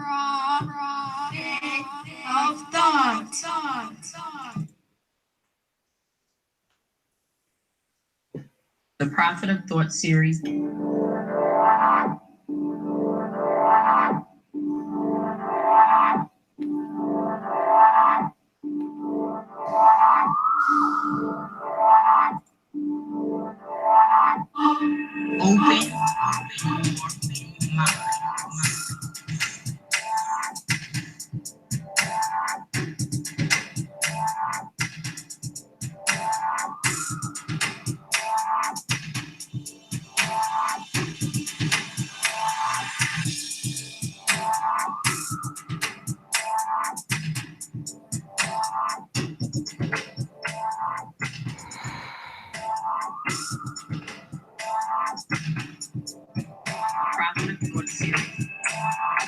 of thought. The Prophet of Thought series. Open your mind. Prophet of Thought series. Open your mind. Prophet of Thought series. Open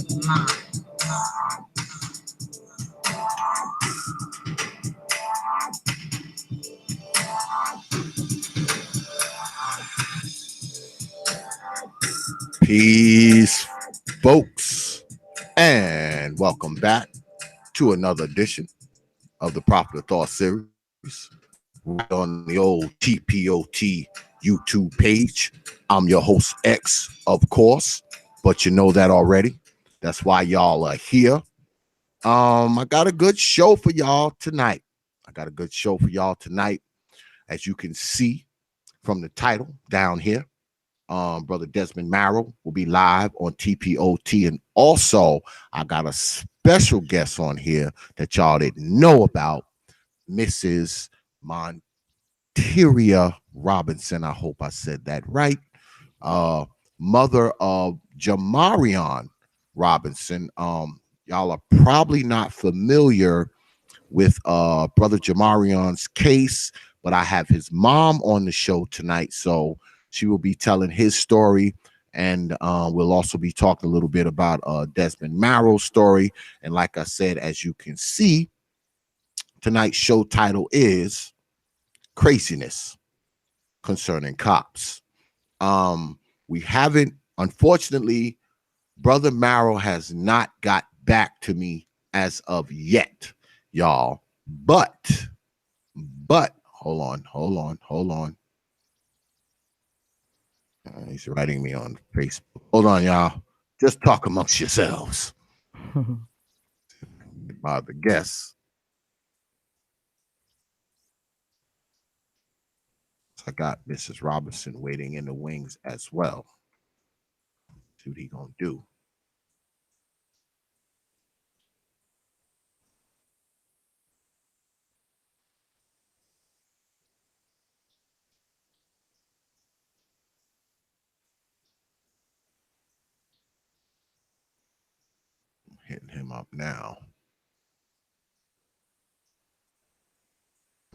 your mind. Peace, folks, and welcome back to another edition of the Prophet of Thought series. Right on the old T.P.O.T YouTube page. I'm your host X, of course, but you know that already. That's why y'all are here. I got a good show for y'all tonight. As you can see from the title down here. Brother Desmond Marrow will be live on T.P.O.T. And also, I got a special guest on here that y'all didn't know about, Mrs. Monteria Robinson. I hope I said that right. Mother of Jamarion Robinson. Y'all are probably not familiar with Brother Jamarion's case, but I have his mom on the show tonight, so she will be telling his story, and we'll also be talking a little bit about Desmond Marrow's story. And like I said, as you can see, tonight's show title is Craziness Concerning Cops. We haven't, unfortunately, Brother Marrow has not got back to me as of yet, y'all. But, hold on. He's writing me on Facebook. Hold on, y'all. Just talk amongst yourselves. About the guests. I got Mrs. Robinson waiting in the wings as well. See what he gonna do. I'm hitting him up now.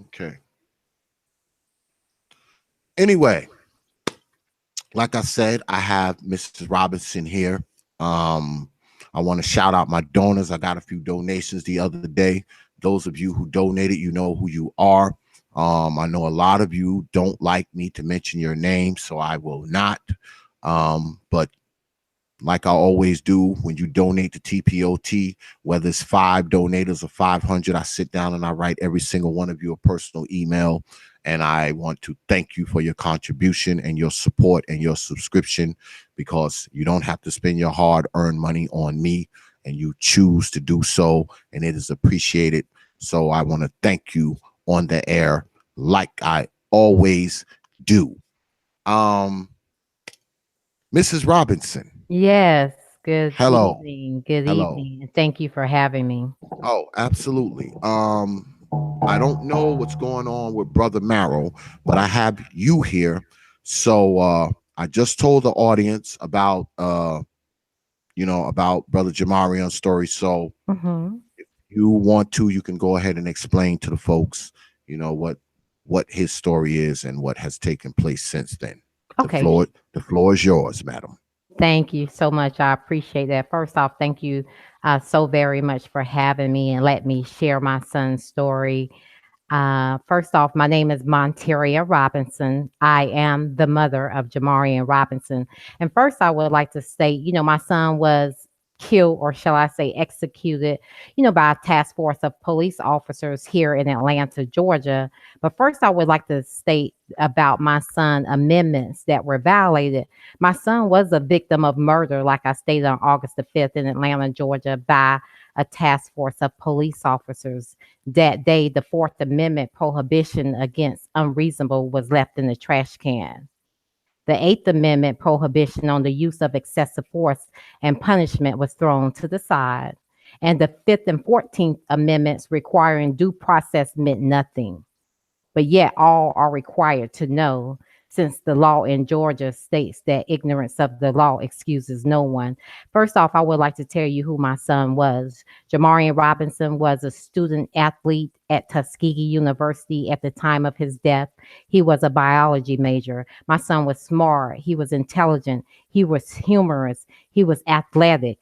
Okay. Anyway, like I said, I have Mrs. Robinson here. I want to shout out my donors. I got a few donations the other day. Those of you who donated, you know who you are. I know a lot of you don't like me to mention your name, so I will not. But like I always do, when you donate to TPOT, whether it's 5 donators or 500, I sit down and I write every single one of you a personal email. And I want to thank you for your contribution and your support and your subscription, because you don't have to spend your hard earned money on me, and you choose to do so, and it is appreciated. So I want to thank you on the air, like I always do. Um, Mrs. Robinson, Yes. Good hello. evening. Good Hello. evening. And thank you for having me. Oh, absolutely. I don't know what's going on with Brother Marrow, but I have you here. So I just told the audience about about Brother Jamarion's story. So Hmm. you want to, you can go ahead and explain to the folks, what his story is and what has taken place since then. The Okay. floor, the floor is yours, madam. Thank you so much. I appreciate that. First off, thank you so very much for having me and let me share my son's story. First off, my name is Monteria Robinson. I am the mother of Jamarion Robinson. And first, I would like to state, my son was killed, or shall I say, executed, by a task force of police officers here in Atlanta, Georgia. But first, I would like to state about my son amendments that were violated. My son was a victim of murder, like I stated, on August the 5th in Atlanta, Georgia, by a task force of police officers. That day, the Fourth Amendment prohibition against unreasonable was left in the trash can. The Eighth Amendment prohibition on the use of excessive force and punishment was thrown to the side. And the Fifth and 14th Amendments requiring due process meant nothing, but yet all are required to know, since the law in Georgia states that ignorance of the law excuses no one. First off, I would like to tell you who my son was. Jamarion Robinson was a student athlete at Tuskegee University at the time of his death. He was a biology major. My son was smart. He was intelligent. He was humorous. He was athletic.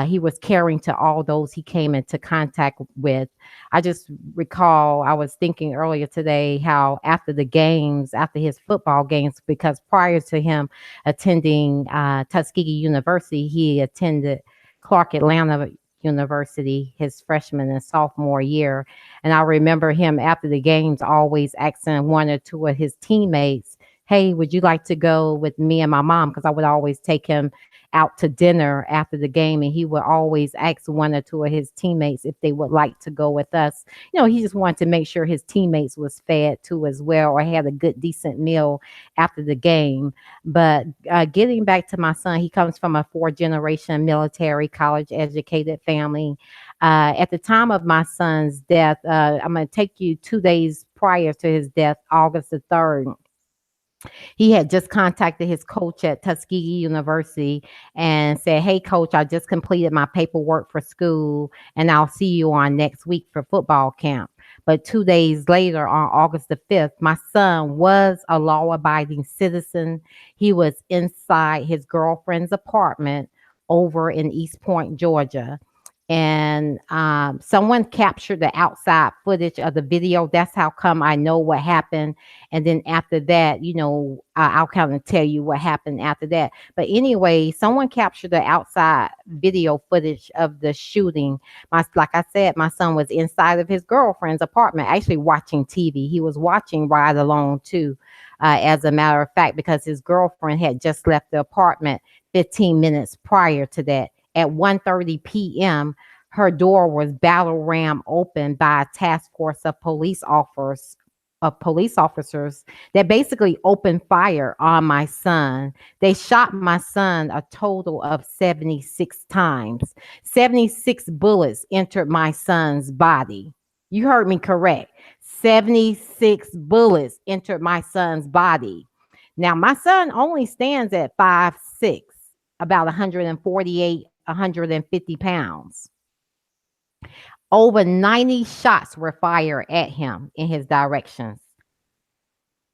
He was caring to all those he came into contact with. I just recall I was thinking earlier today how after the games, after his football games, because prior to him attending Tuskegee University, he attended Clark Atlanta University his freshman and sophomore year. And I remember him after the games always asking one or two of his teammates, "Hey, would you like to go with me and my mom?" Because I would always take him out to dinner after the game, and he would always ask one or two of his teammates if they would like to go with us. He just wanted to make sure his teammates was fed too as well, or had a good decent meal after the game. But getting back to my son, he comes from a 4th-generation military college educated family. At the time of my son's death, I'm going to take you 2 days prior to his death, August the 3rd. He had just contacted his coach at Tuskegee University and said, "Hey, coach, I just completed my paperwork for school, and I'll see you on next week for football camp." But 2 days later, on August the 5th, my son was a law abiding citizen. He was inside his girlfriend's apartment over in East Point, Georgia. And someone captured the outside footage of the video. That's how come I know what happened. And then after that, I'll kind of tell you what happened after that. But anyway, someone captured the outside video footage of the shooting. Like I said, my son was inside of his girlfriend's apartment, actually watching TV. He was watching Ride Along too, as a matter of fact, because his girlfriend had just left the apartment 15 minutes prior to that. At 1:30 p.m., her door was battle ram open by a task force of police officers that basically opened fire on my son. They shot my son a total of 76 times. 76 bullets entered my son's body. You heard me correct. 76 bullets entered my son's body. Now, my son only stands at 5'6", about 148, 150 pounds. Over 90 shots were fired at him in his directions.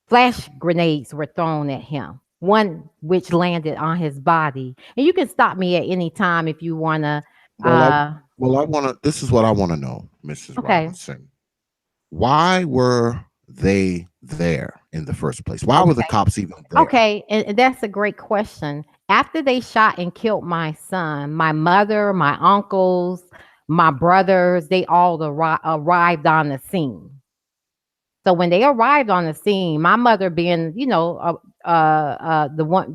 Flash grenades were thrown at him, one which landed on his body. And you can stop me at any time if you want to. Well, I want to. This is what I want to know, Mrs. Okay. Robinson. Why were they there in the first place? Why were the Okay. cops even there? Okay. And that's a great question. After they shot and killed my son, my mother, my uncles, my brothers, they all arrived on the scene. So when they arrived on the scene, my mother, being, the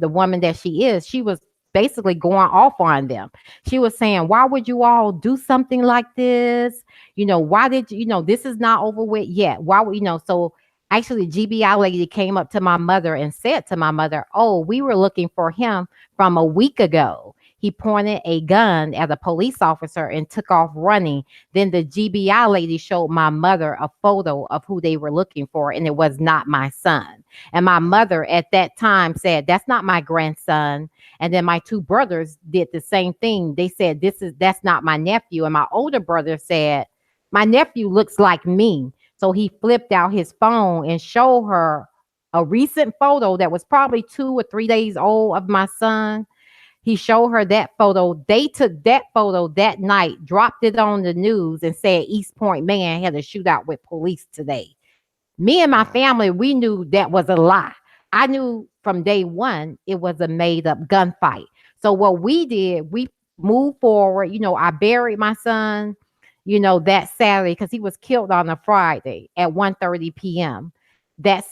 woman that she is, she was basically going off on them. She was saying, "Why would you all do something like this? Why did this is not over with yet? Why would So actually, the GBI lady came up to my mother and said to my mother, "Oh, we were looking for him from a week ago. He pointed a gun at a police officer and took off running." Then the GBI lady showed my mother a photo of who they were looking for, and it was not my son. And my mother at that time said, "That's not my grandson." And then my two brothers did the same thing. They said, "That's not my nephew." And my older brother said, "My nephew looks like me." So he flipped out his phone and showed her a recent photo that was probably 2 or 3 days old of my son. He showed her that photo. They took that photo that night, dropped it on the news, and said East Point man had a shootout with police today. Me and my family, we knew that was a lie. I knew from day one it was a made up gunfight. So what we did, we moved forward. I buried my son, that Saturday, because he was killed on a Friday at 1:30 p.m. That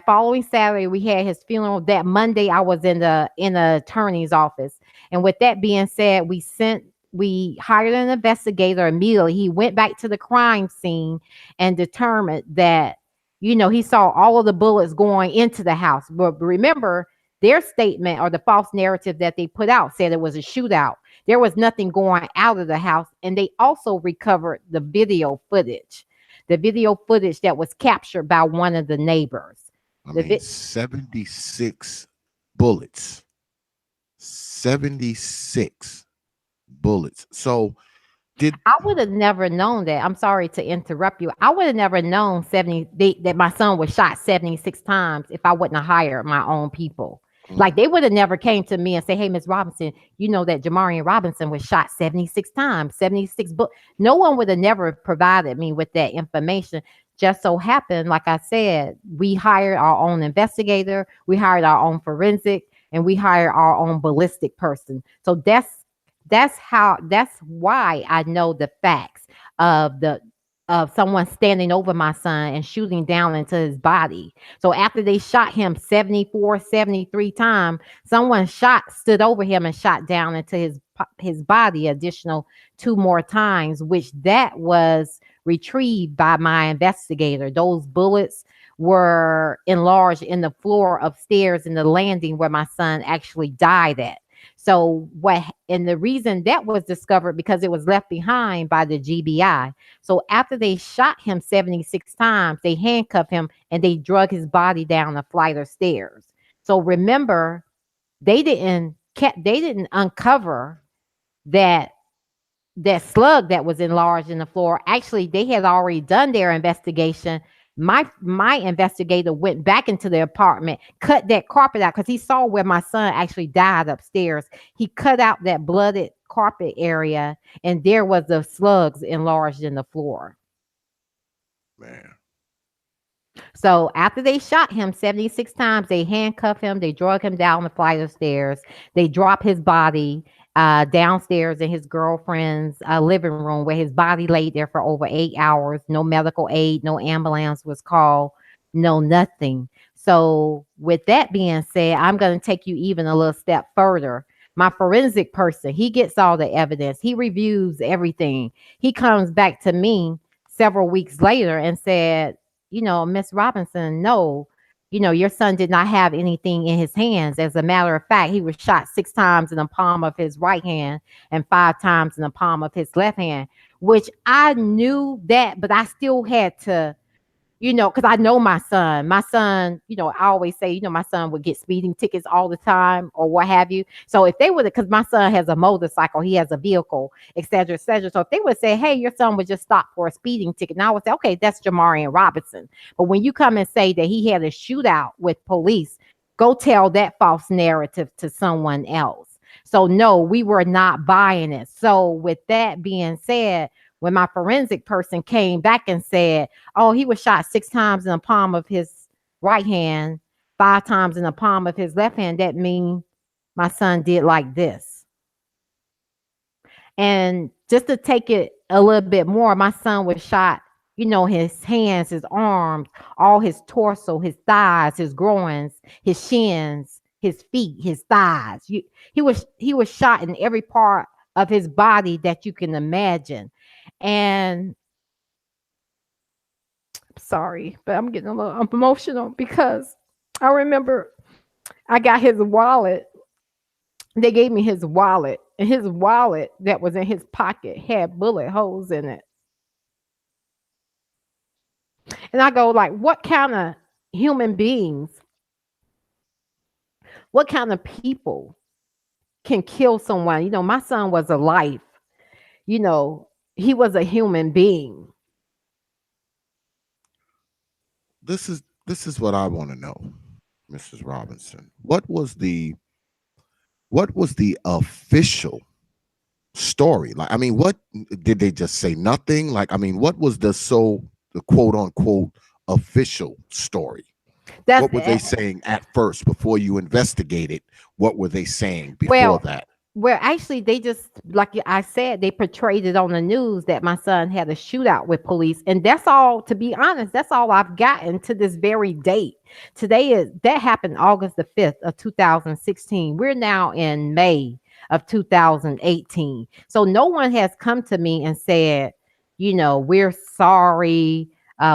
following Saturday, we had his funeral. That Monday, I was in the attorney's office. And with that being said, we hired an investigator immediately. He went back to the crime scene and determined that, he saw all of the bullets going into the house. But remember, their statement, or the false narrative that they put out, said it was a shootout. There was nothing going out of the house. And they also recovered the video footage that was captured by one of the neighbors. 76 bullets. 76 bullets. So I would have never known that. I'm sorry to interrupt you. I would have never known that my son was shot 76 times if I wouldn't have hired my own people. Like, they would have never came to me and say, "Hey, Miss Robinson, you know that Jamarion Robinson was shot 76 times, 76 but no one would have never provided me with that information. Just so happened, like I said, we hired our own investigator, we hired our own forensic, and we hired our own ballistic person. So that's why I know the facts of someone standing over my son and shooting down into his body. So after they shot him 74, 73 times, someone stood over him and shot down into his body additional 2 more times, which that was retrieved by my investigator. Those bullets were enlarged in the floor upstairs in the landing where my son actually died at. So and the reason that was discovered, because it was left behind by the GBI. So after they shot him 76 times, they handcuffed him and they drug his body down a flight of stairs. So remember, they didn't uncover that slug that was enlarged in the floor. Actually, they had already done their investigation. My investigator went back into the apartment, cut that carpet out, because he saw where my son actually died upstairs. He cut out that blooded carpet area, and there was the slugs enlarged in the floor. Man. So after they shot him 76 times, they handcuffed him, they drug him down the flight of stairs, they dropped his body downstairs in his girlfriend's living room, where his body laid there for over 8 hours. No medical aid, no ambulance was called, no nothing. So with that being said, I'm going to take you even a little step further. My forensic person, he gets all the evidence. He reviews everything. He comes back to me several weeks later and said, "Miss Robinson, no, your son did not have anything in his hands. As a matter of fact, he was shot 6 times in the palm of his right hand and 5 times in the palm of his left hand," which I knew that, but I still had to, because I know my son. My son, I always say, my son would get speeding tickets all the time or what have you. So if they would, because my son has a motorcycle, he has a vehicle, et cetera, et cetera. So if they would say, "Hey, your son would just stop for a speeding ticket," and I would say, "Okay, that's Jamarion Robinson." But when you come and say that he had a shootout with police, go tell that false narrative to someone else. So no, we were not buying it. So with that being said, when my forensic person came back and said, "Oh, he was shot 6 times in the palm of his right hand, 5 times in the palm of his left hand," that means my son did like this. And just to take it a little bit more, my son was shot, his hands, his arms, all his torso, his thighs, his groins, his shins, his feet, his thighs. He was shot in every part of his body that you can imagine. And I'm sorry, but I'm getting a little emotional because I remember I got his wallet. They gave me his wallet, and his wallet that was in his pocket had bullet holes in it. And I go like, what kind of human beings, what kind of people can kill someone? My son was a life. He was a human being. This is what I want to know, Mrs. Robinson. What was the official story? Like, I mean, what did they just say nothing? Like, I mean, what was the quote unquote official story? That's What were they saying at first before you investigated? What were they saying before well, that? Well, actually, they just, like I said, they portrayed it on the news that my son had a shootout with police. And that's all, to be honest, that's all I've gotten to this very date. That happened August the 5th of 2016. We're now in May of 2018. So no one has come to me and said, we're sorry.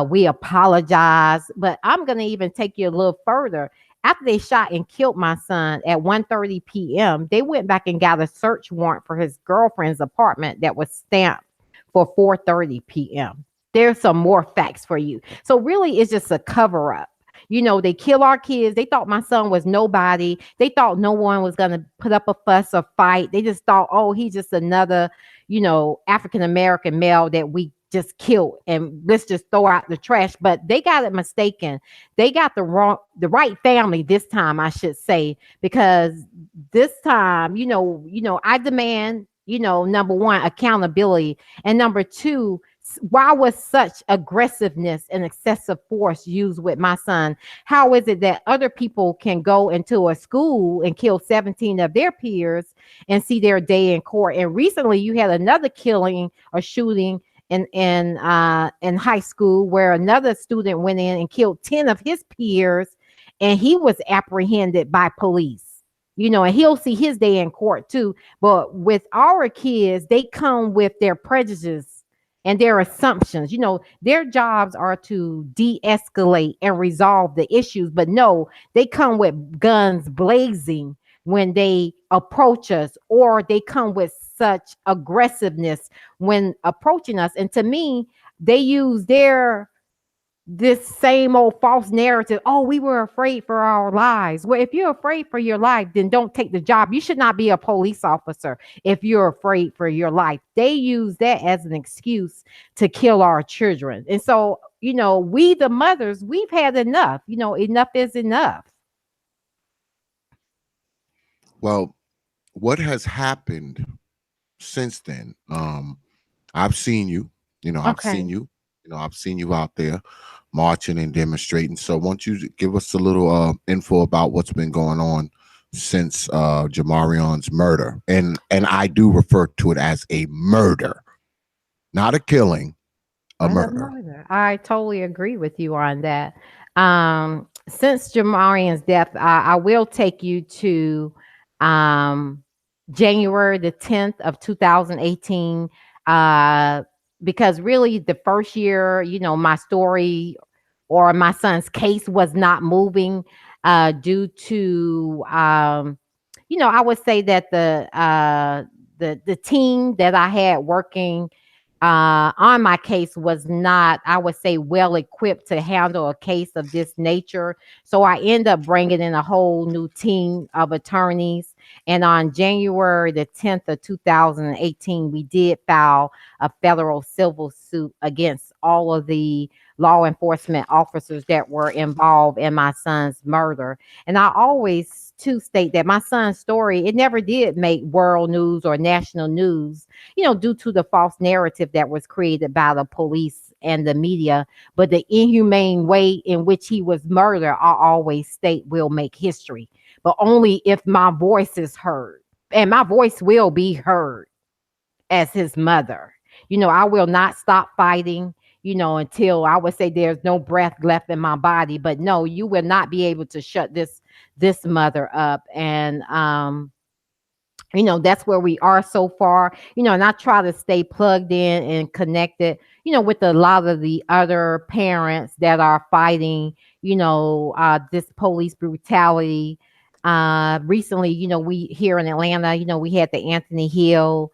We apologize. But I'm going to even take you a little further. After they shot and killed my son at 1:30 p.m., they went back and got a search warrant for his girlfriend's apartment that was stamped for 4:30 p.m. There's some more facts for you. So really, it's just a cover up. They kill our kids. They thought my son was nobody. They thought no one was going to put up a fuss or fight. They just thought, oh, he's just another, African American male that we just killed, and let's just throw out the trash. But they got it mistaken. They got the right family this time, I should say, because this time, I demand, number one, accountability, and number two, why was such aggressiveness and excessive force used with my son? How is it that other people can go into a school and kill 17 of their peers and see their day in court? And recently you had another killing or shooting in high school where another student went in and killed 10 of his peers, and he was apprehended by police. And he'll see his day in court too. But with our kids, they come with their prejudices and their assumptions. Their jobs are to de-escalate and resolve the issues, but no, they come with guns blazing when they approach us, or they come with such aggressiveness when approaching us. And to me, they use this same old false narrative. Oh, we were afraid for our lives. Well, if you're afraid for your life, then don't take the job. You should not be a police officer if you're afraid for your life. They use that as an excuse to kill our children. And so, we, the mothers, we've had enough. Enough is enough. Well, what has happened since then? I've seen you, I've seen Okay. you, I've seen you out there marching and demonstrating. So why don't you give us a little info about what's been going on since Jamarion's murder? And I do refer to it as a murder, not a killing, a murder. I totally agree with you on that. Since Jamarion's death, I will take you to um, January the 10th of 2018. Because really the first year, my story or my son's case was not moving due to, I would say that the team that I had working on my case was not, I would say, well equipped to handle a case of this nature. So I end up bringing in a whole new team of attorneys. And on January the 10th of 2018, we did file a federal civil suit against all of the law enforcement officers that were involved in my son's murder. And I always to state that my son's story, it never did make world news or national news, due to the false narrative that was created by the police and the media. But the inhumane way in which he was murdered, I always state, will make history. but only if my voice is heard. And my voice will be heard as his mother. I will not stop fighting, until I would say there's no breath left in my body. But no, you will not be able to shut this mother up. And that's where we are so far. And I try to stay plugged in and connected, with a lot of the other parents that are fighting, this police brutality. Recently, we here in Atlanta, we had the Anthony Hill,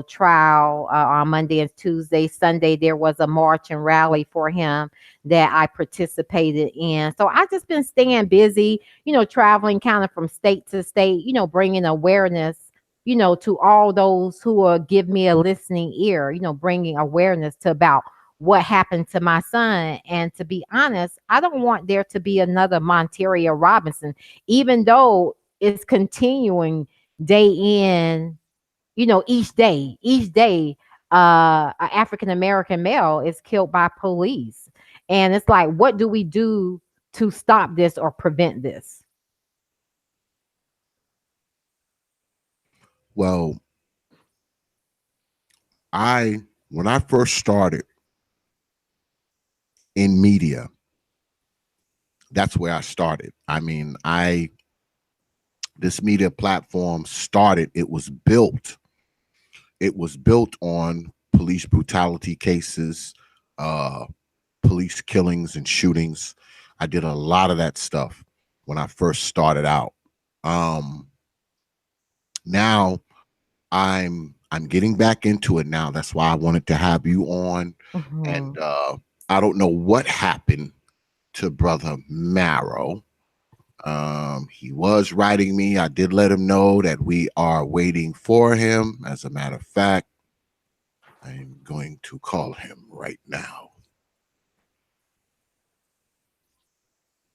trial on Monday and Tuesday. Sunday, there was a march and rally for him that I participated in. So I just been staying busy, traveling kind of from state to state, bringing awareness, to all those who will give me a listening ear, bringing awareness to about what happened to my son. And to be honest, I don't want there to be another Monteria Robinson, even though it's continuing day in, each day, an African American male is killed by police. And it's like, what do we do to stop this or prevent this? Well, when I first started in media, that's where I started. I mean, this media platform started, it was built on police brutality cases, police killings and shootings. I did a lot of that stuff when I first started out. Now I'm getting back into it now. That's why I wanted to have you on. Mhm. And I don't know what happened to Brother Marrow. He was writing me. I did let him know that we are waiting for him. As a matter of fact, I'm going to call him right now.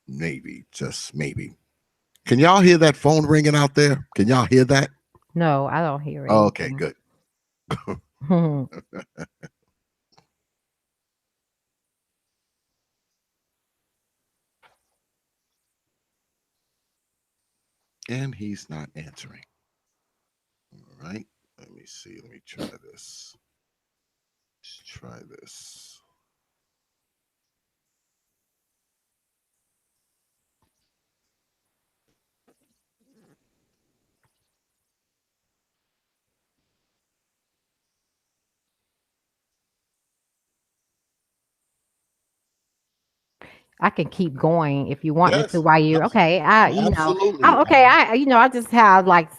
Maybe, just maybe. Can y'all hear that phone ringing out there? Can y'all hear that? No, I don't hear it. Okay, good. And he's not answering. All right. Let me see. Let me try this. Let's try this. I can keep going if you want me Yes, to. While you okay? absolutely. Okay. I just have like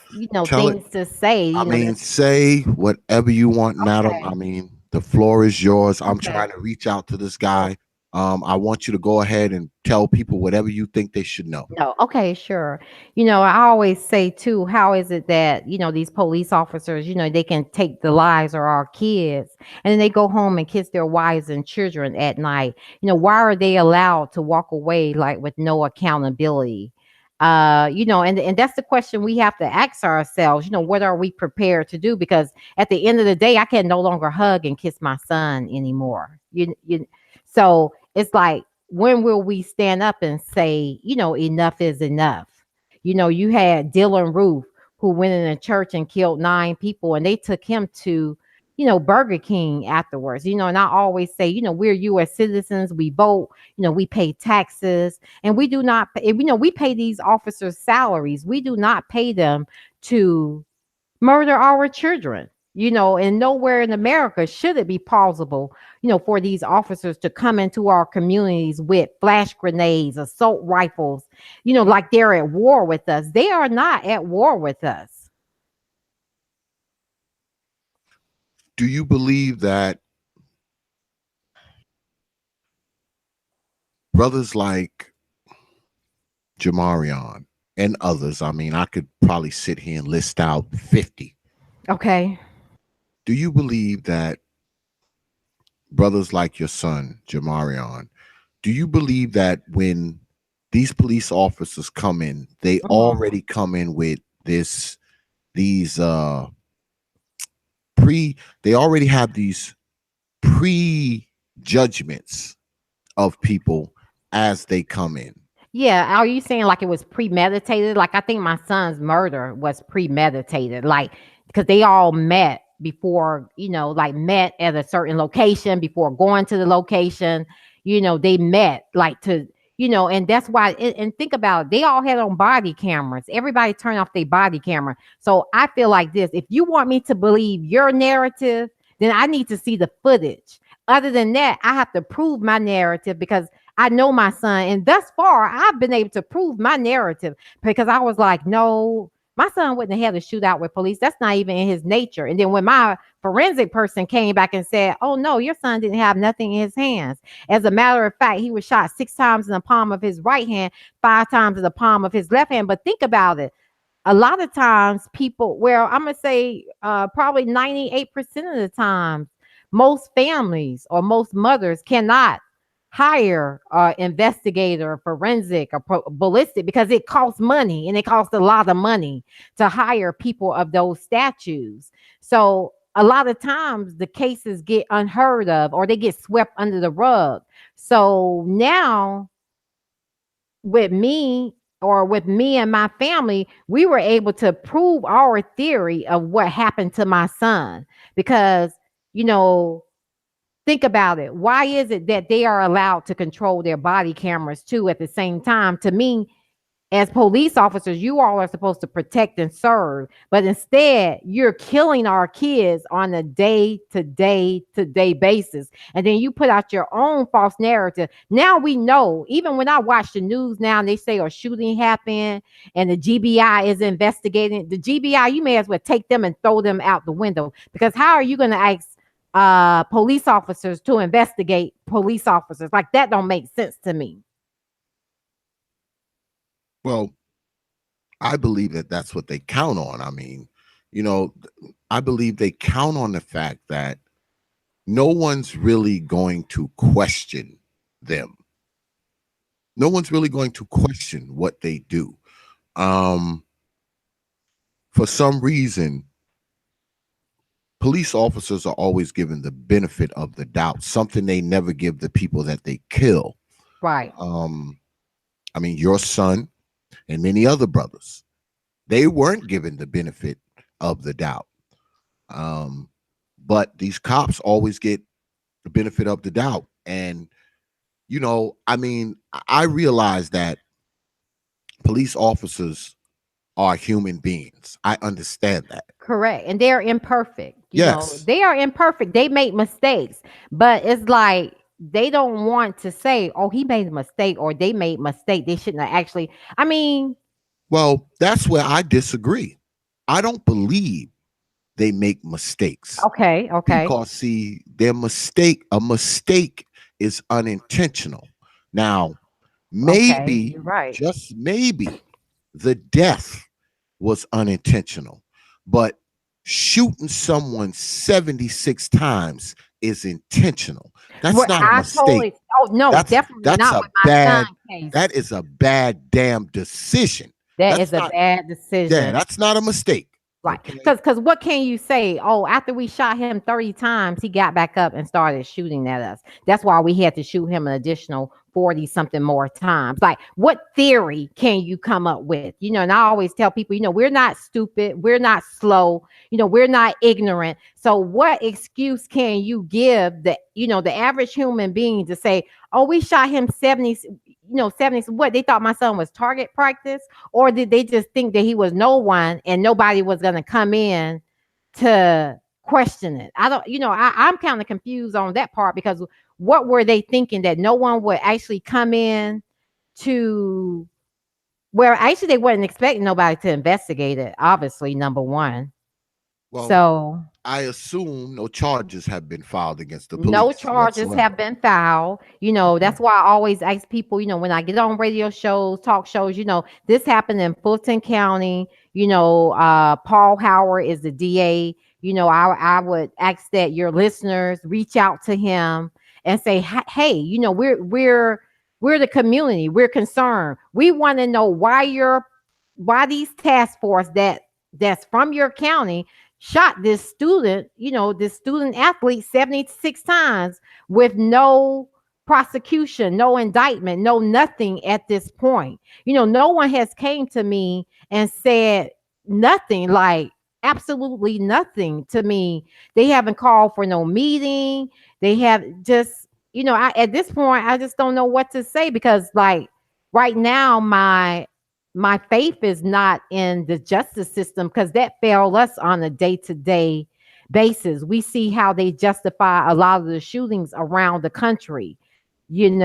Tell it. things to say. I mean, say whatever you want, madam. Okay. I mean, the floor is yours. I'm Okay. trying to reach out to this guy. I want you to go ahead and tell people whatever you think they should know. No, okay, sure. I always say too, how is it that, these police officers, they can take the lives of our kids and then they go home and kiss their wives and children at night? Why are they allowed to walk away like with no accountability? And that's the question we have to ask ourselves, what are we prepared to do? Because at the end of the day, I can no longer hug and kiss my son anymore. So it's like, when will we stand up and say, enough is enough? You had Dylan Roof, who went in a church and killed 9 people, and they took him to, Burger King afterwards. And I always say, we're U.S. citizens, we vote, we pay taxes, and we do not, we pay these officers salaries. We do not pay them to murder our children. And nowhere in America should it be plausible, for these officers to come into our communities with flash grenades, assault rifles, like they're at war with us. They are not at war with us. Do you believe that brothers like Jamarion and others, I mean, I could probably sit here and list out 50. Okay. Do you believe that brothers like your son, Jamarion, do you believe that when these police officers come in, they already come in with these they already have these prejudgments of people as they come in? Yeah, are you saying like it was premeditated? Like I think my son's murder was premeditated, like because they all met before, like met at a certain location before going to the location. They met like to, and that's why. And think about it, they all had on body cameras. Everybody turned off their body camera. So I feel like this: if you want me to believe your narrative, then I need to see the footage. Other than that, I have to prove my narrative because I know my son, and thus far, I've been able to prove my narrative because I was like, no, my son wouldn't have had a shootout with police. That's not even in his nature. And then when my forensic person came back and said, oh, no, your son didn't have nothing in his hands. As a matter of fact, he was shot 6 times in the palm of his right hand, 5 times in the palm of his left hand. But think about it. A lot of times people, well, I'm going to say probably 98% of the time, most families or most mothers cannot hire investigator, forensic, or ballistic because it costs money and it costs a lot of money to hire people of those statues. So a lot of times the cases get unheard of or they get swept under the rug. So now with me and my family, we were able to prove our theory of what happened to my son because, you know, think about it. Why is it that they are allowed to control their body cameras too at the same time? To me, as police officers, you all are supposed to protect and serve, but instead you're killing our kids on a day to day basis. And then you put out your own false narrative. Now we know, even when I watch the news now and they say a shooting happened and the GBI is investigating the GBI, you may as well take them and throw them out the window because how are you going to ask police officers to investigate police officers? Like that don't make sense to me. Well, I believe that that's what they count on. I mean, you know, I believe they count on the fact that no one's really going to question them. No one's really going to question what they do. Um, for some reason, police officers are always given the benefit of the doubt, something they never give the people that they kill. Right. I mean, your son and many other brothers, they weren't given the benefit of the doubt. But these cops always get the benefit of the doubt. And, you know, I mean, I realize that police officers are human beings. I understand that. Correct. And they're imperfect. Yes. They are imperfect. They make mistakes. But it's like they don't want to say, oh, he made a mistake or they made a mistake. They shouldn't have actually. I mean, well, that's where I disagree. I don't believe they make mistakes. okay. Because see, a mistake is unintentional. Now, maybe, you're right. just maybe, the death was unintentional, but shooting someone 76 times is intentional. That's Well, not a I mistake. totally. Oh no, definitely That's not a with my bad. son case. That is a bad damn decision. That That's is a not. bad Yeah, decision. that's not a mistake. Right. Okay. Because what can you say? Oh, after we shot him 30 times, he got back up and started shooting at us. That's why we had to shoot him an additional 40 something more times. Like, what theory can you come up with? And I always tell people, we're not stupid, we're not slow, we're not ignorant. So what excuse can you give the average human being to say, oh, we shot him 70, 70, what they thought my son was target practice? Or did they just think that he was no one and nobody was going to come in to question it? I don't, I'm kind of confused on that part because what were they thinking that no one would actually come in to where actually they wasn't expecting nobody to investigate it, obviously, number one. Well, So I assume no charges have been filed against the police. no charges whatsoever. have been filed. That's why I always ask people, when I get on radio shows, talk shows, this happened in Fulton County. Paul Howard is the DA. I would ask that your listeners reach out to him and say, hey, we're the community. We're concerned. We want to know why these task force that's from your county shot this student athlete 76 times with no prosecution, no indictment, no nothing at this point. No one has came to me and said nothing, like absolutely nothing to me. They haven't called for no meeting. They have just, at this point, I just don't know what to say, because like right now, my faith is not in the justice system, because that fails us on a day-to-day basis. We see how they justify a lot of the shootings around the country, and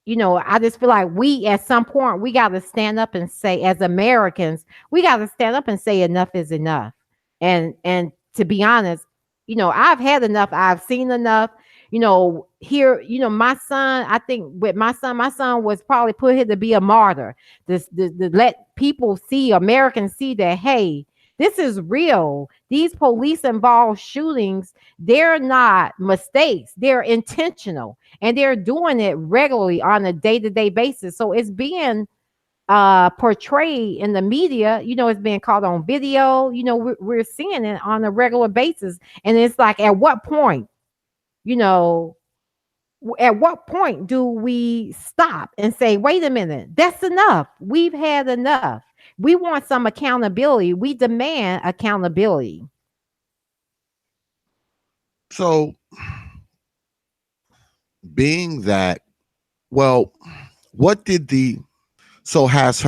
I just feel like we, at some point, we got to stand up and say, as Americans, we got to stand up and say enough is enough. And to be honest, I've had enough. I've seen enough. Here, my son, I think with my son was probably put here to be a martyr. To let people see, Americans see that, hey, this is real. These police involved shootings, they're not mistakes. They're intentional, and they're doing it regularly on a day-to-day basis. So it's being portrayed in the media. It's being caught on video. We're seeing it on a regular basis. And it's like, at what point, do we stop and say, wait a minute, that's enough. We've had enough. We want some accountability. We demand accountability. So, being that, well, what did the so has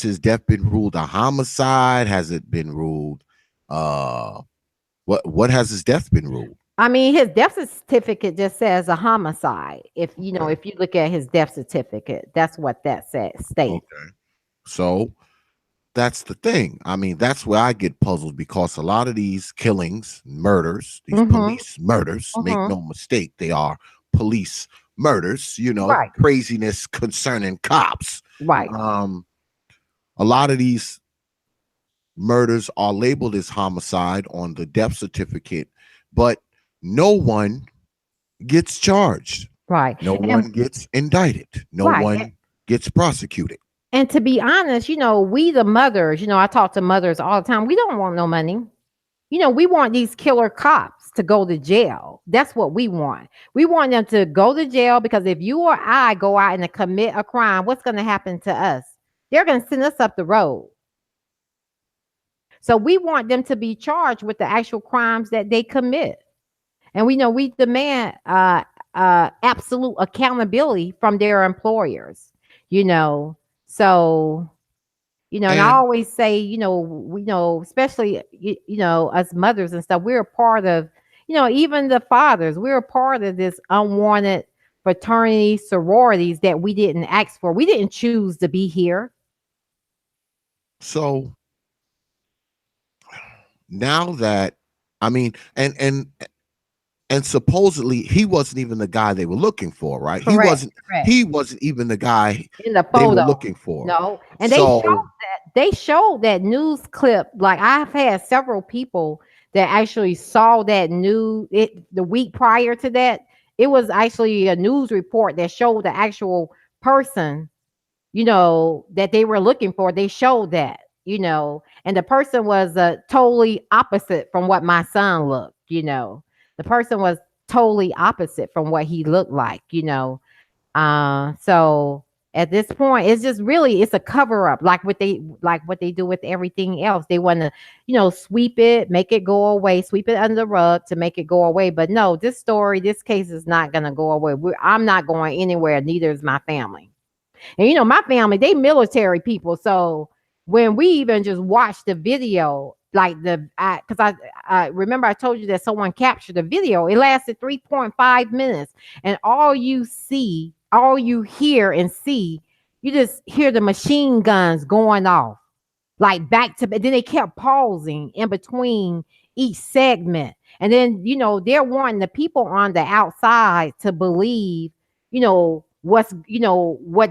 his death been ruled a homicide? Has it been ruled what has his death been ruled? I mean, his death certificate just says a homicide. If you look at his death certificate, that's what that states. Okay. So that's the thing. I mean, that's where I get puzzled, because a lot of these killings, murders, these police murders, make no mistake, they are police murders, Right. Craziness concerning cops. Right. A lot of these murders are labeled as homicide on the death certificate, but no one gets charged. Right. No one gets indicted. No one gets prosecuted. And to be honest, we the mothers, I talk to mothers all the time. We don't want no money. We want these killer cops to go to jail. That's what we want. We want them to go to jail, because if you or I go out and commit a crime, what's going to happen to us? They're going to send us up the road. So we want them to be charged with the actual crimes that they commit. And we demand absolute accountability from their employers, So, and I always say, we especially, us mothers and stuff, we're a part of, even the fathers, we're a part of this unwanted fraternity, sororities that we didn't ask for. We didn't choose to be here. So now that, I mean, and supposedly he wasn't even the guy they were looking for, right? Correct. He wasn't even the guy in the photo they were looking for. No. And they showed that news clip. Like, I've had several people that actually saw that the week prior to that. It was actually a news report that showed the actual person, that they were looking for. They showed that, and the person was totally opposite from what my son looked. The person was totally opposite from what he looked like. So at this point, it's just really, it's a cover up, like what they do with everything else. They want to, sweep it, make it go away, sweep it under the rug to make it go away. But no, this case is not going to go away. I'm not going anywhere. Neither is my family. And my family, they military people. So when we even just watched the video, like because I remember I told you that someone captured the video. It lasted 3.5 minutes, and all you hear and see, you just hear the machine guns going off, like back to. Then they kept pausing in between each segment, and then they're wanting the people on the outside to believe, what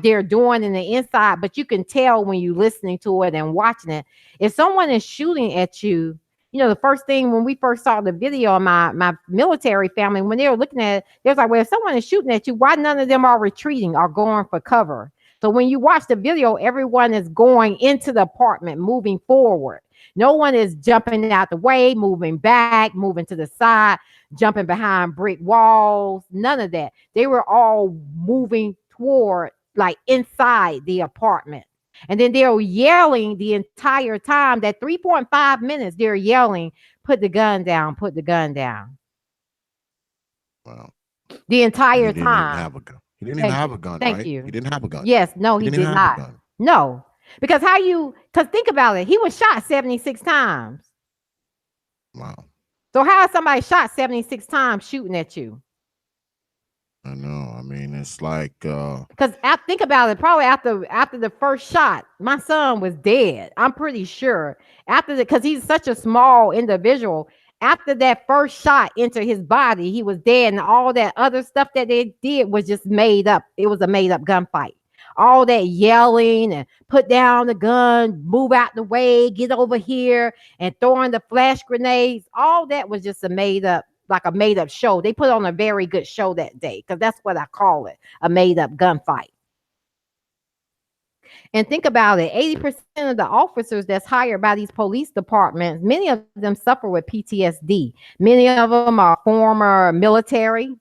they're doing in the inside, but you can tell when you're listening to it and watching it. If someone is shooting at you, the first thing when we first saw the video, my military family, when they were looking at it, they was like, well, if someone is shooting at you, why none of them are retreating or going for cover? So when you watch the video, everyone is going into the apartment, moving forward. No one is jumping out the way, moving back, moving to the side, jumping behind brick walls, none of that. They were all moving toward, like, inside the apartment. And then they're yelling the entire time. That 3.5 minutes, they're yelling, put the gun down, put the gun down. Wow. The And he entire didn't even time. have a gun. He didn't even Thank have you. a gun, Thank right? He you. didn't have a gun. Yes, no, He he didn't even did have a not. gun. No. Because think about it. He was shot 76 times. Wow. So how is somebody shot 76 times shooting at you? I know. I mean, it's like Because think about it. Probably after the first shot, my son was dead. I'm pretty sure. Because he's such a small individual. After that first shot into his body, he was dead, and all that other stuff that they did was just made up. It was a made up gunfight. All that yelling and put down the gun, move out the way, get over here, and throwing the flash grenades. All that was just a made up, like a made up show. They put on a very good show that day, because that's what I call it, a made up gunfight. And think about it, 80% of the officers that's hired by these police departments, many of them suffer with PTSD. Many of them are former military,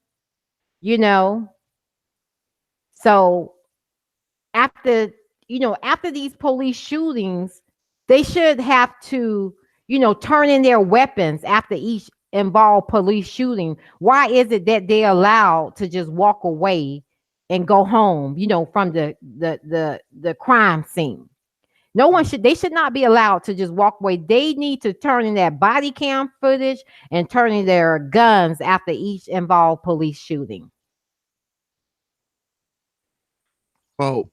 you know. So after after these police shootings, they should have to turn in their weapons after each involved police shooting. Why is it that they're allowed to just walk away and go home from the crime scene? They should not be allowed to just walk away. They need to turn in their body cam footage and turn in their guns after each involved police shooting. well,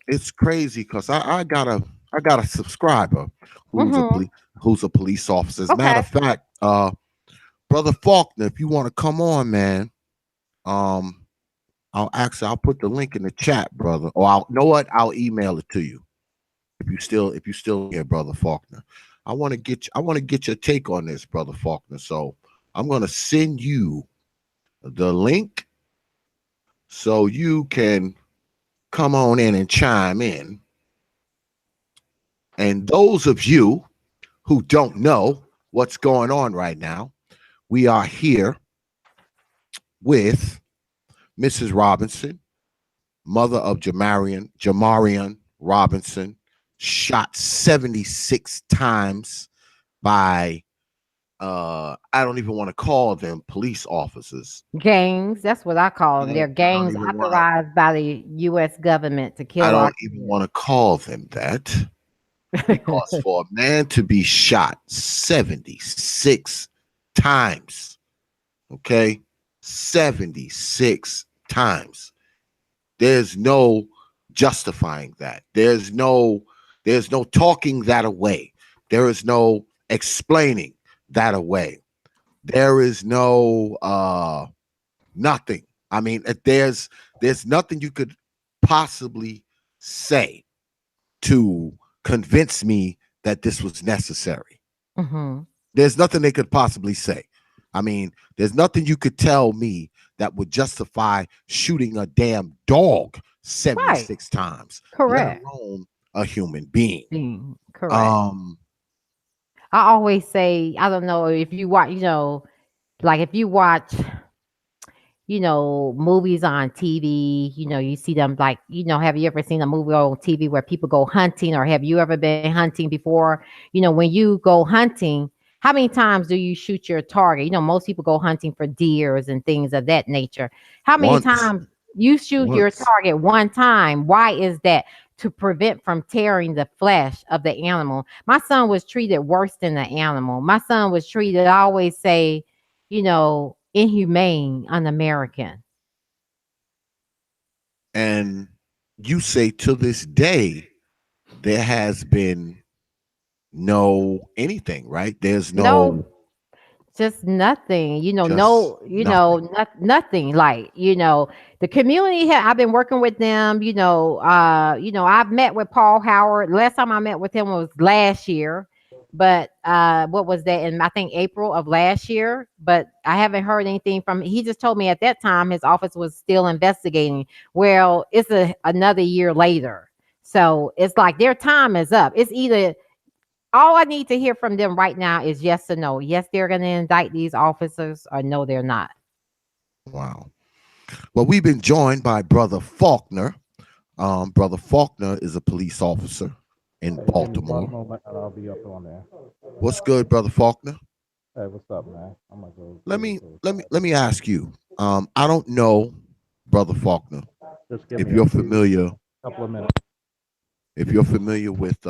it's crazy because I got a subscriber Mm-hmm. who's a police officer. As a matter Okay. of fact, Brother Faulkner, if you want to come on, man, um, I'll put the link in the chat, brother. Or I'll email it to you if you still here, Brother Faulkner. I want to get your take on this, Brother Faulkner. So I'm gonna send you the link so you can come on in and chime in. And those of you who don't know what's going on right now, we are here with Mrs. Robinson, mother of Jamarion Robinson, shot 76 times by I don't even want to call them police officers. Gangs, that's what I call them. They're I don't gangs even want to authorized by the U.S. government to I kill our don't even want to call them that, because kids. for a man to be shot 76 times, okay, 76 times, there's no justifying that. There's no talking that away. There is no explaining that away. There is no nothing. I mean, there's nothing you could possibly say to convince me that this was necessary. Mm-hmm. There's nothing they could possibly say. I mean, there's nothing you could tell me that would justify shooting a damn dog Right. 76 times, let Correct. alone a human being. Correct. I always say, I don't know if you watch, like if you watch, movies on TV, you see them, like, have you ever seen a movie on TV where people go hunting, or have you ever been hunting before? When you go hunting, how many times do you shoot your target? Most people go hunting for deers and things of that nature. How many Once, times you shoot your once. target one time? Why is that? To prevent from tearing the flesh of the animal. My son was treated worse than the animal. My son was treated, I always say, inhumane, un-American. And you say to this day, there has been no anything, right? There's No, no just nothing. just nothing. Nothing. Like, the community. I've been working with them. I've met with Paul Howard. Last time I met with him was last year. but what was that in I think April of last year? But I haven't heard anything from. He just told me at that time his office was still investigating. Well, it's another year later, so it's like their time is up. It's either all I need to hear from them right now is yes or no. Yes, they're going to indict these officers, or no, they're not. Wow. Well, we've been joined by Brother Faulkner. Brother Faulkner is a police officer in Hey, give me one Baltimore. moment and I'll be up on there. What's good, Brother Faulkner? Hey, what's up, man? I'm gonna go Let get me into let me let me ask you. I don't know, Brother Faulkner, Just give if me a you're few familiar couple of minutes. with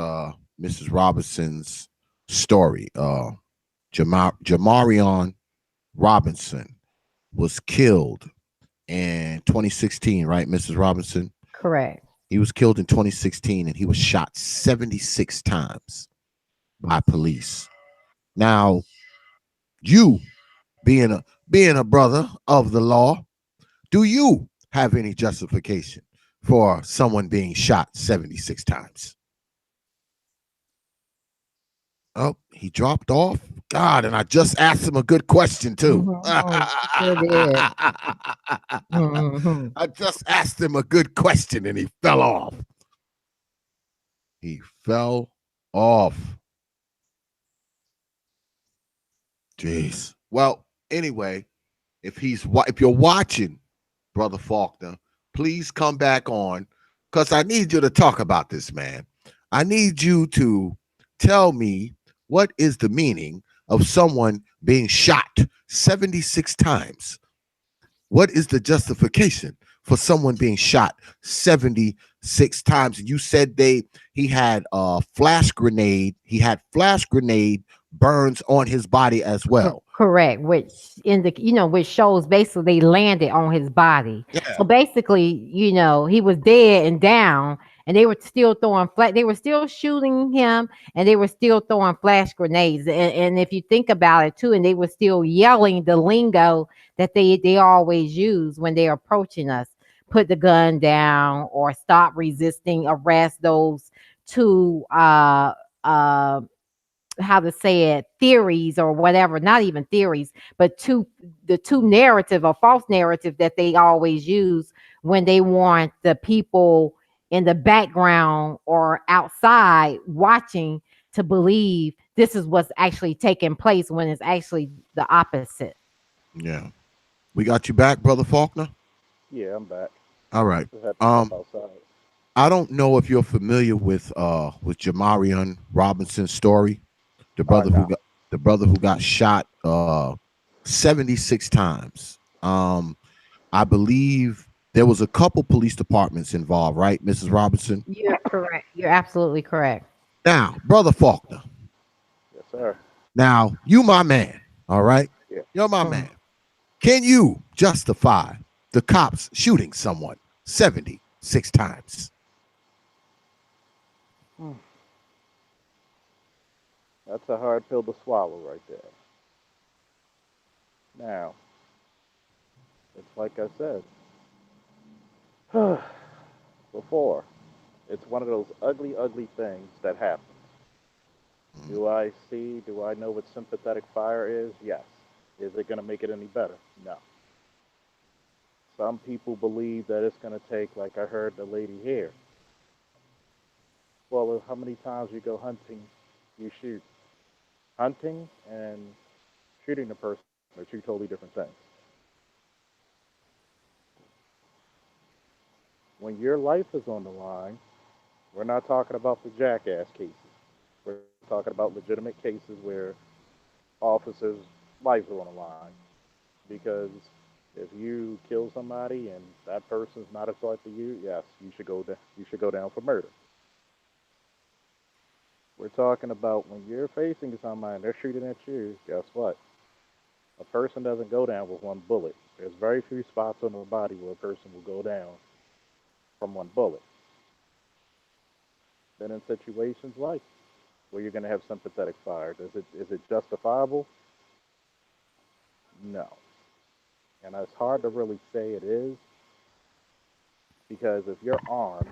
Mrs. Robinson's story. Jamarion Robinson was killed in 2016, right, Mrs. Robinson? Correct. He was killed in 2016 and he was shot 76 times by police. Now, you being a brother of the law, do you have any justification for someone being shot 76 times? Oh, he dropped off. God, and I just asked him a good question too. Sure did. I just asked him a good question and he fell off. He fell off. Jeez. Well, anyway, if you're watching, Brother Faulkner, please come back on because I need you to talk about this, man. I need you to tell me what is the meaning of someone being shot 76 times. What is the justification for someone being shot 76 times? You said he had a flash grenade. He had flash grenade burns on his body as well. Correct, which which shows basically they landed on his body. Yeah. So basically, he was dead and down, and they were still throwing they were still shooting him, and they were still throwing flash grenades. And if you think about it too, and they were still yelling the lingo that they always use when they're approaching us: put the gun down or stop resisting arrest. Those two uh how to say it, theories or whatever, not even theories, but the two narrative or false narrative that they always use when they want the people in the background or outside watching to believe this is what's actually taking place when it's actually the opposite. Yeah. We got you back, Brother Faulkner. Yeah, I'm back. All right. Just had to step Um, outside. I don't know if you're familiar with Jamarion Robinson's story, the brother who No. got shot 76 times. I believe there was a couple police departments involved, right, Mrs. Robinson? You're correct. You're absolutely correct. Now, Brother Faulkner, Yes, sir. now you my man, all right? Yeah. You're my Mhm. man. Can you justify the cops shooting someone 76 times? Hmm. That's a hard pill to swallow right there. Now, it's like I said before. It's one of those ugly, ugly things that happens. Do I know what sympathetic fire is? Yes. Is it going to make it any better? No. Some people believe that it's going to take, like I heard the lady here. Well, how many times you go hunting, you shoot. Hunting and shooting a person are two totally different things. When your life is on the line, we're not talking about the jackass cases. We're talking about legitimate cases where officers' lives are on the line. Because if you kill somebody and that person's not a threat to you, yes, you should go down for murder. We're talking about when you're facing somebody and they're shooting at you, guess what? A person doesn't go down with one bullet. There's very few spots on the body where a person will go down from one bullet. Then in situations like where you're going to have sympathetic fire, is it justifiable? No. And it's hard to really say it is because if you're armed,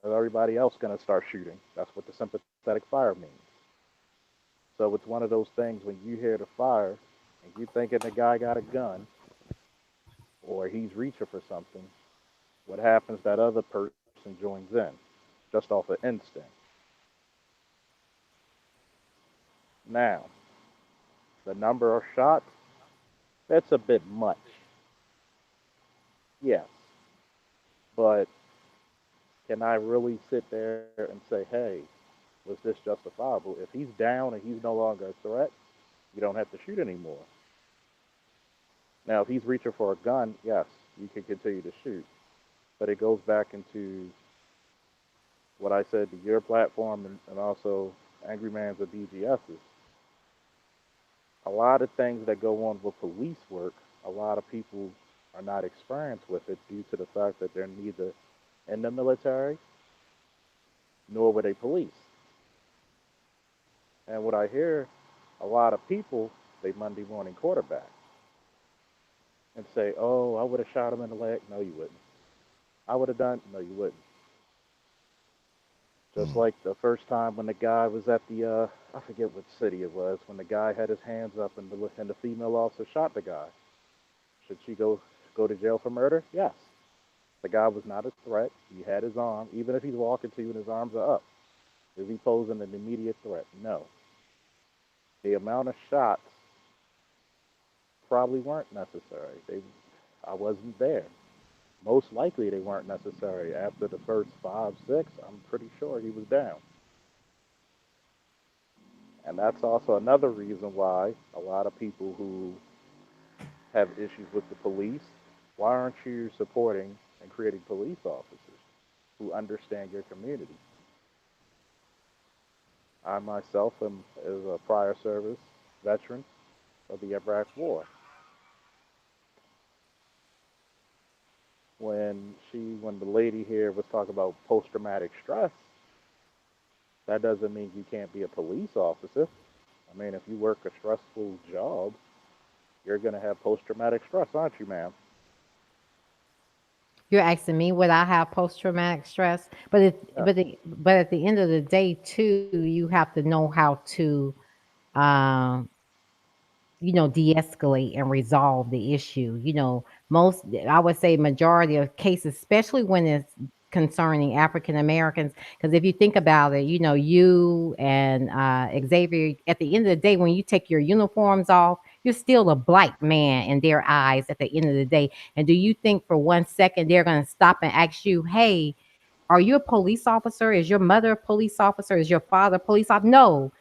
everybody else going to start shooting. That's what the sympathetic fire means. So it's one of those things when you hear the fire and you thinking the guy got a gun or he's reaching for something, what happens that other person joins in just off of instinct. Now, the number of shots, that's a bit much. Yes. But can I really sit there and say, hey, was this justifiable? If he's down and he's no longer a threat, you don't have to shoot anymore. Now, if he's reaching for a gun, yes, you can continue to shoot. But it goes back into what I said to your platform and also Angry Man's or DGS's. A lot of things that go on with police work, a lot of people are not experienced with it due to the fact that they're neither in the military nor were they police. And what I hear a lot of people, they Monday morning quarterback and say, oh, I would have shot him in the leg. No, you wouldn't. I would have done. No, you wouldn't. Just Mm. like the first time when the guy was at the, I forget what city it was, when the guy had his hands up and the female officer shot the guy. Should she go to jail for murder? Yes. The guy was not a threat. He had his arm. Even if he's walking to you and his arms are up, is he posing an immediate threat? No. The amount of shots probably weren't necessary. I wasn't there. Most likely they weren't necessary. After the first five, six, I'm pretty sure he was down. And that's also another reason why a lot of people who have issues with the police, why aren't you supporting and creating police officers who understand your community? I myself am is a prior service veteran of the Iraq War. When the lady here was talking about post traumatic stress, that doesn't mean you can't be a police officer. I mean, if you work a stressful job, you're going to have post traumatic stress, aren't you, ma'am? You're asking me would I have post traumatic stress? Yes. But at the end of the day, too, you have to know how to um, de-escalate and resolve the issue. Most, I would say majority of cases, especially when it's concerning African Americans, because if you think about it, you and Xavier, at the end of the day, when you take your uniforms off, you're still a black man in their eyes at the end of the day. And do you think for 1 second they're going to stop and ask you, hey, are you a police officer? Is your mother a police officer? Is your father a police officer? No.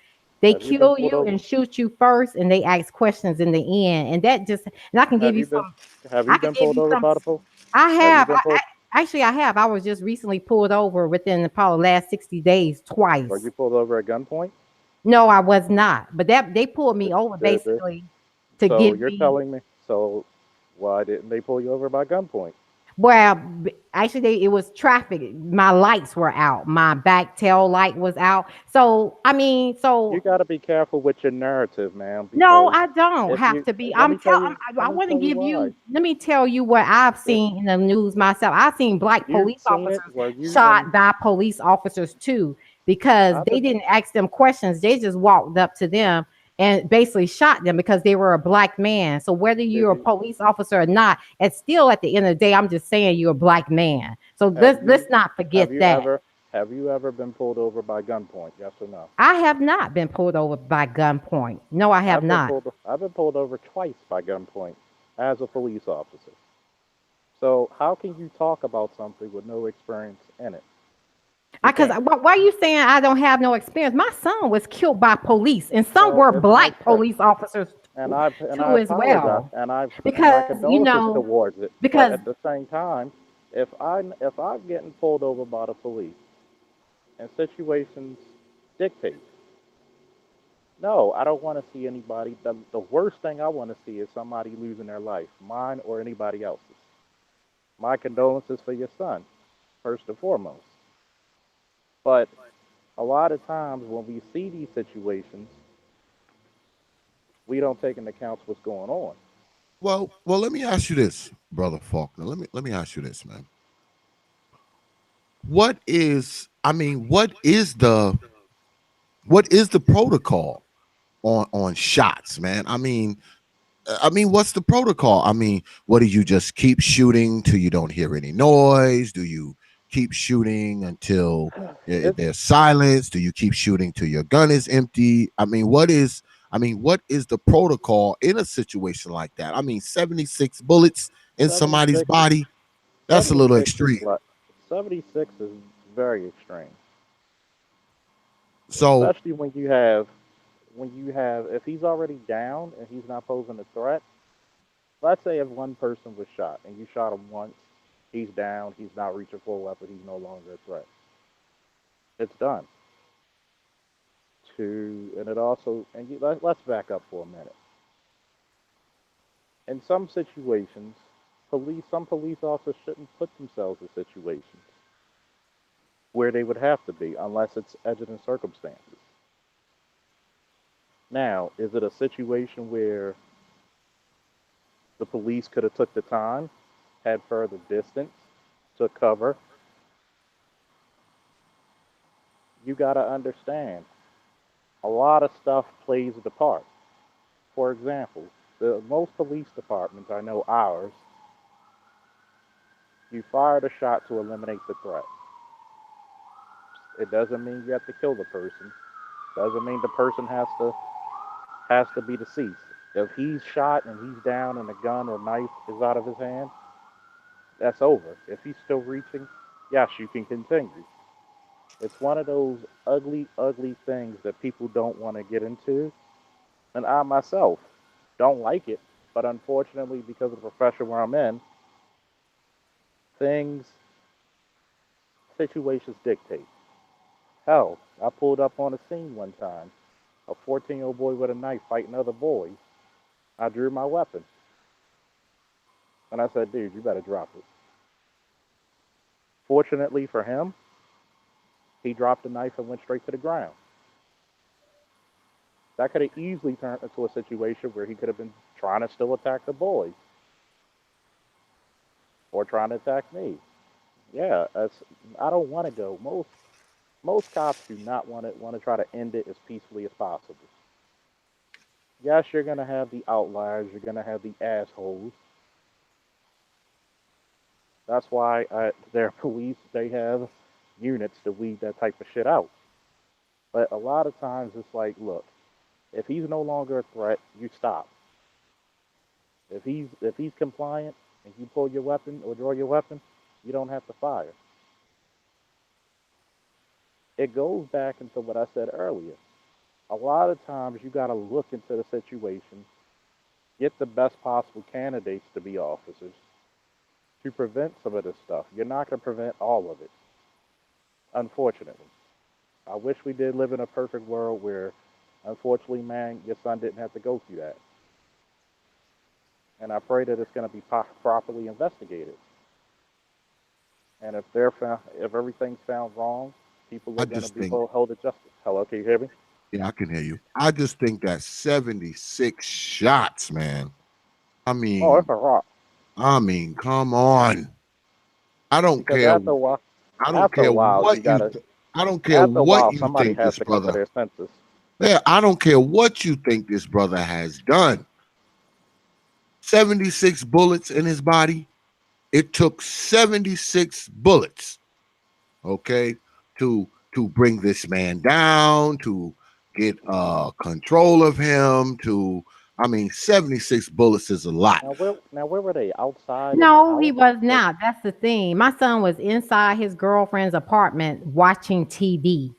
They Have you been kill pulled you over? and shoot you first, and they ask questions in the end. And that just, and I can give Have you you been some, Have I you can been give pulled you over some, by the police? I Have you have, been pulled? actually, I have. I was just recently pulled over within the probably last 60 days Were twice. you pulled over at gunpoint? No, I was not. But they pulled me over The, the, basically to so give you're me. telling me? So why didn't they pull you over by gunpoint? Well, actually, it was traffic. My lights were out. My back tail light was out. So, I mean, You so got to be careful with your narrative, man, no, because I don't if have you to be. let me tell I let me want to tell you give why. you. Let me tell you what I've If seen in the news myself. I've seen black you've police seen it, officers were you in? shot by police officers too, because I've they been didn't ask them questions. They just walked up to them and basically shot them because they were a black man. So whether did you're a you police officer or not, it's still at the end of the day, I'm just saying you're a black man. So have let's you not have forget you that. ever have you ever been pulled over by gunpoint? Yes or no? I have not been pulled over by gunpoint. No, I have not. I've been pulled over twice by gunpoint as a police officer. So how can you talk about something with no experience in it? You Because can't. why are you saying I don't have no experience? My son was killed by police, and some Well, were it's no black sense. police officers And I too as apologize well. and my Because condolences towards it. But because at the same time, if I'm getting pulled over by the police and situations dictate, no, I don't want to see anybody. The worst thing I want to see is somebody losing their life, mine or anybody else's. My condolences for your son, first and foremost. But a lot of times when we see these situations, we don't take into account what's going on. Well, let me ask you this, brother Faulkner. Let me ask you this, man. What is, I mean, what is the protocol? on shots, man. I mean, what's the protocol? I mean, what do you just keep shooting till you don't hear any noise? Do you keep shooting until there's silence? Do you keep shooting till your gun is empty? What is the protocol in a situation like that? I mean, 76 bullets in somebody's 76 is body. That's a little 76 is extreme. 76 is very extreme, So especially when you have if he's already down and he's not posing a threat. Let's say if one person was shot and you shot him once, he's down, he's not reaching for a weapon, he's no longer a threat. It's done. And it also let's back up for a minute. In some situations, some police officers shouldn't put themselves in situations where they would have to be unless it's exigent circumstances. Now, is it a situation where the police could have took the time, had further distance, took cover? You got to understand, a lot of stuff plays the part. For example, the most police departments, I know ours, you fired a shot to eliminate the threat. It doesn't mean you have to kill the person. Doesn't mean the person has to be deceased. If he's shot and he's down and a gun or knife is out of his hand, that's over. If he's still reaching, yes, you can continue. It's one of those ugly, ugly things that people don't want to get into. And I myself don't like it. But unfortunately, because of the profession where I'm in, things, situations dictate. Hell, I pulled up on a scene one time. A 14-year-old boy with a knife fighting other boys. I drew my weapon. And I said, dude, you better drop it. Fortunately for him, he dropped the knife and went straight to the ground. That could have easily turned into a situation where he could have been trying to still attack the boys or trying to attack me. Yeah, I don't want to go. Most cops do not want to try to end it as peacefully as possible. Yes, you're gonna have the outliers. You're gonna have the assholes. That's why their police they have units to weed that type of shit out. But a lot of times it's like, look, if he's no longer a threat, you stop. If he's compliant and you pull your weapon or draw your weapon, you don't have to fire. It goes back into what I said earlier. A lot of times you got to look into the situation, get the best possible candidates to be officers to prevent some of this stuff. You're not going to prevent all of it, unfortunately. I wish we did live in a perfect world where, unfortunately, man, your son didn't have to go through that. And I pray that it's going to be properly investigated. And if everything's found wrong, people I are going to just be think, held to justice. Hello, can you hear me? yeah, I can hear you. I just think that 76 shots, man. I Oh, mean, it's a rock. come on. I don't Because care. after a while, I don't after a care while, what I don't care after a what while, you somebody think has this to come to brother. their senses. Yeah, I don't care what you think this brother has done. 76 bullets in his body. It took 76 bullets, okay, to bring this man down, to get control of him, 76 bullets is a lot. Now where were they? Outside in the No, he house? was Or, not. That's the thing. My son was inside his girlfriend's apartment watching TV.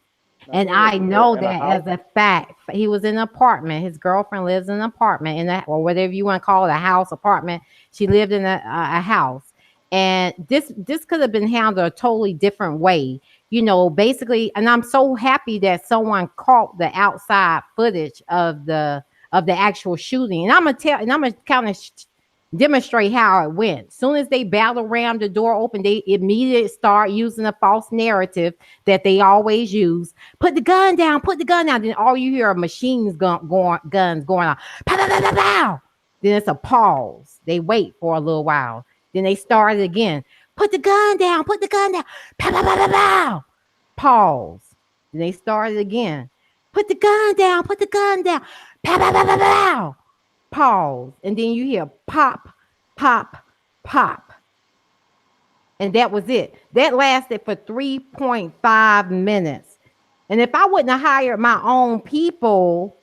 now And where was I he? Where know in a that house? as a fact. He was in an apartment. His girlfriend lives in an apartment in that, or whatever you want to call it, a house, apartment. She lived in a house. And this could have been handled a totally different way. Basically, and I'm so happy that someone caught the outside footage of the actual shooting. And I'm gonna kind of demonstrate how it went. Soon as they battle rammed the door open, they immediately start using a false narrative that they always use. Put the gun down, put the gun down. Then all you hear are guns going on. Pow, pow, pow, pow, pow. Then it's a pause. They wait for a little while. Then they start it again. Put the gun down, put the gun down. Pow, pow, pow, pow, pow. Pause. Then they start it again. Put the gun down, put the gun down. Pow, pow, pow, pow, pow. Pause. And then you hear pop, pop, pop. And that was it. That lasted for 3.5 minutes. And if I wouldn't have hired my own people,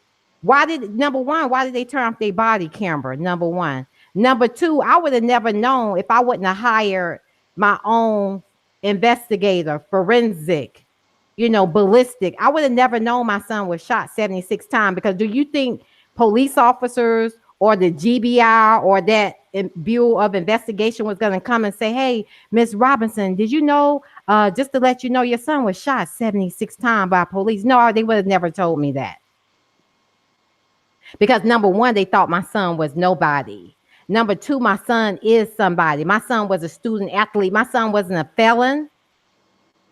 number one, why did they turn off their body camera? Number one. Number two, I would have never known if I wouldn't have hired my own investigator, forensic, ballistic. I would have never known my son was shot 76 times, because do you think police officers or the GBI or that Bureau of Investigation was going to come and say, hey, Miss Robinson, did you know, just to let you know, your son was shot 76 times by police? No, they would have never told me that. Because number one, they thought my son was nobody. Number two, my son is somebody. My son was a student athlete. My son wasn't a felon.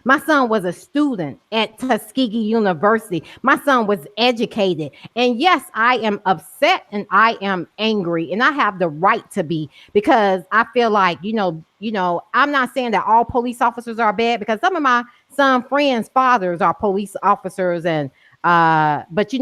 My son was a student at Tuskegee University. My son was educated. And yes, I am upset and I am angry, and I have the right to be, because I feel like, I'm not saying that all police officers are bad, because some of my son friends' fathers are police officers, and but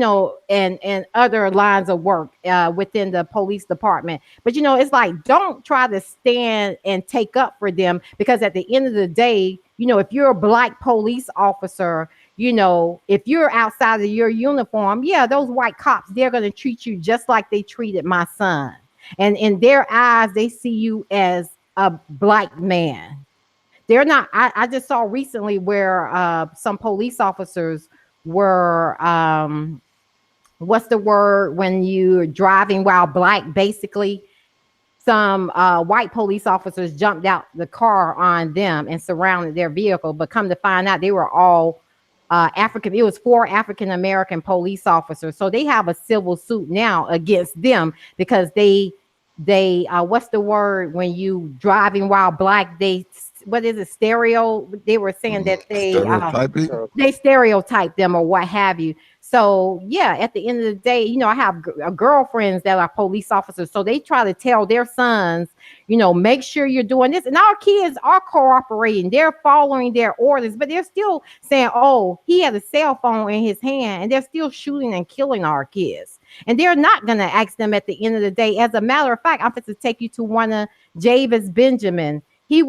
and other lines of work within the police department. But it's like, don't try to stand and take up for them, because at the end of the day, if you're a black police officer, if you're outside of your uniform, yeah, those white cops, they're going to treat you just like they treated my son. And in their eyes, they see you as a black man. They're not. I just saw recently where some police officers were, what's the word when you're driving while black, basically. Some white police officers jumped out the car on them and surrounded their vehicle, but come to find out they were all African. It was 4 African American police officers. So they have a civil suit now against them, because they what's the word when you driving while black, what is it, they were saying that they stereotype them or what have you. So yeah, at the end of the day, I have girlfriends that are police officers, so they try to tell their sons, make sure you're doing this, and our kids are cooperating, they're following their orders, but they're still saying, oh, he had a cell phone in his hand, and they're still shooting and killing our kids. And they're not going to ask them at the end of the day. As a matter of fact, I'm going to take you to one of Javis Benjamin. He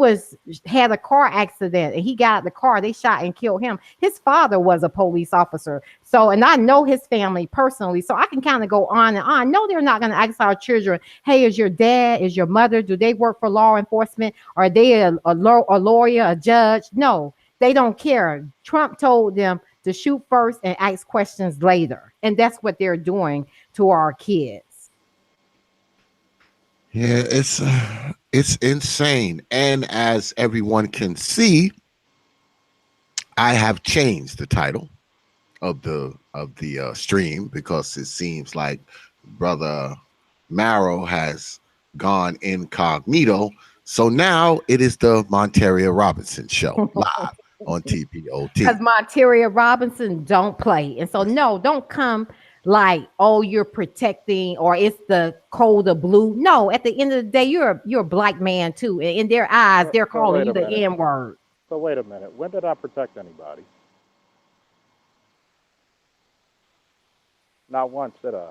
had a car accident, and he got out the car. They shot and killed him. His father was a police officer. So, and I know his family personally, so I can kind of go on and on. No, they're not going to ask our children, hey, is your dad, is your mother, do they work for law enforcement? Are they a lawyer, a judge? No, they don't care. Trump told them to shoot first and ask questions later. And that's what they're doing to our kids. Yeah, it's insane. And as everyone can see, I have changed the title of the stream, because it seems like Brother Marrow has gone incognito. So now it is the Monteria Robinson Show live on T.P.O.T. Because Monteria Robinson don't play. And so no, don't come like, oh, you're protecting, or it's the code of blue. No, at the end of the day, you're a black man too. In their eyes, they're calling you the N-word. So wait a minute. When did I protect anybody? Not once, did I?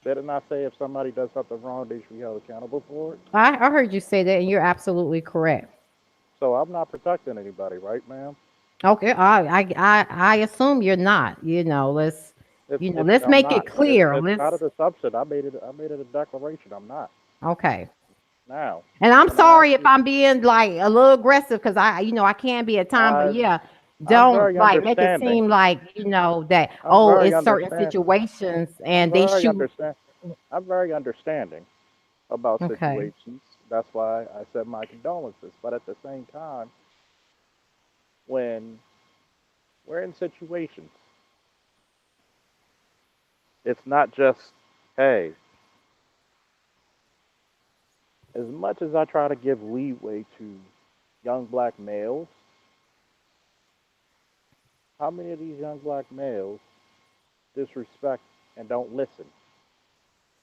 Didn't I say if somebody does something wrong, they should be held accountable for it? I heard you say that, and you're absolutely correct. So I'm not protecting anybody, right, ma'am? Okay, I assume you're not. Let's make it clear. It's not an assumption. I made it a declaration. I'm not. Okay. Now. And I'm sorry if I'm being like a little aggressive, because I can be at times, but yeah, don't like make it seem like that it's certain situations and they shoot. I'm very understanding about situations. That's why I said my condolences. But at the same time, when we're in situations, it's not just, hey, as much as I try to give leeway to young black males, how many of these young black males disrespect and don't listen?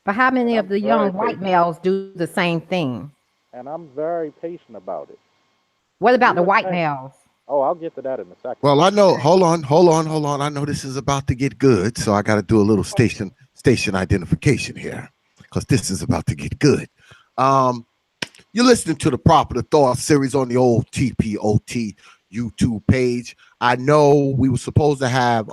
But how many of the young white males do the same thing? And I'm very patient about it. What about the white males? Oh, I'll get to that in a second. Well, I know. Hold on. I know this is about to get good, so I got to do a little station identification here, because this is about to get good. Um, You're listening to the Proper Thought series on the old T.P.O.T YouTube page. I know we were supposed to have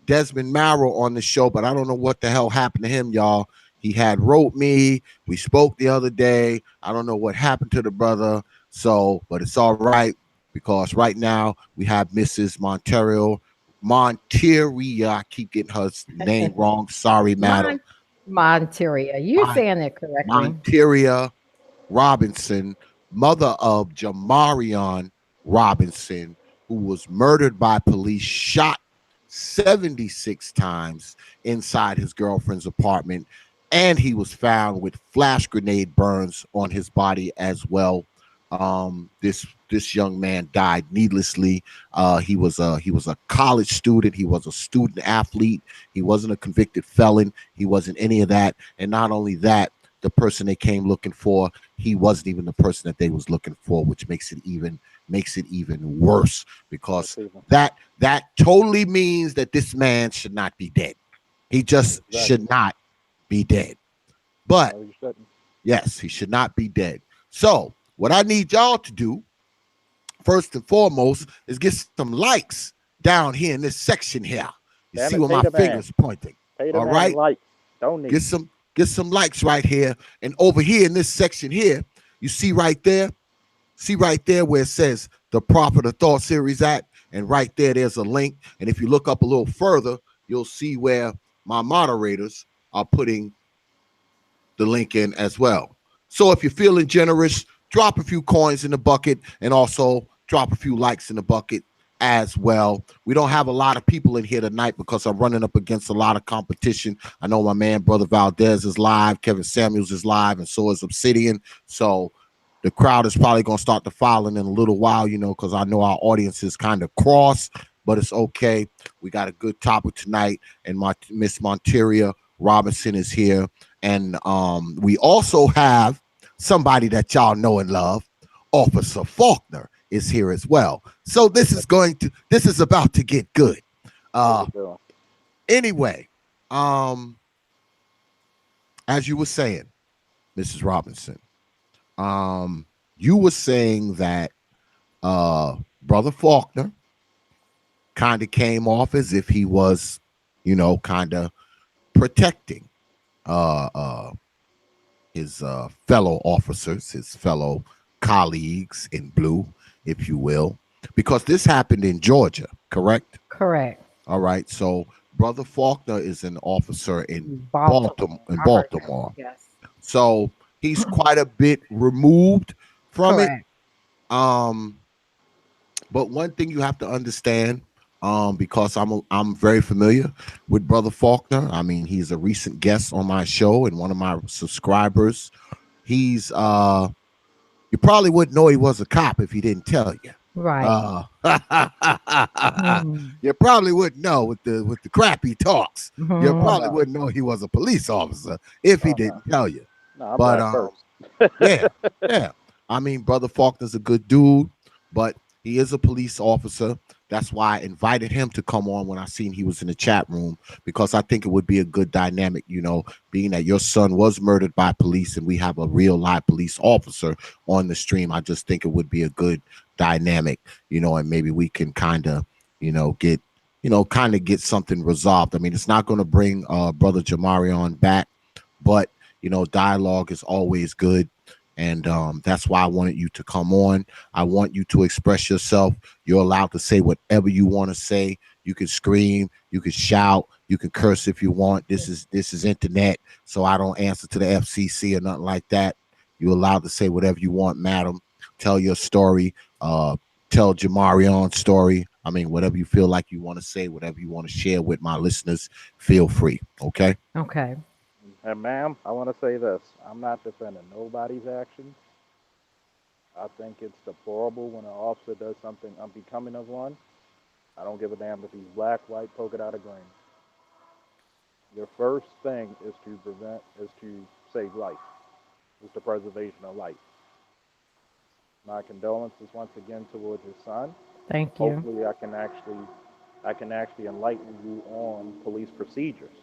Desmond Marrow on the show, but I don't know what the hell happened to him, y'all. He had wrote me. We spoke the other day. I don't know what happened to the brother. So, but it's all right, because right now we have Mrs. Monteria. I keep getting her name wrong. Sorry, madam. Mon- Monteria, you Mon- saying it correctly. Monteria Robinson, mother of Jamarion Robinson, who was murdered by police, shot 76 times inside his girlfriend's apartment, and he was found with flash grenade burns on his body as well. This young man died needlessly. He was a college student. He was a student athlete. He wasn't a convicted felon. He wasn't any of that. And not only that, the person they came looking for, he wasn't even the person that they was looking for, which makes it even worse, because That's even that totally means that this man should not be dead. He just exactly. should not be dead. But No, you shouldn't. yes, he should not be dead. So what I need y'all to do first and foremost is get some likes down here in this section here. You see Damn where it, my pay the man. finger's pointing. Pay the All man right. like. Donate. Get some likes right here. And over here in this section here, you see right there where it says the Prophet of Thought series at, and right there's a link. And if you look up a little further, you'll see where my moderators are putting the link in as well. So if you're feeling generous, drop a few coins in the bucket, and also drop a few likes in the bucket as well. We don't have a lot of people in here tonight because I'm running up against a lot of competition. I know my man, Brother Valdez, is live. Kevin Samuels is live, and so is Obsidian. So the crowd is probably going to start to file in a little while, because I know our audience is kind of cross, but it's okay. We got a good topic tonight, and my Miss Monteria Robinson is here. And we also have somebody that y'all know and love. Officer Faulkner is here as well. So this is about to get good. There Uh we go. Anyway, um, as you were saying, Mrs. Robinson, um, you were saying that Brother Faulkner kind of came off as if he was, kind of protecting uh, uh, his fellow officers, his fellow colleagues in blue, if you will, because this happened in Georgia, correct? Correct. All right. So Brother Faulkner is an officer in Baltimore. Baltimore. In I heard that. Baltimore. Yes. So he's quite a bit removed from it. Correct. Um, but one thing you have to understand, because I'm very familiar with Brother Faulkner. I mean, he's a recent guest on my show and one of my subscribers. He's you probably wouldn't know he was a cop if he didn't tell you. Right. Uh, Mhm. you probably wouldn't know with the crap he talks. You Oh Mhm. probably no. wouldn't know he was a police officer if he Oh no. didn't tell you. No, I'm But black first. yeah, yeah. I mean, Brother Faulkner's a good dude, but he is a police officer. That's why I invited him to come on when I seen he was in the chat room, because I think it would be a good dynamic, being that your son was murdered by police and we have a real live police officer on the stream. I just think it would be a good dynamic, and maybe we can get something resolved. I mean, it's not going to bring Brother Jamarion back, but dialogue is always good. And that's why I wanted you to come on. I want you to express yourself. You're allowed to say whatever you want to say. You can scream, you can shout, you can curse if you want. This is internet, so I don't answer to the FCC or nothing like that. You're allowed to say whatever you want, madam. Tell your story. Tell Jamarion's story. I mean, whatever you feel like you want to say, whatever you want to share with my listeners, feel free. Okay. Okay. And ma'am, I want to say this. I'm not defending nobody's actions. I think it's deplorable when an officer does something unbecoming of one. I don't give a damn if he's black, white, polka dot, or green. Your first thing is to save life. Is the preservation of life. My condolences once again towards his son. Thank you. Hopefully, I can actually enlighten you on police procedures.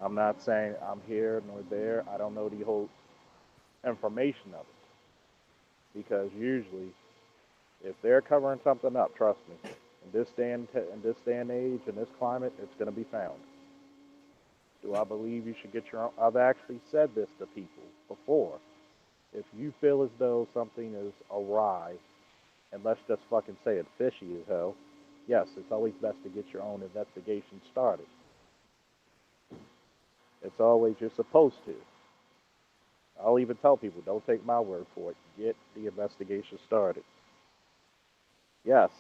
I'm not saying I'm here nor there. I don't know the whole information of it because usually, if they're covering something up, trust me, in this day and age, in this climate, it's going to be found. Do I believe you should get your own? I've actually said this to people before. If you feel as though something is awry, and let's just fucking say it fishy as hell, yes, it's always best to get your own investigation started. It's always you're supposed to. I'll even tell people, don't take my word for it. Get the investigation started. Yes,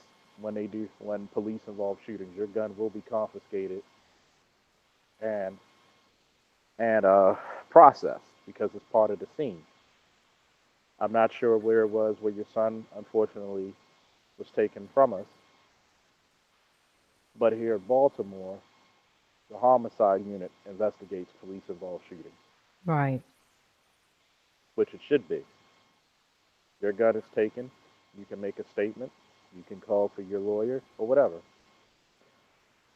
when police involve shootings, your gun will be confiscated and and processed because it's part of the scene. I'm not sure where it was where your son unfortunately was taken from us, but here in Baltimore, the homicide unit investigates police involved shootings, Right. which it should be. Your gun is taken, you can make a statement, you can call for your lawyer or whatever,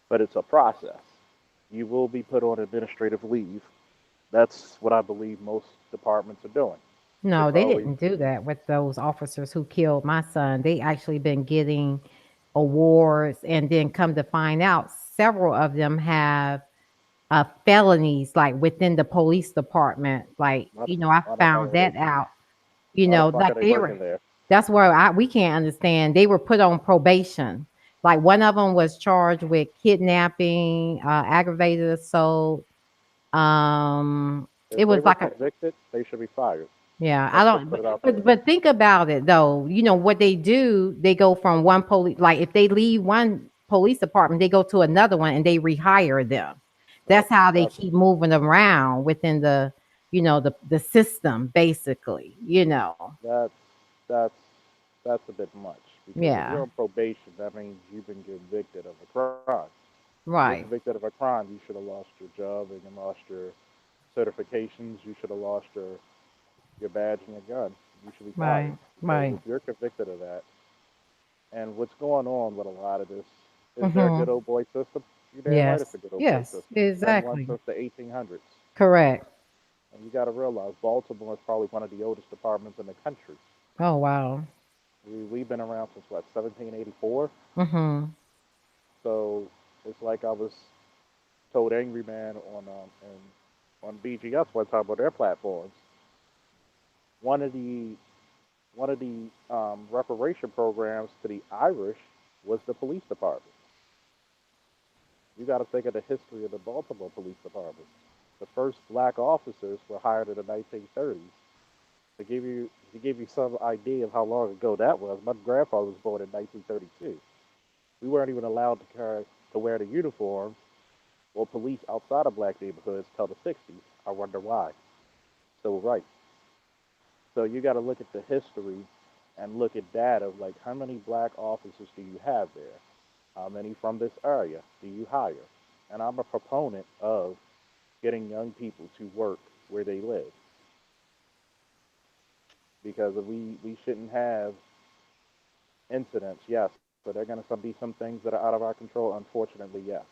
but it's a process. You will be put on administrative leave. That's what I believe most departments are doing. No, It's they always didn't do that with those officers who killed my son. They actually been getting awards, and then come to find out, several of them have felonies, like within the police department. Like, why the, I why the hell found are they that out. why the fuck are Like they they were. working there? That's where we can't understand. They were put on probation. Like one of them was charged with kidnapping, aggravated assault. It If they was were like a convicted, they should be fired. Yeah, I Let's just don't. put But it out but, there. but think about it though. What they do? They go from one police. Like if they leave one police department, they go to another one and they rehire them. That's That's how they that's keep moving them around within the system, basically. that's that's that's a bit much because if you're Yeah. on probation, that means you've been convicted of a crime. If you're Right. convicted of a crime, you should have lost your job and you lost your certifications. You should have lost your badge and your gun. You should be fired Right. because if Right. you're convicted of that, and what's going on with a lot of this is there a good Mm-hmm. old boy system? You damn right it's Yes. a good old boy Yes. system. It's been one Exactly. since the 1800s. Correct. And you got to realize Baltimore is probably one of the oldest departments in the country. Oh wow. We've been around since what 1784. Mm-hmm. So it's like I was told Angry Man on BGS one time on their platforms. One of the reparation programs to the Irish was the police department. You got to think of the history of the Baltimore Police Department. The first black officers were hired in the 1930s. To give you some idea of how long ago that was, my grandfather was born in 1932. We weren't even allowed to wear the uniforms or police outside of black neighborhoods till the 60s. I wonder why. Civil rights. So you got to look at the history and look at data of like how many black officers do you have there? How many from this area do you hire? And I'm a proponent of getting young people to work where they live because we shouldn't have incidents. Yes, so there are going to be some things that are out of our control. Unfortunately, yes.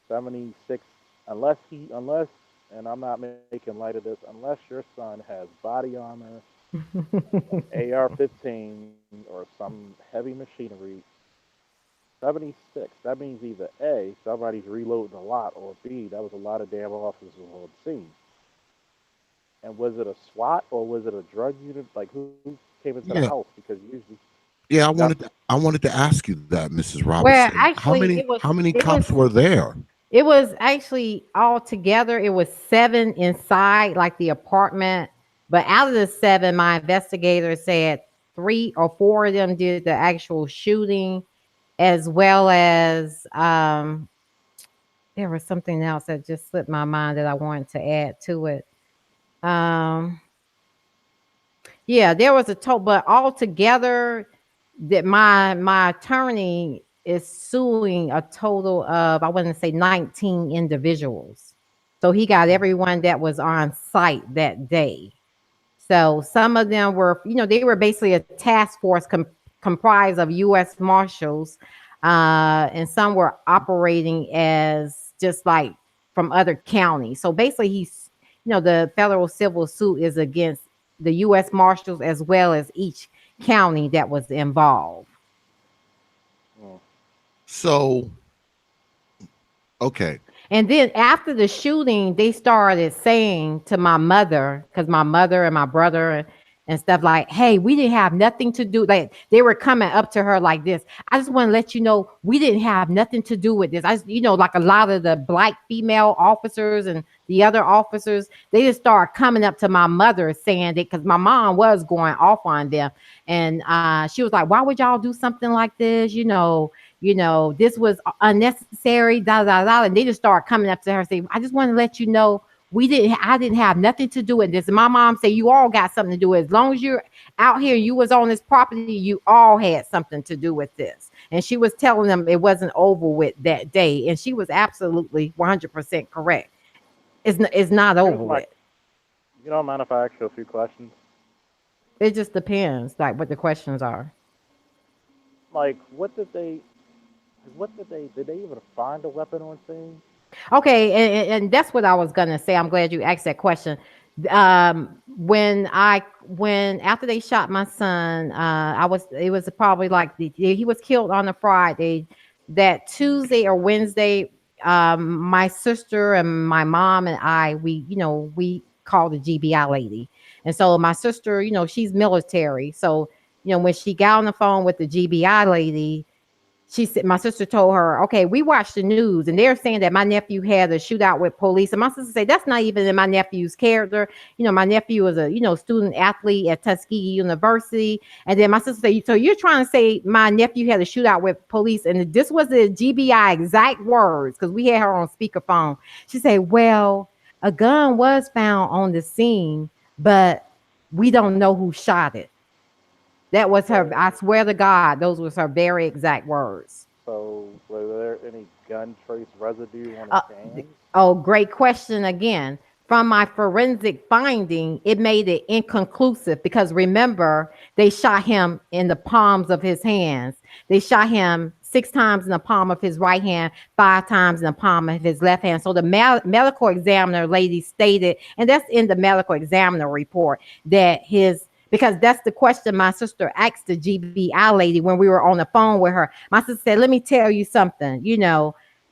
76, unless, and I'm not making light of this, unless your son has body armor, an AR-15, or some heavy machinery. 76. That means either A, somebody's reloading a lot, or B, that was a lot of damn officers on the scene. And was it a SWAT or was it a drug unit? Like who came into the Yeah, house? Because usually yeah. that's I wanted to ask you that, Mrs. Well, Robinson. actually, it was How many it was cops were there? It was actually all together, it was 7 inside, like the apartment. But out of the 7, my investigator said 3 or 4 of them did the actual shooting, as well as there was something else that just slipped my mind that I wanted to add to it. Um, yeah, there was a total, but altogether, that my attorney is suing a total of, I want to say, 19 individuals. So he got everyone that was on site that day. So some of them were, they were basically a task force comprised of U.S. Marshals, and some were operating as just like from other counties. So basically, the federal civil suit is against the U.S. Marshals as well as each county that was involved. Mm. So, okay. And then after the shooting, they started saying to my mother, because my mother and my brother and stuff like, hey, we didn't have nothing to do. Like they were coming up to her like this. I just want to let you know we didn't have nothing to do with this. Like a lot of the black female officers and the other officers, they just started coming up to my mother saying that because my mom was going off on them. And she was like, why would y'all do something like this? This was unnecessary, da da da. And they just started coming up to her saying, I just want to let you know I didn't have nothing to do with this. And my mom said, you all got something to do with it. As long as you're out here, you was on this property, you all had something to do with this. And she was telling them it wasn't over with that day. And she was absolutely 100% correct. It's not over with. You don't mind if I ask you a few questions? It just depends, like what the questions are. Like, did they even find a weapon on scene? Okay, and that's what I was gonna say. I'm glad you asked that question. When after they shot my son, it was probably like he was killed on a Friday. That Tuesday or Wednesday, my sister and my mom and I, we called the GBI lady, and so my sister, she's military, so when she got on the phone with the GBI lady, she said, my sister told her, okay, we watched the news and they're saying that my nephew had a shootout with police. And my sister said, that's not even in my nephew's character. My nephew was a, student athlete at Tuskegee University. And then my sister said, so you're trying to say my nephew had a shootout with police. And this was the GBI exact words, because we had her on speakerphone. She said, well, a gun was found on the scene, but we don't know who shot it. That was her. I swear to God, those was her very exact words. So, were there any gun trace residue on his hands? Oh, great question again. From my forensic finding, it made it inconclusive because remember, they shot him in the palms of his hands. They shot him 6 times in the palm of his right hand, 5 times in the palm of his left hand. So the medical examiner lady stated, and that's in the medical examiner report, that because that's the question my sister asked the GBI lady when we were on the phone with her. My sister said, let me tell you something.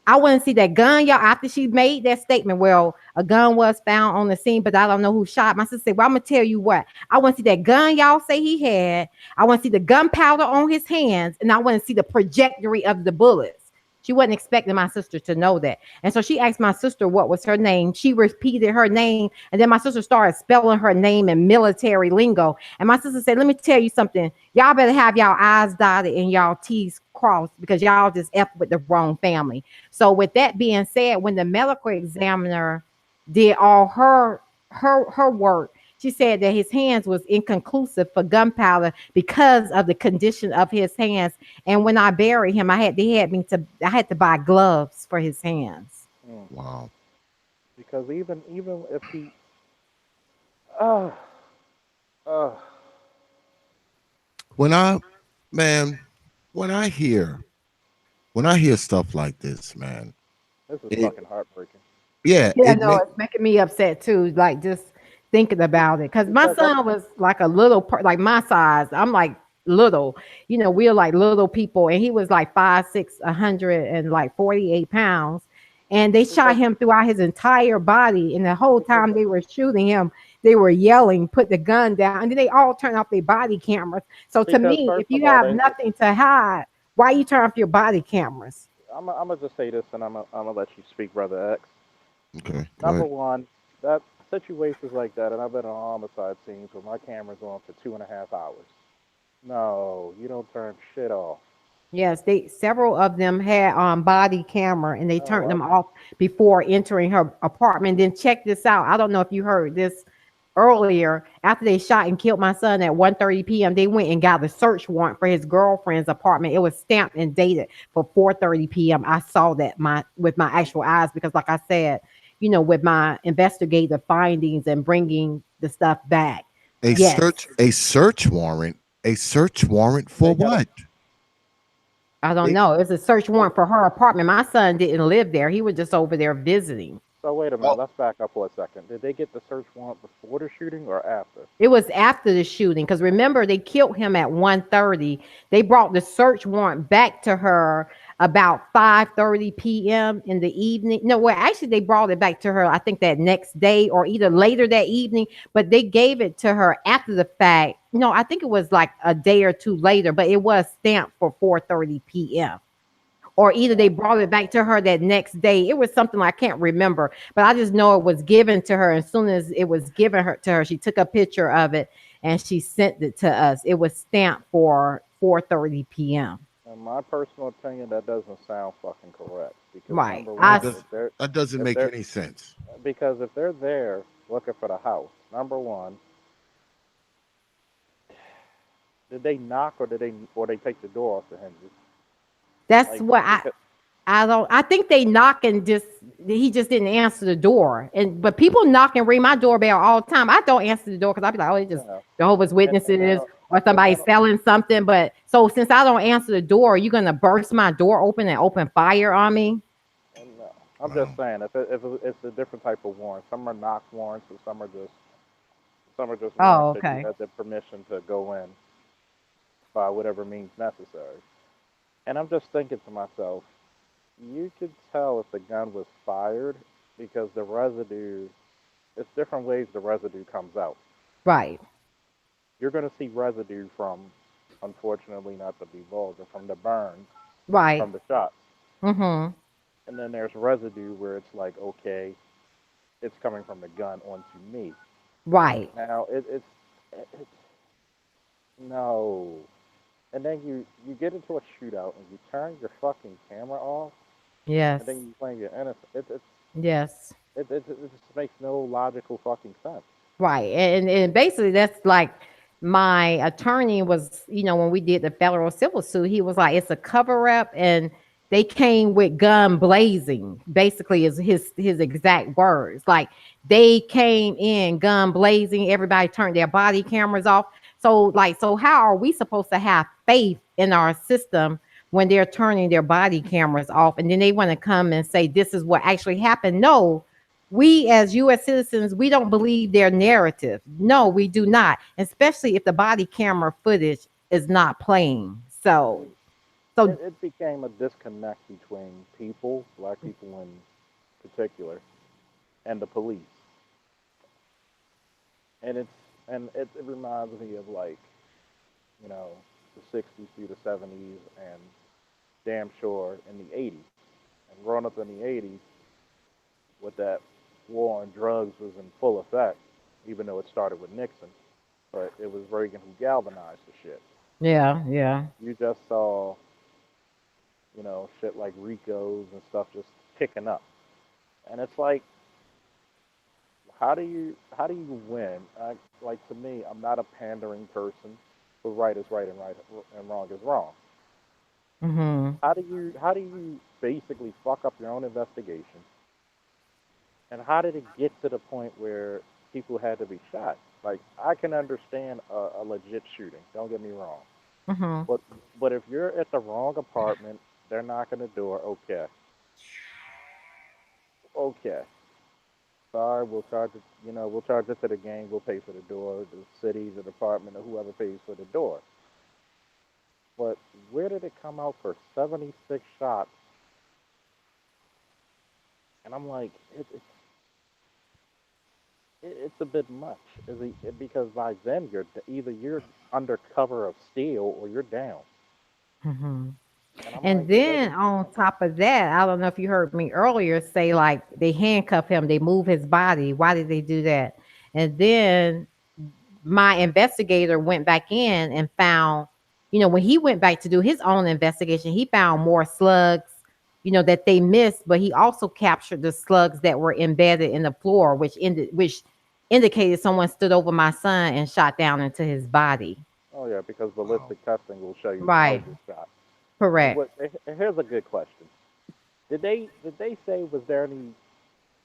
I want to see that gun, y'all. After she made that statement, well, a gun was found on the scene, but I don't know who shot. My sister said, well, I'm going to tell you what. I want to see that gun y'all say he had. I want to see the gunpowder on his hands, and I want to see the trajectory of the bullets. She wasn't expecting my sister to know that. And so she asked my sister what was her name. She repeated her name. And then my sister started spelling her name in military lingo. And my sister said, let me tell you something. Y'all better have y'all I's dotted and y'all T's crossed because y'all just F with the wrong family. So with that being said, when the medical examiner did all her work, she said that his hands was inconclusive for gunpowder because of the condition of his hands. And when I buried him, I had to buy gloves for his hands. Wow. Because even if he, When I hear stuff like this, man, this is fucking heartbreaking. Yeah, It's making me upset too. Like just thinking about it, because my son was like a little, like my size. I'm like little, we're like little people, and he was like 5'6", 148 pounds, and they shot him throughout his entire body. And the whole time they were shooting him, they were yelling, "Put the gun down!" And then they all turned off their body cameras. So to me, if you have nothing to hide, why you turn off your body cameras? I'm gonna just say this, and I'm gonna let you speak, Brother X. Okay. Number one, that situations like that, and I've been on homicide scenes where my camera's on for 2.5 hours. No, you don't turn shit off. Yes, several of them had body camera, and they turned them off before entering her apartment. Then check this out. I don't know if you heard this earlier. After they shot and killed my son at 1:30 p.m., they went and got a search warrant for his girlfriend's apartment. It was stamped and dated for 4:30 p.m. I saw that with my actual eyes because, like I said, with my investigative findings and bringing the stuff back. A search warrant A search warrant They for got a what? I don't They, know. It's a search warrant for her apartment. My son didn't live there. He was just over there visiting. So wait a minute. oh, Let's back up for a second. Did they get the search warrant before the shooting or after? It was after the shooting because remember they killed him at 1:30. They brought the search warrant back to her about 5:30 p.m. in the evening. No, well, actually they brought it back to her I think that next day or either later that evening, but they gave it to her after the fact. No, I think it was like a day or two later, but it was stamped for 4:30 p.m. Or either they Uh, brought it back to her that next day. It was something I can't remember, but I just know it was given to her. As soon as it was given her to her, she took a picture of it and she sent it to us. It was stamped for 4:30 p.m. in my personal opinion, that doesn't sound fucking correct. Because Right. number that I one, does if they're that doesn't if make they're any sense. because if they're there looking for the house, number one, did they knock or did they take the door off the hinges? That's Like what because I don't. I think they knock and just he just didn't answer the door. And but people knock and ring my doorbell all the time. I don't answer the door because I be like, oh, it's you just know, Jehovah's and I Witnesses don't or and somebody I don't selling something. But so since I don't answer the door, are you gonna burst my door open and open fire on me? and I'm just Wow. saying if it's a different type of warrant. Some are knock warrants, and some are just Oh, warrants that you okay. have the permission to go in by whatever means necessary. And I'm just thinking to myself, you could tell if the gun was fired because the residue. It's different ways the residue comes out. Right. You're going to see residue from, unfortunately, not to be vulgar, from the burns Right. from the shots. Mm-hmm. And then there's residue where it's like, okay, it's coming from the gun onto me. Right. Now it's no. And then you get into a shootout and you turn your fucking camera off, and then Yes. you claim you're innocent. Yes. It just makes no logical fucking sense. Right. And basically that's like my attorney was, when we did the federal civil suit, he was like, it's a cover up and they came with gun blazing, basically is his exact words. Like they came in gun blazing, everybody turned their body cameras off. So how are we supposed to have faith in our system when they're turning their body cameras off and then they want to come and say this is what actually happened? No, we as US citizens, we don't believe their narrative. No, we do not, especially if the body camera footage is not playing. So, See, so it became a disconnect between people, black people in particular, and the police. And it reminds me of like, you know, the 60s through the 70s and damn sure in the 80s. And growing up in the 80s with that war on drugs was in full effect, even though it started with Nixon. But it was Reagan who galvanized the shit. yeah, yeah. You just saw, shit like Ricos and stuff just picking up. And it's like, how do you win? Like to me, I'm not a pandering person, but right is right and wrong is wrong. Mm-hmm. How do you basically fuck up your own investigation? And how did it get to the point where people had to be shot? Like I can understand a legit shooting. Don't get me wrong. Mm-hmm. But but if you're at the wrong apartment, they're knocking the door. Okay, okay. Sorry, we'll charge it. We'll charge it to the gang. We'll pay for the door. The city, the department, or whoever pays for the door. But where did it come out for 76 shots? And I'm like, it's a bit much. Because by then either you're under cover of steel or you're down. Mm-hmm. And I'm And like, it then doesn't. on top of that, I don't know if you heard me earlier say like they handcuff him, they move his body. Why did they do that? And then my investigator went back in and found, when he went back to do his own investigation, he found more slugs, that they missed, but he also captured the slugs that were embedded in the floor, which indicated someone stood over my son and shot down into his body. Oh yeah, because Wow. ballistic testing will show you how Right. you shot. And Correct. what? And here's a good question. Did they say was there any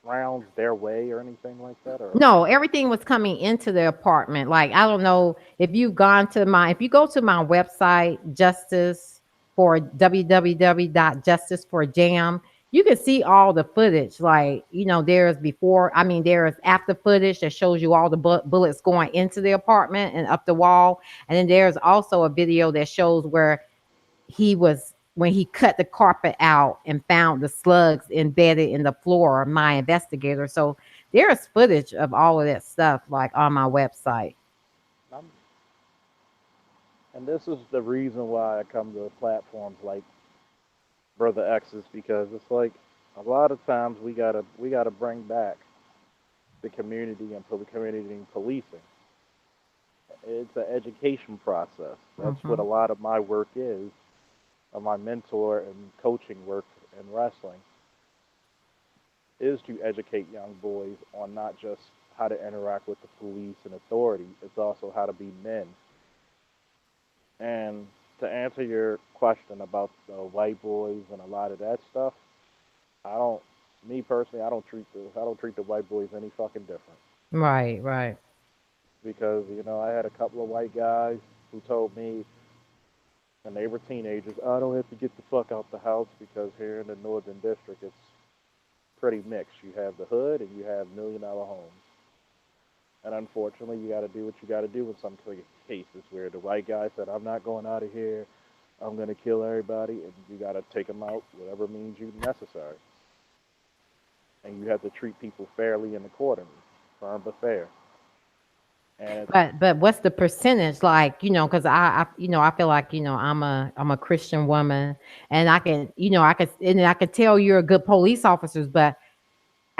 rounds their way or anything like that? Or No, everything was coming into the apartment. Like, I don't know if you've gone to if you go to my website, Justice for www.justice for jam, you can see all the footage. Like, there's before, there's after footage that shows you all the bullets going into the apartment and up the wall. And then there's also a video that shows where when he cut the carpet out and found the slugs embedded in the floor, my investigator. So there's footage of all of that stuff like on my website. I'm, and this is the reason why I come to platforms like Brother X's, because it's like a lot of times we gotta bring back the community and community and policing. It's an education process. That's what a Hmm. lot of my work is, of my mentor and coaching work in wrestling, is to educate young boys on not just how to interact with the police and authority, it's also how to be men. And to answer your question about the white boys and a lot of that stuff, I don't, me personally, I don't treat the white boys any fucking different, Right, right. because I had a couple of white guys who told me, and they were teenagers, I don't have to get the fuck out the house because here in the Northern District it's pretty mixed. You have the hood and you have $1 million homes. And unfortunately, you got to do what you got to do in some cases where the white guy said, I'm not going out of here. I'm going to kill everybody. And you got to take them out, whatever means you necessary. And you have to treat people fairly and accordingly, firm but fair. And it's, But what's the percentage like? Because I feel like I'm a Christian woman, and I could tell you're a good police officers, but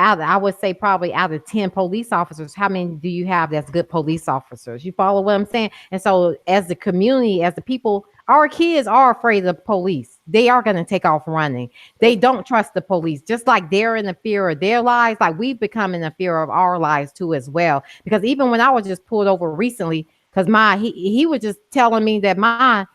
I would say probably out of 10 police officers, how many do you have that's good police officers? You follow what I'm saying? And so, as the community, as the people, our kids are afraid of police. They are going to take off running. They it's don't trust the police, just like they're in the fear of their lives. Like we've become in the fear of our lives too, as well. Because even when I was just pulled over recently, because he was just telling me that my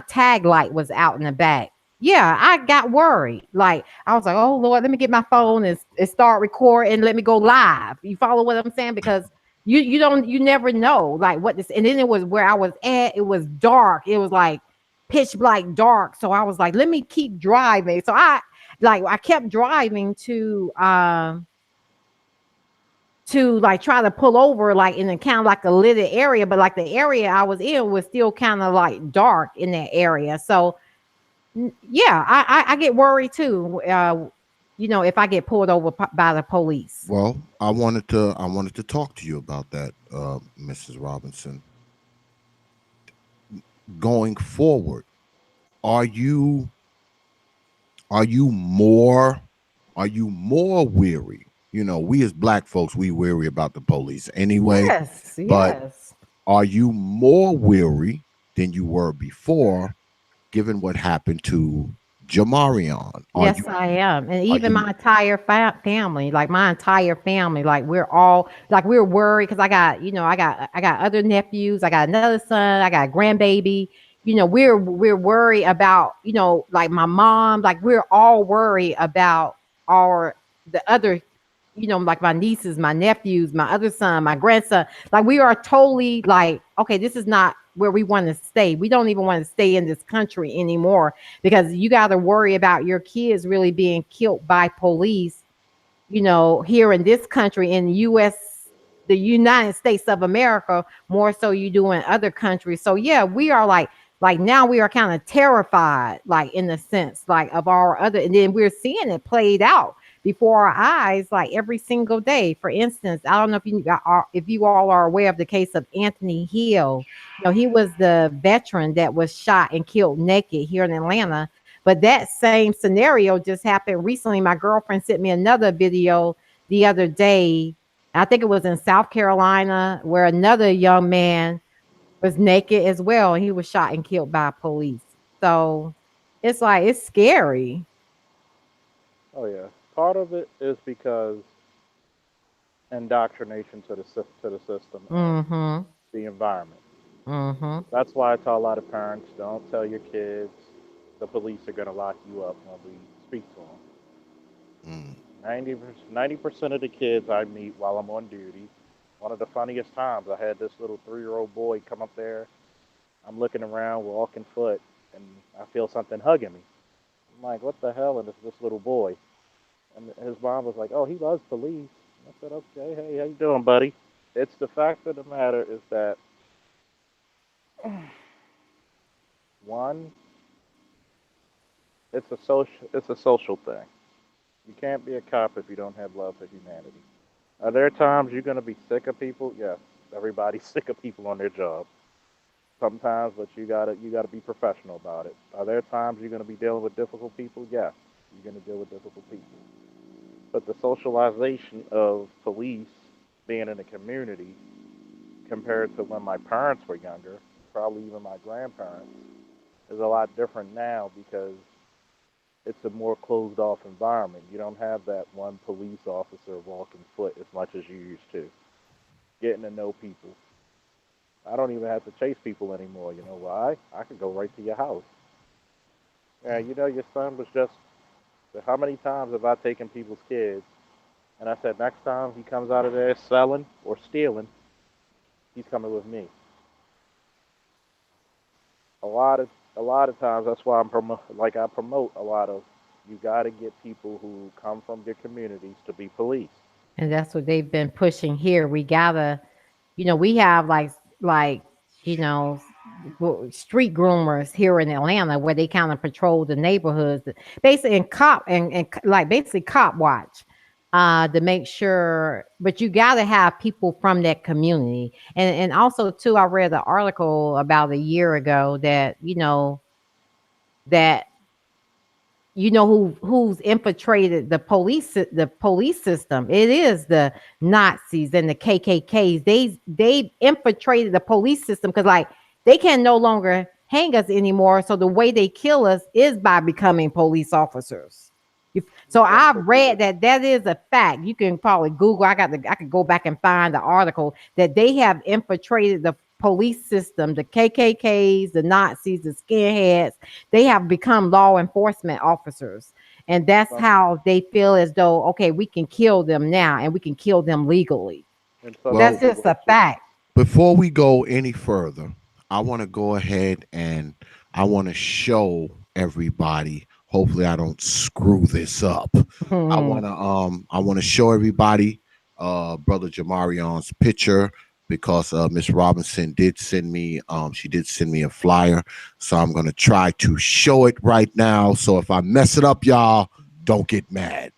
tag light was out in the back. Yeah, I got worried. Like I was like, oh Lord, let me get my phone and start recording. Let me go live. You follow what I'm saying? Because you never know like what this. And then it was where I was at. It was dark. It was like pitch black dark. So I was like, let me keep driving. So I kept driving to like try to pull over like in a kind of like a lit area, but like the area I was in was still kind of like dark in that area. So yeah, I get worried too. If I get pulled over by the police. Well, I wanted to talk to you about that, Mrs. Robinson. Going forward, are you are you more are you more weary? We as black folks, we weary about the police anyway, Yes, but yes. are you more weary than you were before, given what happened to Jamarion? Are Yes, you I am. And are even you my entire family, like my entire family, like we're all like we're worried because I got other nephews, I got another son, I got a grandbaby. We're worried about, like my mom, like we're all worried about our the other, like my nieces, my nephews, my other son, my grandson. Like we are totally like, okay, this is not where we want to stay. We don't even want to stay in this country anymore because you got to worry about your kids really being killed by police, here in this country in the US, the United States of America, more so you do in other countries. So yeah, we are like now we are kind of terrified, like in the sense like of our other, and then we're seeing it played out before our eyes like every single day. For instance, I don't know if you all are aware of the case of Anthony Hill. He was the veteran that was shot and killed naked here in Atlanta. But that same scenario just happened recently. My girlfriend sent me another video the other day. I think it was in South Carolina where another young man was naked as well. And he was shot and killed by police. So it's like, it's scary. oh yeah, part of it is because indoctrination to the system and Mm-hmm. the environment. Mm-hmm. That's why I tell a lot of parents, don't tell your kids the police are going to lock you up when we speak to them. mm, 90% of the kids I meet while I'm on duty, one of the funniest times, I had this little 3-year-old boy come up there. I'm looking around, walking foot, and I feel something hugging me. I'm like, what the hell? And it's this little boy. And his mom was like, oh, he loves police. I said, okay, hey, how you doing, buddy? It's the fact of the matter is that one, it's a social thing. You can't be a cop if you don't have love for humanity. Are there times you're gonna be sick of people? Yes, everybody's sick of people on their job. Sometimes, but you gotta be professional about it. Are there times you're gonna be dealing with difficult people? Yes, you're gonna deal with difficult people. But the socialization of police being in a community compared to when my parents were younger, probably even my grandparents, is a lot different now because it's a more closed off environment. You don't have that one police officer walking foot as much as you used to. Getting to know people. I don't even have to chase people anymore. You know why? I could go right to your house. Yeah, your son was just. How many times have I taken people's kids and I said next time he comes out of there selling or stealing, he's coming with me. A lot of times that's why I promote a lot of. You got to get people who come from your communities to be police. And that's what they've been pushing here. We gotta, we have like, you know, street groomers here in Atlanta where they kind of patrol the neighborhoods, basically and cop and like basically cop watch, to make sure. But you gotta have people from that community, and also too, I read an article about a year ago that that who's infiltrated the police system. It is the Nazis and the KKKs. They infiltrated the police system because like they can no longer hang us anymore. So the way they kill us is by becoming police officers. So I've read that is a fact. You can probably Google. I could go back and find the article that they have infiltrated the police system, the KKKs, the Nazis, the skinheads. They have become law enforcement officers. And that's Some, how they feel as though, okay, we can kill them now and we can kill them legally. and some That's Well, people just will a fact. before we go any further, I want to go ahead and I want to show everybody. Hopefully, I don't screw this up. I want to show everybody brother Jamarion's picture because Miss Robinson did send me she did send me a flyer. So I'm going to try to show it right now. So if I mess it up, y'all, don't get mad.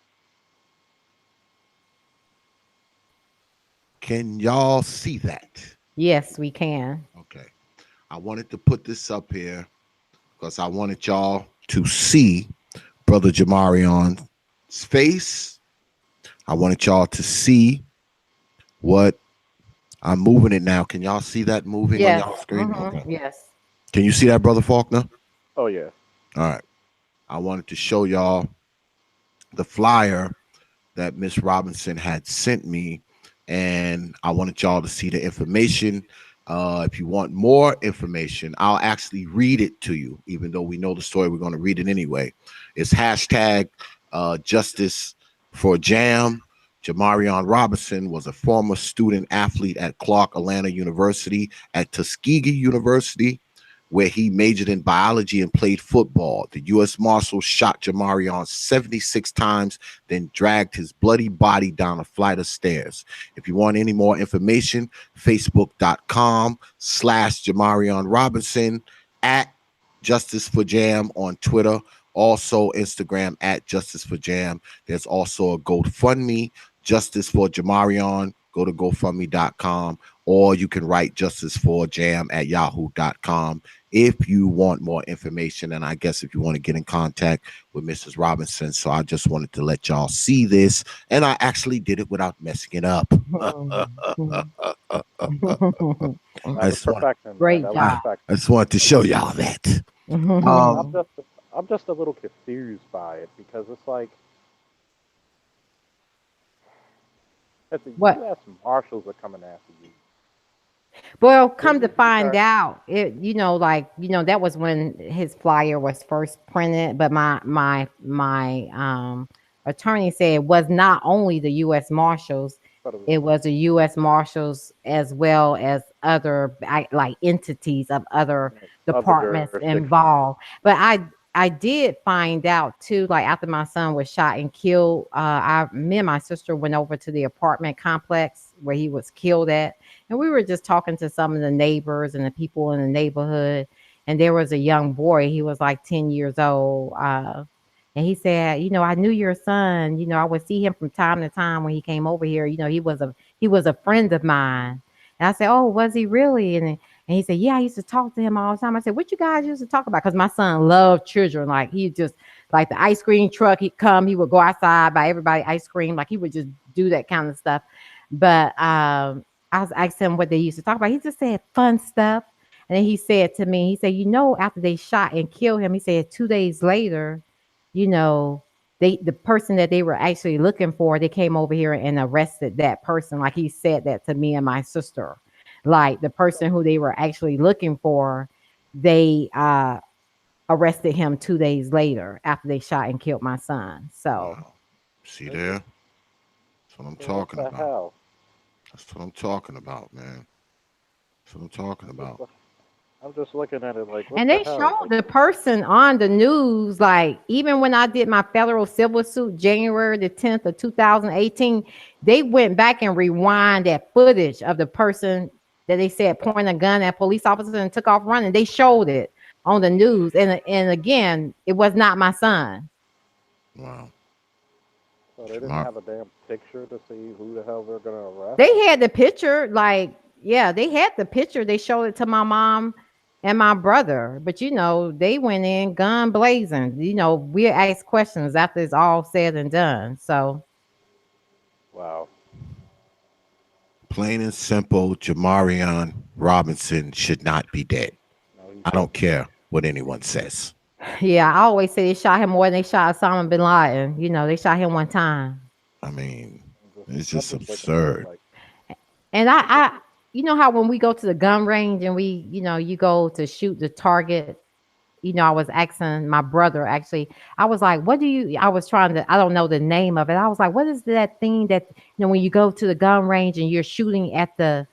Can y'all see that? Yes, we can. Okay. I wanted to put this up here because I wanted y'all to see Brother Jamarion's face. I wanted y'all to see what I'm moving it now. Can y'all see that moving on Yes. y'all screen? Okay. Yes. Can you see that, Brother Faulkner? Oh yeah. All right. I wanted to show y'all the flyer that Miss Robinson had sent me, and I wanted y'all to see the information. If you want more information, I'll actually read it to you, even though we know the story. We're going to read it anyway. It's hashtag justice for Jam. Jamarion Robinson was a former student athlete at Clark Atlanta University, at Tuskegee University, where he majored in biology and played football. The U.S. Marshals shot Jamarion 76 times, then dragged his bloody body down a flight of stairs. If you want any more information, facebook.com/Jamarion Robinson, at Justice for Jam on Twitter, also Instagram at Justice for Jam. There's also a GoFundMe, Justice for Jamarion. Go to GoFundMe.com, or you can write Justice for Jam at yahoo.com if you want more information. And I guess if you want to get in contact with Mrs. Robinson. So I just wanted to let y'all see this. And I actually did it without messing it up. That I was just want perfection, man. Great That was job. I perfection. just wanted to show y'all that. I'm Um, just I'm just a little confused by it because it's like if the What? U.S. Marshals are coming after you, Well, come to shouldn't you find start? out, that was when his flyer was first printed. But my attorney said was not only the U.S. Marshals, But it was it was the U.S. Marshals as well as other like entities of other other departments jurisdictions. involved. But I did find out too, like after my son was shot and killed, me and my sister went over to the apartment complex where he was killed at, and we were just talking to some of the neighbors and the people in the neighborhood. And there was a young boy, he was like 10 years old. And he said, I knew your son. I would see him from time to time when he came over here. He was a friend of mine. And I said, oh, was he really? And he said, yeah, I used to talk to him all the time. I said, what you guys used to talk about? Because my son loved children. Like he just like the ice cream truck, he'd come, he would go outside, buy everybody ice cream. Like he would just do that kind of stuff. But I was asking him what they used to talk about. He just said fun stuff. And then he said to me, he said, after they shot and killed him, he said 2 days later, you know, the person that they were actually looking for, they came over here and arrested that person. Like he said that to me and my sister. Like the person who they were actually looking for, they arrested him 2 days later after they shot and killed my son. So Wow. See there? That's what I'm What talking the about. hell? That's what I'm talking about, man. That's what I'm talking about. I'm just looking at it like, what and the they hell? showed Like, the person on the news, like even when I did my federal civil suit January the 10th of 2018, they went back and rewind that footage of the person that they said pointing a gun at police officers and took off running. They showed it on the news. And again, it was not my son. Wow. so they didn't Jamar, have a damn picture to see who the hell they're gonna arrest. They had the picture, like, yeah, they had the picture. They showed it to my mom and my brother. But they went in gun blazing. We ask questions after it's all said and done. So Wow. plain and simple, Jamarion Robinson should not be dead. No, he I shouldn't. don't care what anyone says. yeah, I always say they shot him more than they shot Osama bin Laden. They shot him one time. I mean, it's I'm just just looking at it absurd. like, And I how when we go to the gun range and you go to shoot the target, I was asking my brother actually, I was like, I was trying to, I don't know the name of it. I was like, what is that thing that, when you go to the gun range and you're shooting at that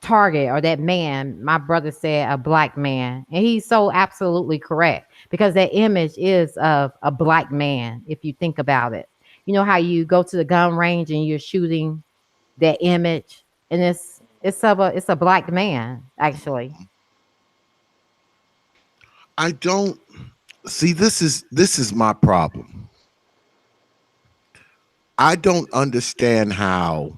target or that man? My brother said a black man. And he's so absolutely correct because that image is of a black man. If you think about it, how you go to the gun range and you're shooting that image and it's a black man actually. I don't see this is my problem. I don't understand how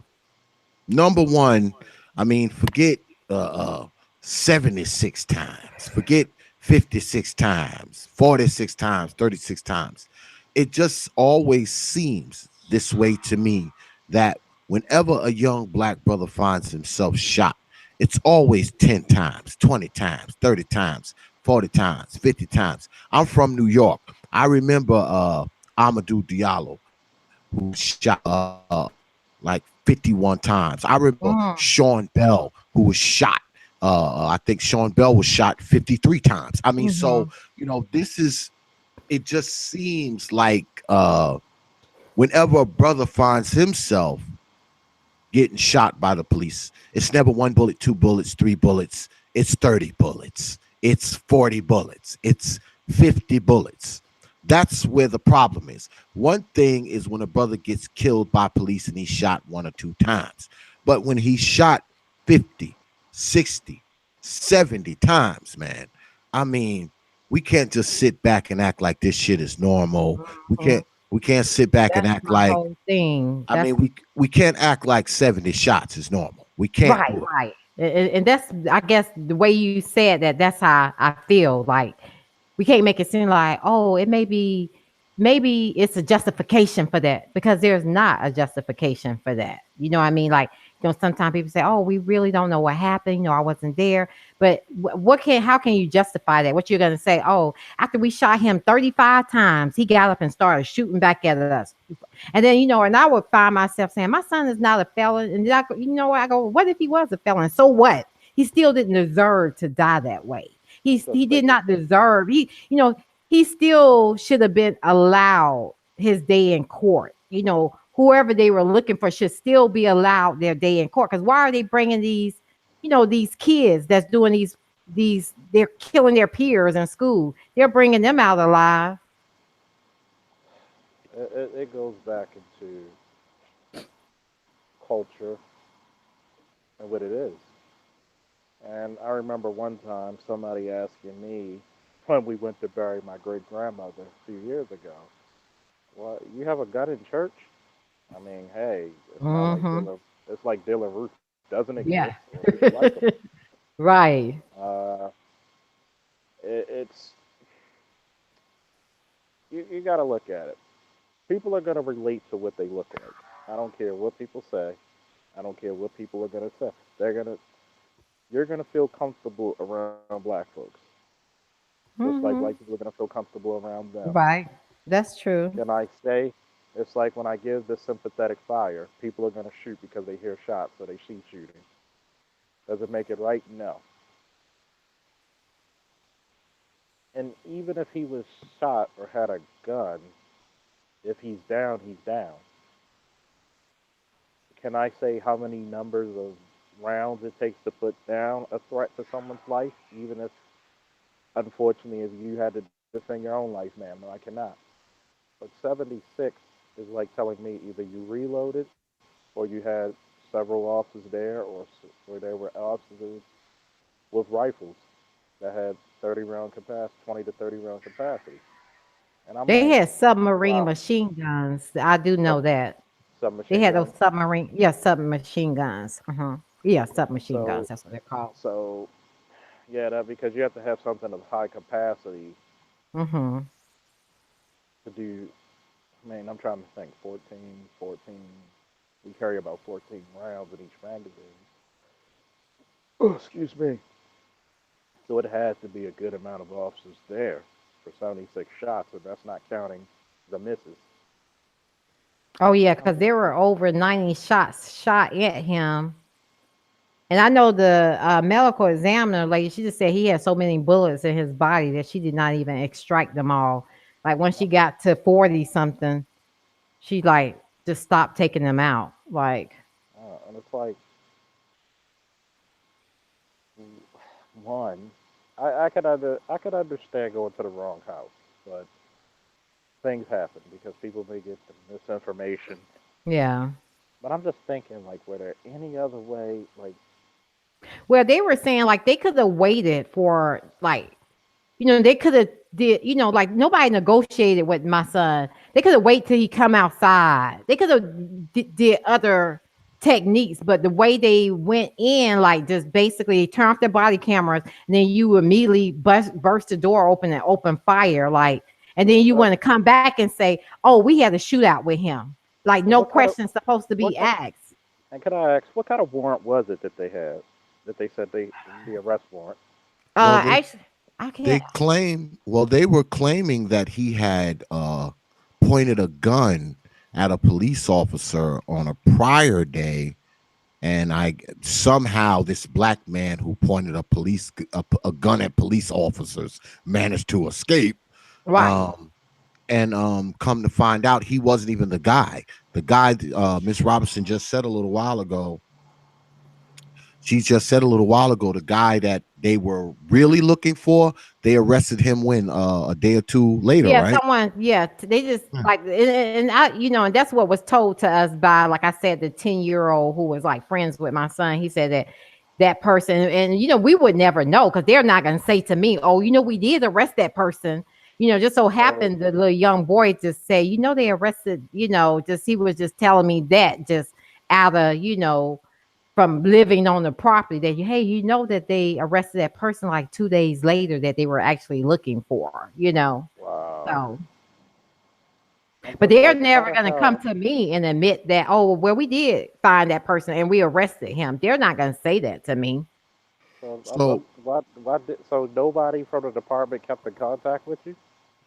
number one, I mean, forget uh 76 times, forget 56 times, 46 times, 36 times. It just always seems this way to me that whenever a young black brother finds himself shot, it's always 10 times, 20 times, 30 times, 40 times, 50 times. I'm from New York. I remember Amadou Diallo, who was shot like 51 times. I remember Mm, Sean Bell, who was shot. I think Sean Bell was shot 53 times. I mean, so mhm. this is it just seems like whenever a brother finds himself getting shot by the police, it's never one bullet, two bullets, three bullets. It's 30 bullets. It's 40 bullets. It's 50 bullets. That's where the problem is. One thing is when a brother gets killed by police and he's shot one or two times. But when he's shot 50, 60, 70 times, man, I mean, we can't just sit back and act like this shit is normal. We Mhm. can't we can't sit back and That's act my like whole thing. I mean, we can't act like 70 shots is normal. We can't Right, do it. right. And that's, I guess, the way you said that, that's how I feel. Like, we can't make it seem like, oh, maybe it's a justification for that, because there's not a justification for that. You know what I mean? Like, sometimes people say, oh, we really don't know what happened. I wasn't there. But how can you justify that? What you're going to say, oh, after we shot him 35 times, he got up and started shooting back at us. And then, and I would find myself saying, my son is not a felon. And then I go, what if he was a felon? So what? He still didn't deserve to die that way. I'm just He did thinking, not deserve. He still should have been allowed his day in court. You know, whoever they were looking for should still be allowed their day in court. Because why are they bringing these, these kids that's doing these they're killing their peers in school? They're bringing them out alive. It goes back into culture and what it is. And I remember one time somebody asking me when we went to bury my great grandmother a few years ago, "Well, you have a gun in church?" I mean, hey, it's not like Mm-hmm. It's like Dylan Roof doesn't exist Yeah. or people like him. Right. Uh, it's you got to look at it. People are gonna relate to what they look like. I don't care what people say. I don't care what people are gonna say. You're gonna feel comfortable around black folks, just like white Mm-hmm. people are gonna feel comfortable around them. Right. That's true. Can I say it's like when I give the sympathetic fire, people are gonna shoot because they hear shots, so they see shooting. Does it make it right? No. And even if he was shot or had a gun, if he's down, he's down. Can I say how many numbers of rounds it takes to put down a threat to someone's life, even if, unfortunately, if you had to defend your own life, ma'am? No, I cannot. But 76 is like telling me either you reloaded or you had several officers there, or there were officers with rifles that had 30 round capacity, 20 to 30 round capacity. And I'm They like, had submarine wow, machine guns. I do know sub, that. They submachine had those guns. submarine, yeah, submachine guns. Uh-huh. Yeah, submachine guns. So, That's what they're called. so yeah, that because you have to have something of high capacity Mm-hmm. to do. I mean, I'm trying to think. 14, 14. We carry about 14 rounds in each magazine. Oh, excuse me. So it has to be a good amount of officers there for 76 shots, and that's not counting the misses. Oh yeah, I'm because just there were over 90 shots shot at him. And I know the medical examiner lady, she just said he had so many bullets in his body that she did not even extract them all. Like when she got to 40 something, she like just stopped taking them out. Like, and it's like one. I could understand going to the wrong house, but things happen because people may get the misinformation. yeah. But I'm just thinking, like, were there any other way? Like, Well, they were saying like they could have waited for like, they could have did, like nobody negotiated with my son. They could have waited till he come outside. They could have did other techniques, but the way they went in, like just basically turn off their body cameras, and then you immediately burst the door open and open fire, like, and then you what, want to come back and say, "Oh, we had a shootout with him." Like no what kind of questions supposed to what be kind? asked. And could I ask, what kind of warrant was it that they had? That they said the arrest warrant. Well, they Actually, I they can't. claim well they were claiming that he had pointed a gun at a police officer on a prior day, and I somehow this black man who pointed a gun at police officers managed to escape. Right. Um, and come to find out he wasn't even the guy. The guy Miss Robinson just said a little while ago. She just said a little while ago the guy that they were really looking for. They arrested him when a day or two later, Yeah, right? someone, yeah, they just like, and I, and that's what was told to us by, like I said, the 10-year-old who was like friends with my son. He said that that person, and we would never know because they're not going to say to me, oh, we did arrest that person. Just so So, happened the little young boy just say, they arrested, just he was just telling me that just out of, from living on the property that hey, that they arrested that person like 2 days later that they were actually looking for. wow. So, I'm but just they're like, how never the going to come hell? to me and admit that, oh, well, we did find that person and we arrested him. They're not going to say that to me. So, So so nobody from the department kept in contact with you?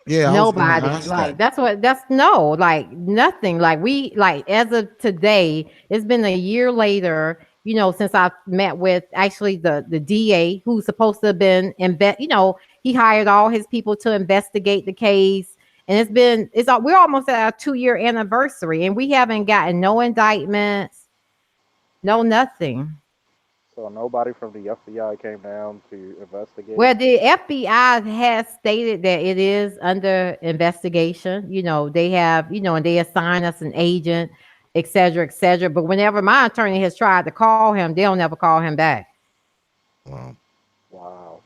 yeah, I was gonna Nobody. ask that. Like, that's no, like nothing. Like, like as of today, it's been a year later, since I met with actually the DA who's supposed to have been he hired all his people to investigate the case And we're almost at our 2-year anniversary, and we haven't gotten no indictments, no nothing. So nobody from the FBI came down to investigate. Well, the FBI has stated that it is under investigation. They have, and they assign us an agent, et cetera, et cetera. But whenever my attorney has tried to call him, they'll never call him back. Wow. Wow.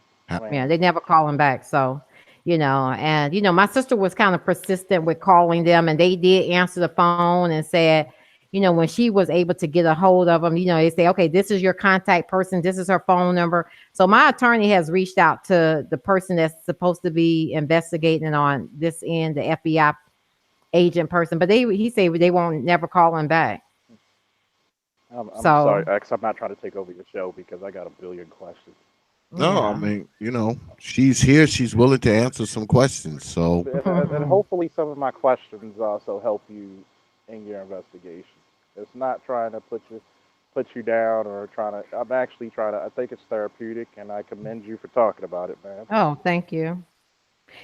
Yeah, they never call him back. So, and my sister was kind of persistent with calling them, and they did answer the phone and said, when she was able to get a hold of them, they say, okay, this is your contact person, this is her phone number. So my attorney has reached out to the person that's supposed to be investigating on this end, the FBI agent person, but he said they won't never call him back. I'm So sorry, X. I'm not trying to take over your show because I got a billion questions. No, yeah. I mean, she's here. She's willing to answer some questions. So, And hopefully some of my questions also help you in your investigation. It's not trying to put you down or trying to. I'm actually trying to. I think it's therapeutic, and I commend you for talking about it, man. Oh, thank you.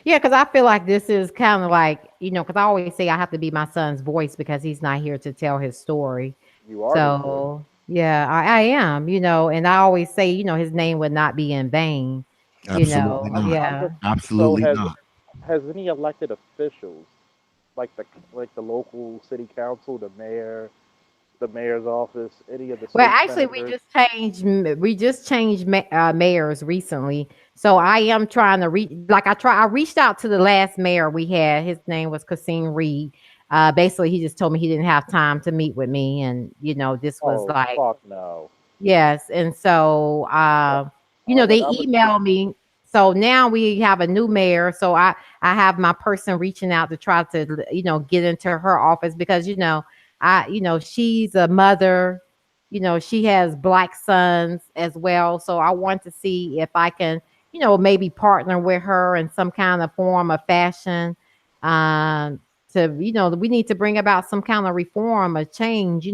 Yeah, because I feel like this is kind of like, because I always say I have to be my son's voice because he's not here to tell his story. You are his voice. So, yeah, I am, and I always say, his name would not be in vain, absolutely not. yeah. Absolutely So not. has any elected officials, like the local city council, the mayor's office, any of the Well, state actually, senators? we just changed mayors recently. So I am trying to I reached out to the last mayor we had. His name was Cassine Reed. Basically, he just told me he didn't have time to meet with me, and this was Oh like, fuck no. yes. And so, they I would. emailed me. So now we have a new mayor. So I have my person reaching out to try to, get into her office because, she's a mother, she has Black sons as well. So I want to see if I can, maybe partner with her in some kind of form of fashion. Um, we need to bring about some kind of reform or change,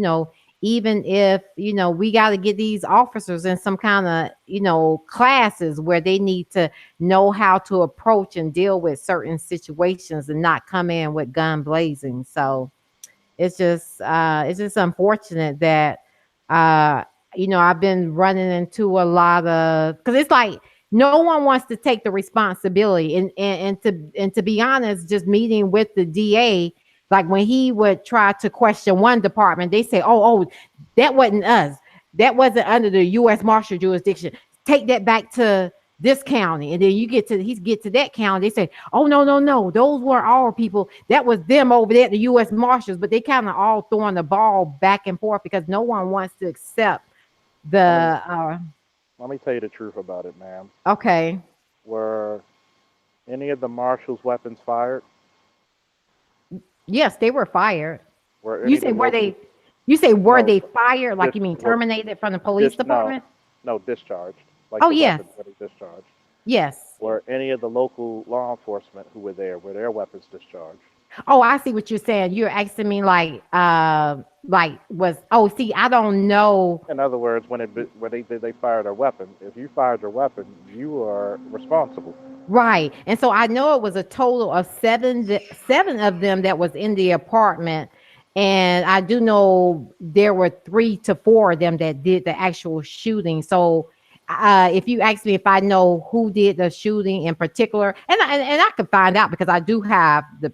even if we got to get these officers in some kind of classes where they need to know how to approach and deal with certain situations and not come in with gun blazing. So it's just unfortunate that I've been running into a lot of, because it's like no one wants to take the responsibility, and to be honest, just meeting with the DA, like when he would try to question one department, they say, oh, that wasn't us, that wasn't under the U.S. Marshal jurisdiction, take that back to this county. And then get to that county, they say, oh, no, those weren't our people, that was them over there at the U.S. Marshals. But they kind of all throwing the ball back and forth because no one wants to accept the Let me tell you the truth about it, ma'am. okay. Were any of the marshals' weapons fired? Yes, they were fired. Were any You of the say were local? they you say were No, they fired, like you mean were terminated from the police no, department? no, discharged. Like Oh, the yes. weapons that are discharged. Yes. Were any of the local law enforcement who were there, were their weapons discharged? Oh, I see what you're saying. You're asking me see, I don't know. In other words, when they fired their weapon, if you fired your weapon, you are responsible. Right. And so I know it was a total of seven of them that was in the apartment. And I do know there were 3 to 4 of them that did the actual shooting. So if you ask me if I know who did the shooting in particular, and I could find out because I do have the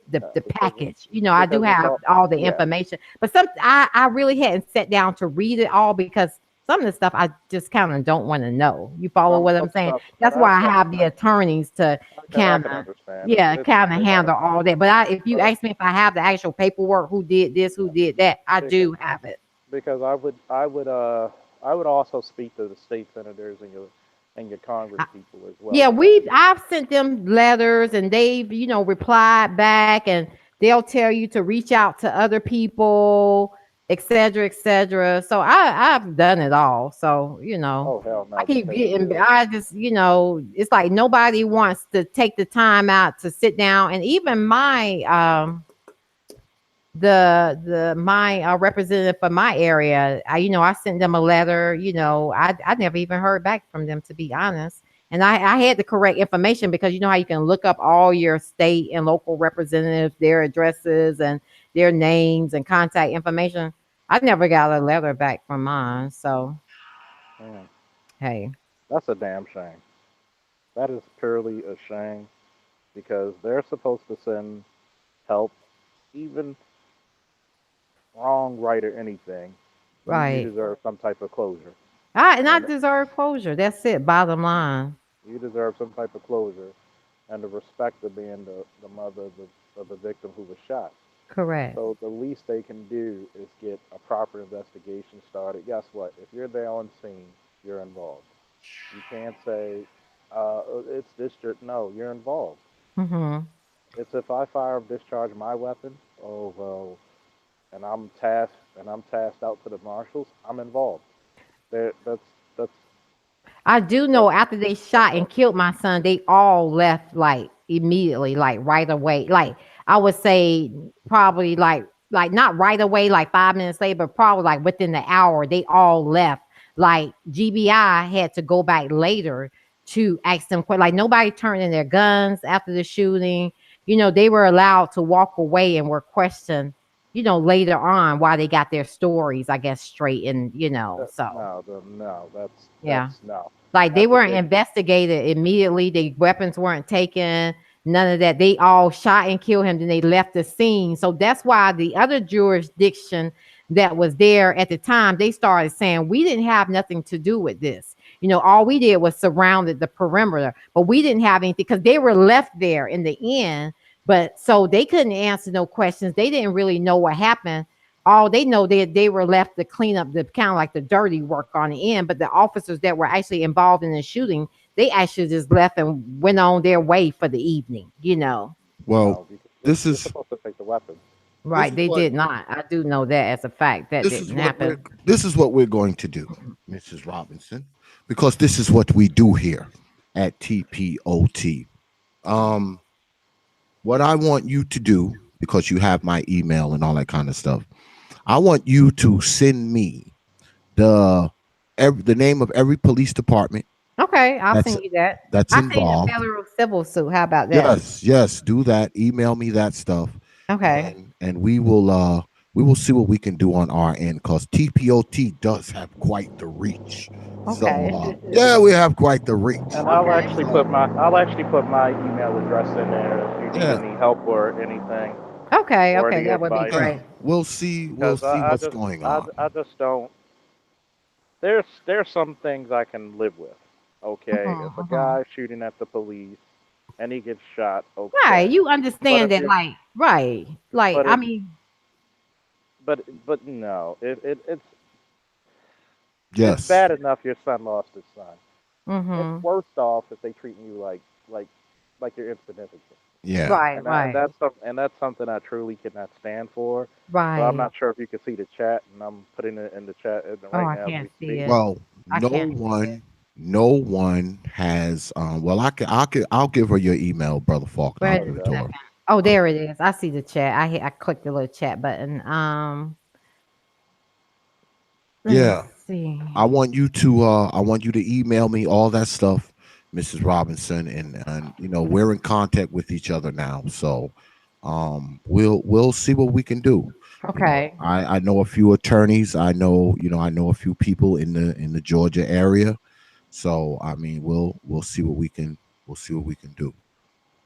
package, I do Because it's have all, all the yeah. information, but I really hadn't sat down to read it all because some of the stuff I just kind of don't want to know. You follow what I'm Some saying? stuff, and That's why I have the attorneys to I kind can of, understand. yeah, kind of They gotta, handle all that. But if you ask me if I have the actual paperwork, who did this, who did that, I because, do have it. because I would also speak to the state senators and your Congress people as well. Yeah, I've sent them letters and they've, replied back, and they'll tell you to reach out to other people, et cetera, et cetera. So I've done it all. So, Oh hell I no! keep getting, I just, it's like nobody wants to take the time out to sit down. And even my my representative for my area, I sent them a letter. I never even heard back from them, to be honest. And I had the correct information because you know how you can look up all your state and local representatives, their addresses and their names and contact information. I never got a letter back from mine. So, Mm, hey, that's a damn shame. That is purely a shame because they're supposed to send help, even wrong, right, or anything. You right. deserve some type of closure, I and deserve closure. That's it. Bottom line. you deserve some type of closure and the respect of being the mother of the victim who was shot. Correct. So the least they can do is get a proper investigation started. Guess what? If you're there on scene, you're involved. You can't say it's district. No, you're involved. Mm-hmm. It's if I fire or discharge my weapon. Oh well, and I'm tasked out to the marshals. I'm involved. That's I do that's know after they that's shot and all. killed my son, they all left like immediately, like right away. Like I would say probably like not right away, like 5 minutes later, but probably like within the hour, they all left. Like GBI had to go back later to ask them like nobody turned in their guns after the shooting. You know, they were allowed to walk away and were questioned, you know, later on why they got their stories, I guess, straight and so No, yeah. that's no. Like they After weren't they investigated immediately. The weapons weren't taken. None of that. They all shot and killed him. Then they left the scene. So that's why the other jurisdiction that was there at the time, they started saying we didn't have nothing to do with this. You know, all we did was surrounded the perimeter, but we didn't have anything because they were left there in the end. But so they couldn't answer no questions. They didn't really know what happened. All they know they were left to clean up the kind of like the dirty work on the end, but the officers that were actually involved in the shooting, they actually just left and went on their way for the evening, you know. Well, no, because this you're is supposed to take the weapons. this Right, is they what did not. I do know that as a fact that this is didn't what we're happen. this is what we're going to do, Mrs. Robinson, because this is what we do here at TPOT. Um, what I want you to do, because you have my email and all that kind of stuff, I want you to send me the the name of every police department Okay, I'll that's send you that. that's I seen the involved. federal civil suit. How about that? Yes, yes, do that. Email me that stuff, Okay. and we will see what we can do on our end because TPOT does have quite the reach. So Okay. yeah, we have quite the reach. And Okay. So I'll actually put my email address in there if you need yeah, any help or anything Okay. or Okay. any That would be advice yeah, great. we'll because see what's going on. I just don't. There's some things I can live with. Okay, if a Hmm. guy shooting at the police and he gets shot, Right. okay. You But understand if that, you're like, right. Like, but I if mean, but no, it's Yes, bad enough your son lost his son. It's mm-hmm. worse off if they treating you like like you're insignificant. yeah. Right, right, And that's something I truly cannot stand for. So I'm right. not sure if you can see the chat, and I'm putting it in the chat Oh, right I now as can't we see speak. it. Well, I can't see it. no one has. Well, I'll give her your email, brother Faulkner. I'll Wait There a you give it go. to her. second. Oh, Uh, there it is. I see the chat. I clicked the little chat button. Let me yeah, see. I want you to email me all that stuff, Mrs. Robinson, and we're in contact with each other now. So we'll see what we can do. Okay. I know a few attorneys. I know a few people in the Georgia area. So I mean we'll see what we can do.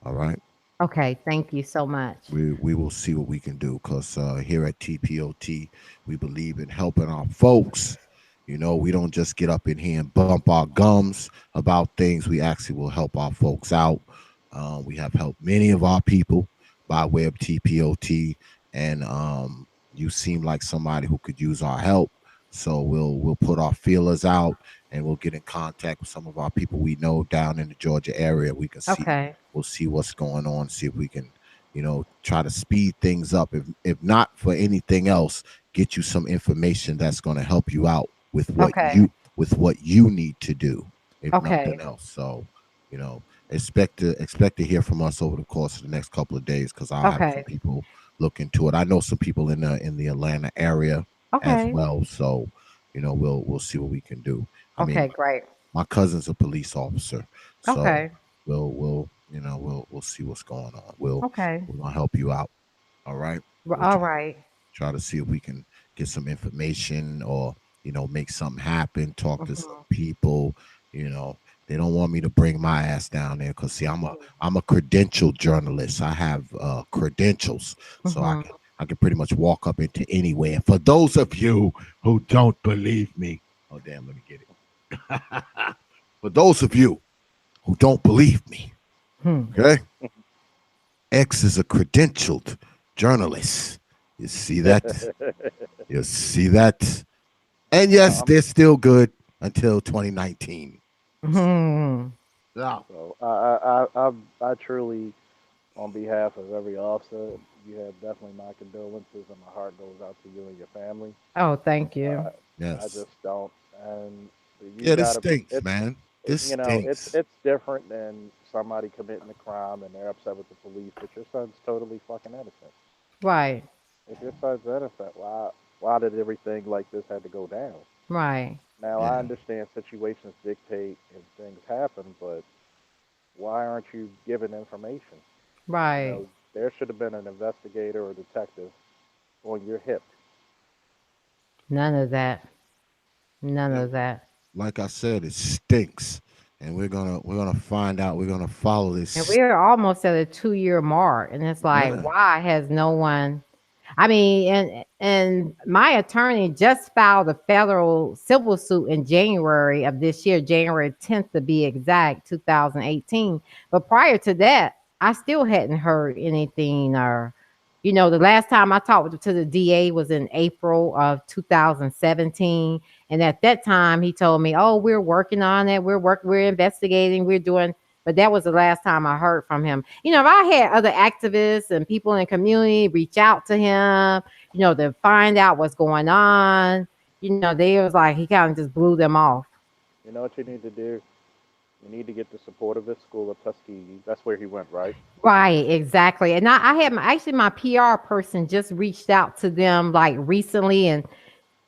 All right. Okay. Thank you so much. We will see what we can do because here at TPOT, we believe in helping our folks. We don't just get up in here and bump our gums about things. We actually will help our folks out. We have helped many of our people by way of TPOT, and you seem like somebody who could use our help. So we'll put our feelers out and we'll get in contact with some of our people we know down in the Georgia area. We can see Okay. we'll see what's going on, see if we can try to speed things up. If not for anything else, get you some information that's going to help you out Okay. with what you need to do, if nothing Okay. else. So, expect to hear from us over the course of the next couple of days because I'll have some Okay. people look into it. I know some people in the Atlanta area as Okay. well. So, we'll see what we can do. I mean, Okay. Great. my cousin's a police officer, so Okay. we'll see what's going on. Okay. We're gonna help you out. All right. We'll All right. try to see if we can get some information or make something happen. Talk to some Mhm. people. You know, they don't want me to bring my ass down there because see, Mhm. I'm a credentialed journalist. I have credentials, so Mhm. I can pretty much walk up into anywhere. For those of you who don't believe me, oh damn, let me get it. For those of you who don't believe me, Hmm. okay, X is a credentialed journalist. You see that? You see that? And yes, I'm they're still good until 2019. Mhm. Yeah. so I truly, on behalf of every officer, you have definitely my condolences, and my heart goes out to you and your family. Oh, thank you. Uh, I Yes. just don't, and you Yeah, this gotta. stinks, man. This stinks. It's different than somebody committing a crime and they're upset with the police, but your son's totally fucking innocent. Right. If your son's innocent, why did everything like this had to go down? Right. Now I Yeah. understand situations dictate and things happen, but why aren't you given information? You Right. know, there should have been an investigator or detective on your hip. None of that. None Yeah. of that. Like I said, it stinks. And we're gonna find out. We're gonna follow And this. we're almost at a 2-year mark. And it's like, Yeah. why has no one I mean, and my attorney just filed a federal civil suit in January of this year, January 10th to be exact, 2018. But prior to that, I still hadn't heard anything or the last time I talked to the DA was in April of 2017. And at that time he told me, "Oh, we're working on it. We're investigating, we're doing." But that was the last time I heard from him. If I had other activists and people in the community reach out to him, to find out what's going on, they was like he kind of just blew them off. You know what you need to do? You need to get the support of this school of Tuskegee. That's where he went, right? Right, exactly. And I had actually my PR person just reached out to them like recently, and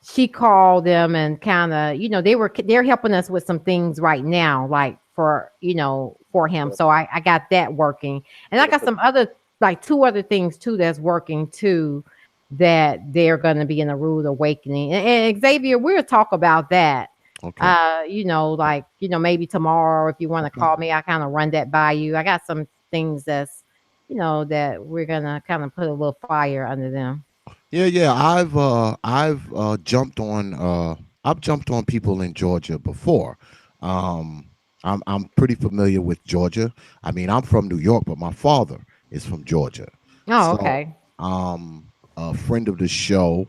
she called them and kind of, they're helping us with some things right now, like for him. Get a So I got that working. And I get a got pet- some other, like two other things too that's working too, that they're going to be in a rude awakening. And Xavier, we'll talk about that. Okay. Like, maybe tomorrow if you want to Okay. call me, I kind of run that by you. I got some things that's, that we're going to kind of put a little fire under them. Yeah, yeah. I've jumped on people in Georgia before. Um I'm pretty familiar with Georgia. I mean, I'm from New York, but my father is from Georgia. Oh, So, okay. a friend of the show,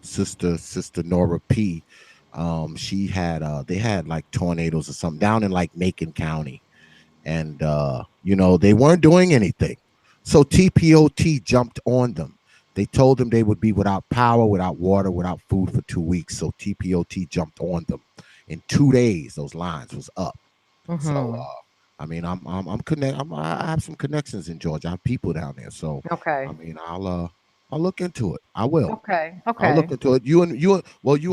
sister Nora P, she had they had like tornadoes or something down in like Macon County, and they weren't doing anything. So TPOT jumped on them. They told them they would be without power, without water, without food for 2 weeks. So TPOT jumped on them. In 2 days, those lines was up. So Mhm. I mean, I have some connections in Georgia. I have people down there. So I Okay. mean, I'll look into it. I will. Okay. I'll look Okay. into it. You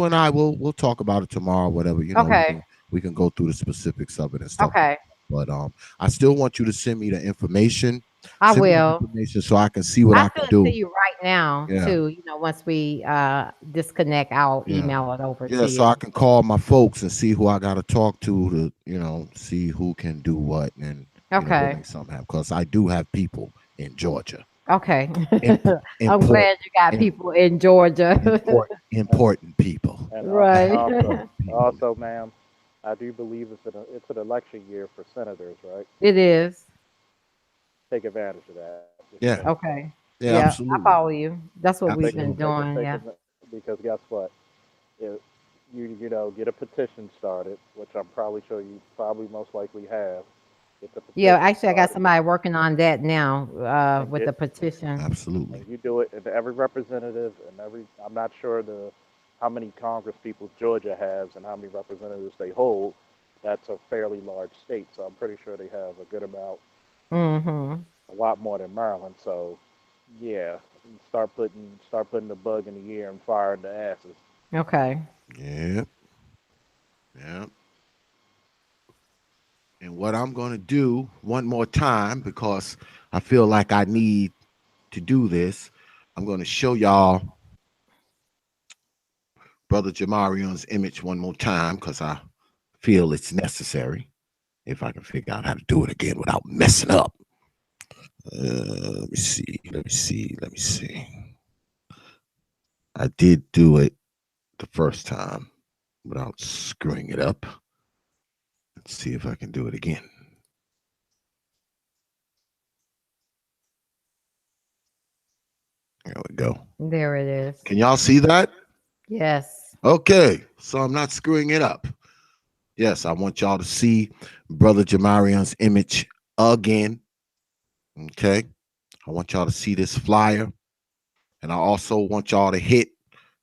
and I will talk about it tomorrow. Whatever Okay. we can go through the specifics of it and stuff. Okay. But I still want you to send me the information. I Send me the will. information so I can see what I'll I send can it to do. you right now Yeah, too. Once we disconnect, I'll yeah, email it over yeah. to So I you. can call my folks and see who I got to talk to see who can do what and we'll Okay. make something happen. Because I do have people in Georgia, Okay. I'm important, glad you got people in Georgia. important people, and Right. important people. also, ma'am, I do believe it's an election year for senators, right? It is. Take advantage of that. Just saying. Yeah, Okay. yeah, Yeah, I absolutely, follow you. That's what we've been absolutely. doing. Yeah. Because guess what? If get a petition started, which I'm probably sure you probably most likely have. Get the Yeah, petition actually I got started somebody working on that now, and with the petition. Absolutely. and you do it, and every representative and every I'm not sure the how many Congress people Georgia has and how many representatives they hold. That's a fairly large state, so I'm pretty sure they have a good amount, Mhm. a lot more than Maryland. So yeah, start putting the bug in the ear and fire in the asses. Okay. Yeah, yeah. And what I'm going to do one more time, because I feel like I need to do this, I'm going to show y'all Brother Jamarion's image one more time because I feel it's necessary. If I can figure out how to do it again without messing up. Let me see. Let me see. I did do it the first time without screwing it up. Let's see if I can do it again. There we go. There it is. Can y'all see that? Yes. Okay, so I'm not screwing it up. Yes, I want y'all to see Brother Jamarion's image again. Okay, I want y'all to see this flyer. And I also want y'all to hit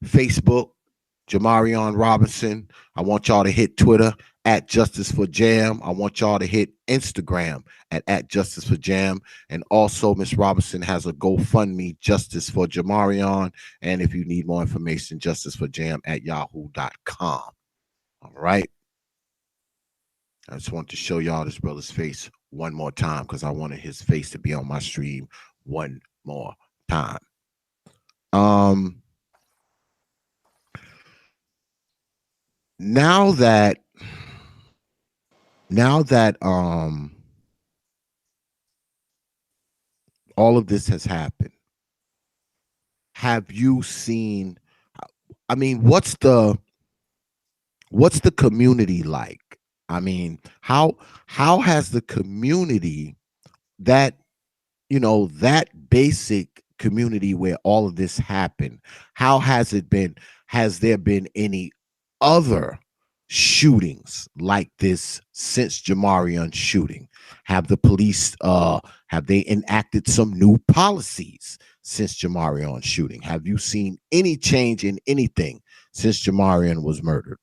Facebook, Jamarion Robinson. I want y'all to hit Twitter at Justice for Jam. I want y'all to hit Instagram at Justice for Jam. And also, Miss Robinson has a GoFundMe, Justice for Jamarion. And if you need more information, Justice for Jam at yahoo.com. All right. I just want to show y'all this brother's face one more time because I wanted his face to be on my stream one more time. Now that all of this has happened, have you seen, I mean, what's the community like? I mean, how has the community, that that basic community where all of this happened, how has it been? Has there been any other shootings like this since Jamarion's shooting? Have the police have they enacted some new policies since Jamarion's shooting? Have you seen any change in anything since Jamarion was murdered?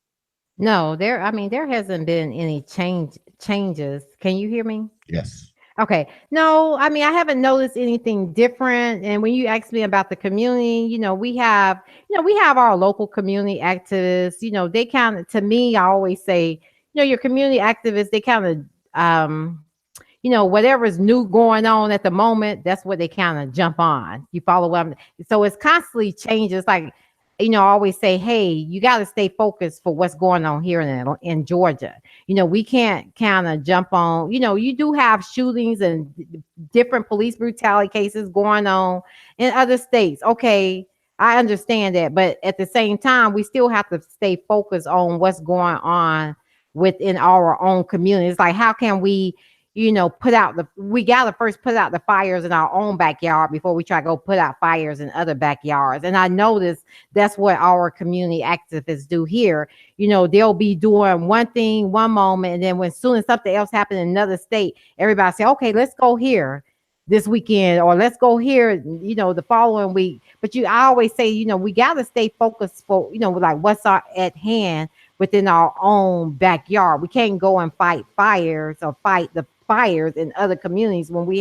No, there hasn't been any changes. Can you hear me? Yes. Okay. No, I haven't noticed anything different. And when you ask me about the community, we have our local community activists, they kind of, to me, I always say, your community activists, they kind of, whatever's new going on at the moment, that's what they kind of jump on. You follow what I'm, so it's constantly changes. Like, I always say, hey, you got to stay focused for what's going on here in Georgia. We can't kind of jump on, you do have shootings and different police brutality cases going on in other states. Okay, I understand that. But at the same time, we still have to stay focused on what's going on within our own community. It's like, how can we, we got to first put out the fires in our own backyard before we try to go put out fires in other backyards. And I notice that's what our community activists do here. They'll be doing one thing one moment, and then when soon as something else happens in another state, everybody say, okay, let's go here this weekend, or let's go here, the following week. But I always say, we got to stay focused for, like what's at hand within our own backyard. We can't go and fight fires or fight the fires in other communities when we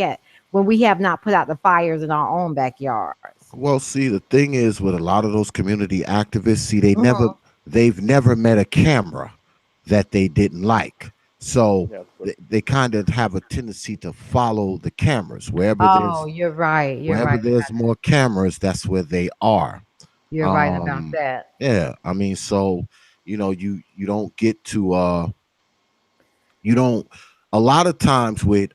have not put out the fires in our own backyards. Well, see, the thing is with a lot of those community activists, see, they've never met a camera that they didn't like. So they kind of have a tendency to follow the cameras wherever you're right. There's more cameras, that's where they are. You're right about that. Yeah, I mean, so you don't get to you don't a lot of times with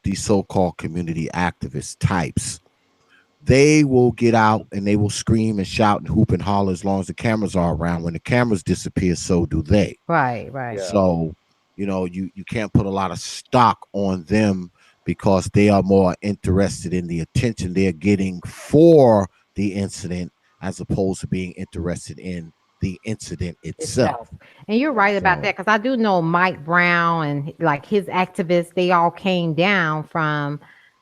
these so-called community activist types, they will get out and they will scream and shout and hoop and holler as long as the cameras are around. When the cameras disappear, so do they. Right. Yeah. So you can't put a lot of stock on them because they are more interested in the attention they're getting for the incident as opposed to being interested in the incident itself. And you're right about that, because I do know Mike Brown and like his activists, they all came down from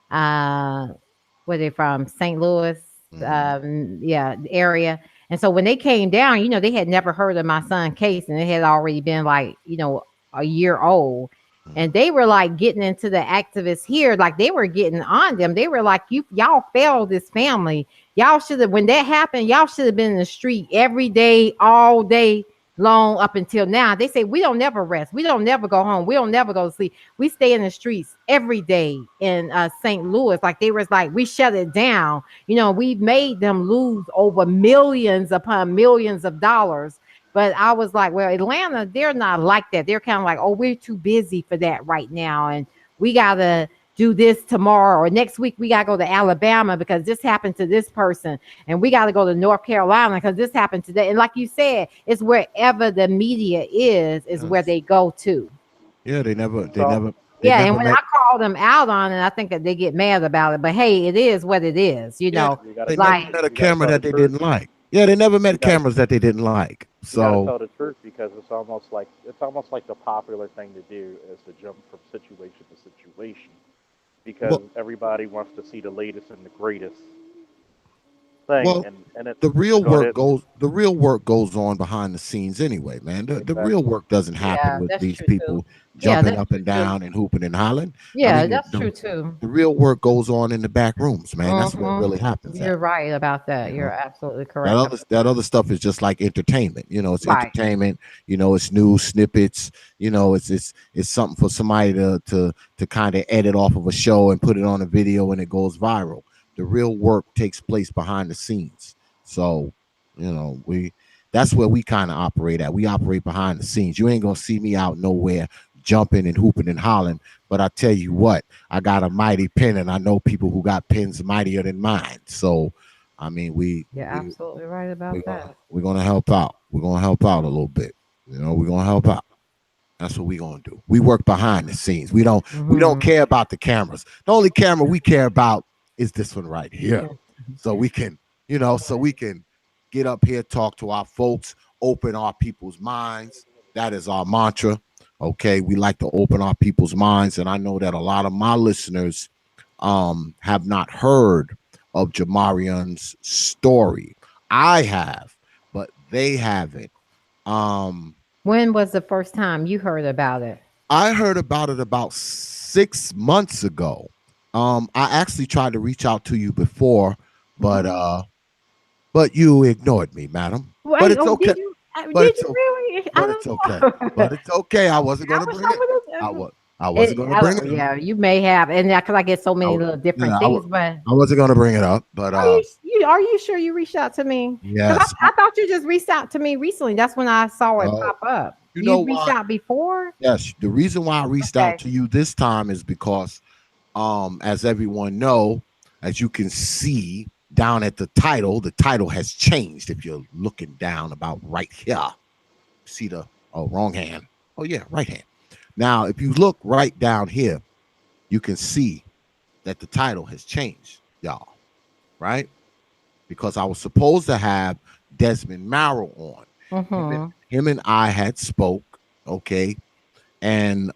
where they from, St. Louis area. And so when they came down, they had never heard of my son's case, and it had already been like a year old. And they were like getting into the activists here, like they were getting on them. They were like, y'all failed this family. Y'all should have, when that happened, y'all should have been in the street every day, all day, long up until now. They say we don't never rest. We don't never go home. We don't never go to sleep. We stay in the streets every day in St. Louis. Like they was like, we shut it down. You know, we made them lose over millions upon millions of dollars. But I was like, well, Atlanta, they're not like that. They're kind of like, oh, we're too busy for that right now. And we gotta do this tomorrow or next week. We gotta go to Alabama because this happened to this person, and we gotta go to North Carolina because this happened today. And like you said, it's wherever the media is where they go to. Yeah, they So Yeah, and never when met. I call them out on it, I think that they get mad about it. But hey, it is what it is, you Yeah, know. you gotta they tell, never Like, met a you gotta camera tell the that they truth. didn't like. Yeah, they never You met gotta cameras that they didn't like. you gotta So tell the truth because it's almost like the popular thing to do is to jump from situation to situation because well, everybody wants to see the latest and the greatest thing, well, and it. the real Go work ahead. goes on behind the scenes anyway, man. The real Exactly. work doesn't happen yeah, with that's these true too. people Yeah, jumping that's up true and too. down and hooping and hollering. I Yeah, mean, that's true too. the real work goes on in the back rooms, man. That's where it Hmm. really happens You're at. right about that. You You're know, absolutely correct about that that. other stuff is just like entertainment. You know, it's Right. entertainment. You know, it's news snippets. You know, it's something for somebody to kind of edit off of a show and put it on a video and it goes viral. The real work takes place behind the scenes. So, you know, that's where we kind of operate at. We operate behind the scenes. You ain't gonna see me out nowhere jumping and hooping and hollering. But I tell you what, I got a mighty pen, and I know people who got pens mightier than mine. So, I mean, You're absolutely right about that. we're gonna help out. We're gonna help out a little bit. You know, we're gonna help out. That's what we're gonna do. We work behind the scenes. We don't Hmm. care about the cameras. The only camera we care about is this one right here. So we can, so we can get up here, talk to our folks, open our people's minds. That is our mantra. Okay. We like to open our people's minds. And I know that a lot of my listeners have not heard of Jamarion's story. I have, but they haven't. Um, When was the first time you heard about it? I heard about it about 6 months ago. I actually tried to reach out to you before, but Mhm. you ignored me, madam. But Wait, it's oh, okay. did you? But Did it's you okay. really? I But it's okay. don't know. But it's okay. I wasn't I gonna wish bring I it. would I have. was. I wasn't gonna bring it up. Yeah, you may have, and yeah, because I get so I, many wa- little different yeah, things. But I wasn't gonna bring it up. But are you sure you reached out to me? Because yes. I thought you just reached out to me recently. That's when I saw it Uh, pop up. you know You reached why? out before? Yes. The reason why I reached out Okay. to you this time is because as everyone know, as you can see down at the title has changed. If you're looking down about right here, see the wrong hand. Oh yeah, right hand. Now, if you look right down here, you can see that the title has changed, y'all. Right? Because I was supposed to have Desmond Marrow on. Mm-hmm. Him and I had spoke. Okay, and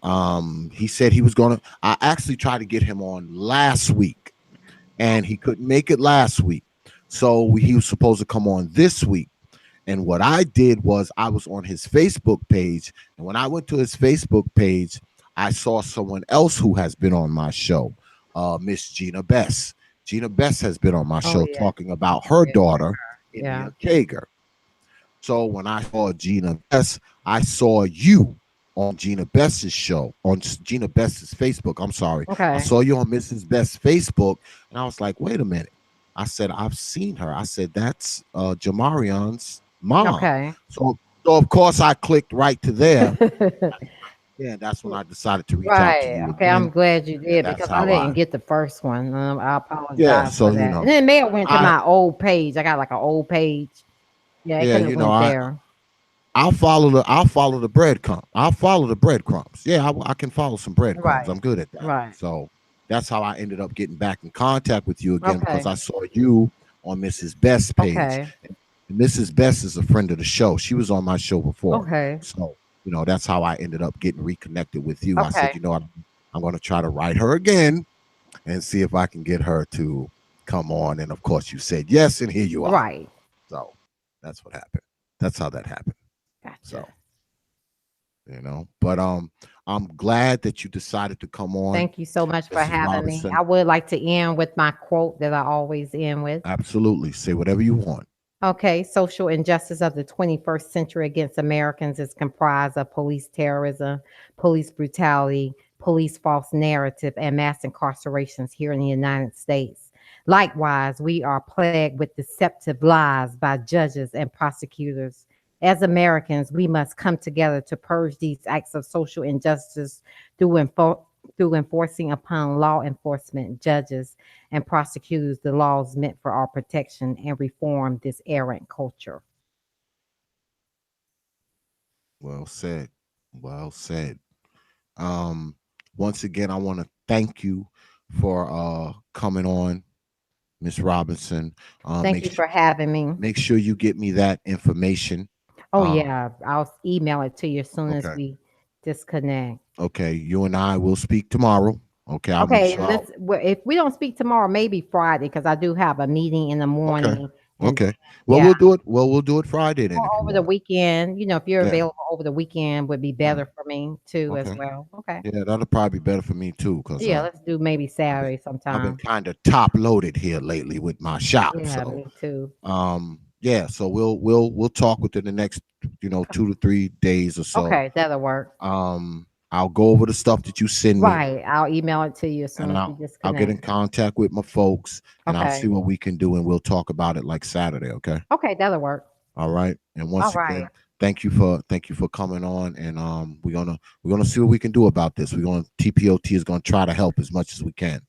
he said he was gonna. I actually tried to get him on last week, and he couldn't make it last week. So he was supposed to come on this week. And what I did was I was on his Facebook page. And when I went to his Facebook page, I saw someone else who has been on my show, Miss Gina Bess. Gina Bess has been on my Oh show yeah, talking about her yeah, daughter, yeah. India Kager. So when I saw Gina Bess, I saw you on Gina Bess's show, on Gina Bess's Facebook. I'm sorry. I Okay. saw you on Mrs. Best Facebook, and I was like, wait a minute. I said, I've seen her. I said, that's Jamarion's mom. Okay. So of course I clicked right to there. Yeah, that's when I decided to reach out to Right. you Okay. I'm again. glad you And did that's because I how didn't get the first one. I yeah, apologize so for that. And then it may have went to I my old page. I got like an old page. Yeah, it yeah, could have went there. I'll follow the breadcrumb. I'll follow the breadcrumbs. Yeah, I can follow some breadcrumbs. Right. I'm good at that. Right. So that's how I ended up getting back in contact with you again because Okay. I saw you on Mrs. Best's page. Okay. And Mrs. Best is a friend of the show. She was on my show before. Okay. So, that's how I ended up getting reconnected with you. I said, Okay. I'm going to try to write her again and see if I can get her to come on. And of course, you said yes, and here you are. Right. So that's what happened. That's how that happened. Gotcha. So, but I'm glad that you decided to come on. Thank you so much for Mrs. having me. Robinson. I would like to end with my quote that I always end with. Absolutely. Say whatever you want. Okay, social injustice of the 21st century against Americans is comprised of police terrorism, police brutality, police false narrative, and mass incarcerations here in the United States. Likewise, we are plagued with deceptive lies by judges and prosecutors. As Americans, we must come together to purge these acts of social injustice through, through enforcing upon law enforcement, judges, and prosecutors the laws meant for our protection and reform this errant culture. Well said. Well said. Um, Once again, I want to thank you for coming on, Miss Robinson. Thank you for having me. Make sure you get me that information. Oh, Um, yeah. I'll email it to you as soon as okay. we disconnect. Okay. You and I will speak tomorrow. Okay. I'll make Okay. sure. If we don't speak tomorrow, maybe Friday, because I do have a meeting in the Okay. morning. And Okay. Well, yeah, we'll do it. Well, we'll do it Friday then or if you over the want. weekend, if you're Yeah. available over the weekend, would be Right. better for me too as Okay. well. Okay. Yeah, that'll probably be better for me too, because Yeah, let's do maybe Saturday I've been sometime. kind of top loaded here lately with my shop. Yeah, So me too. yeah, so we'll talk within the next 2 to 3 days or so. Okay, that'll work. I'll go over the stuff that you send me, Right. I'll email it to you as soon and as we I'll get in disconnect. contact with my folks, and I'll see Okay. what we can do, and we'll talk about it like Saturday. Okay. Okay, that'll work. All right. And All once right. again, thank you for coming on, and we're gonna see what we can do about this. TPOT is gonna try to help as much as we can.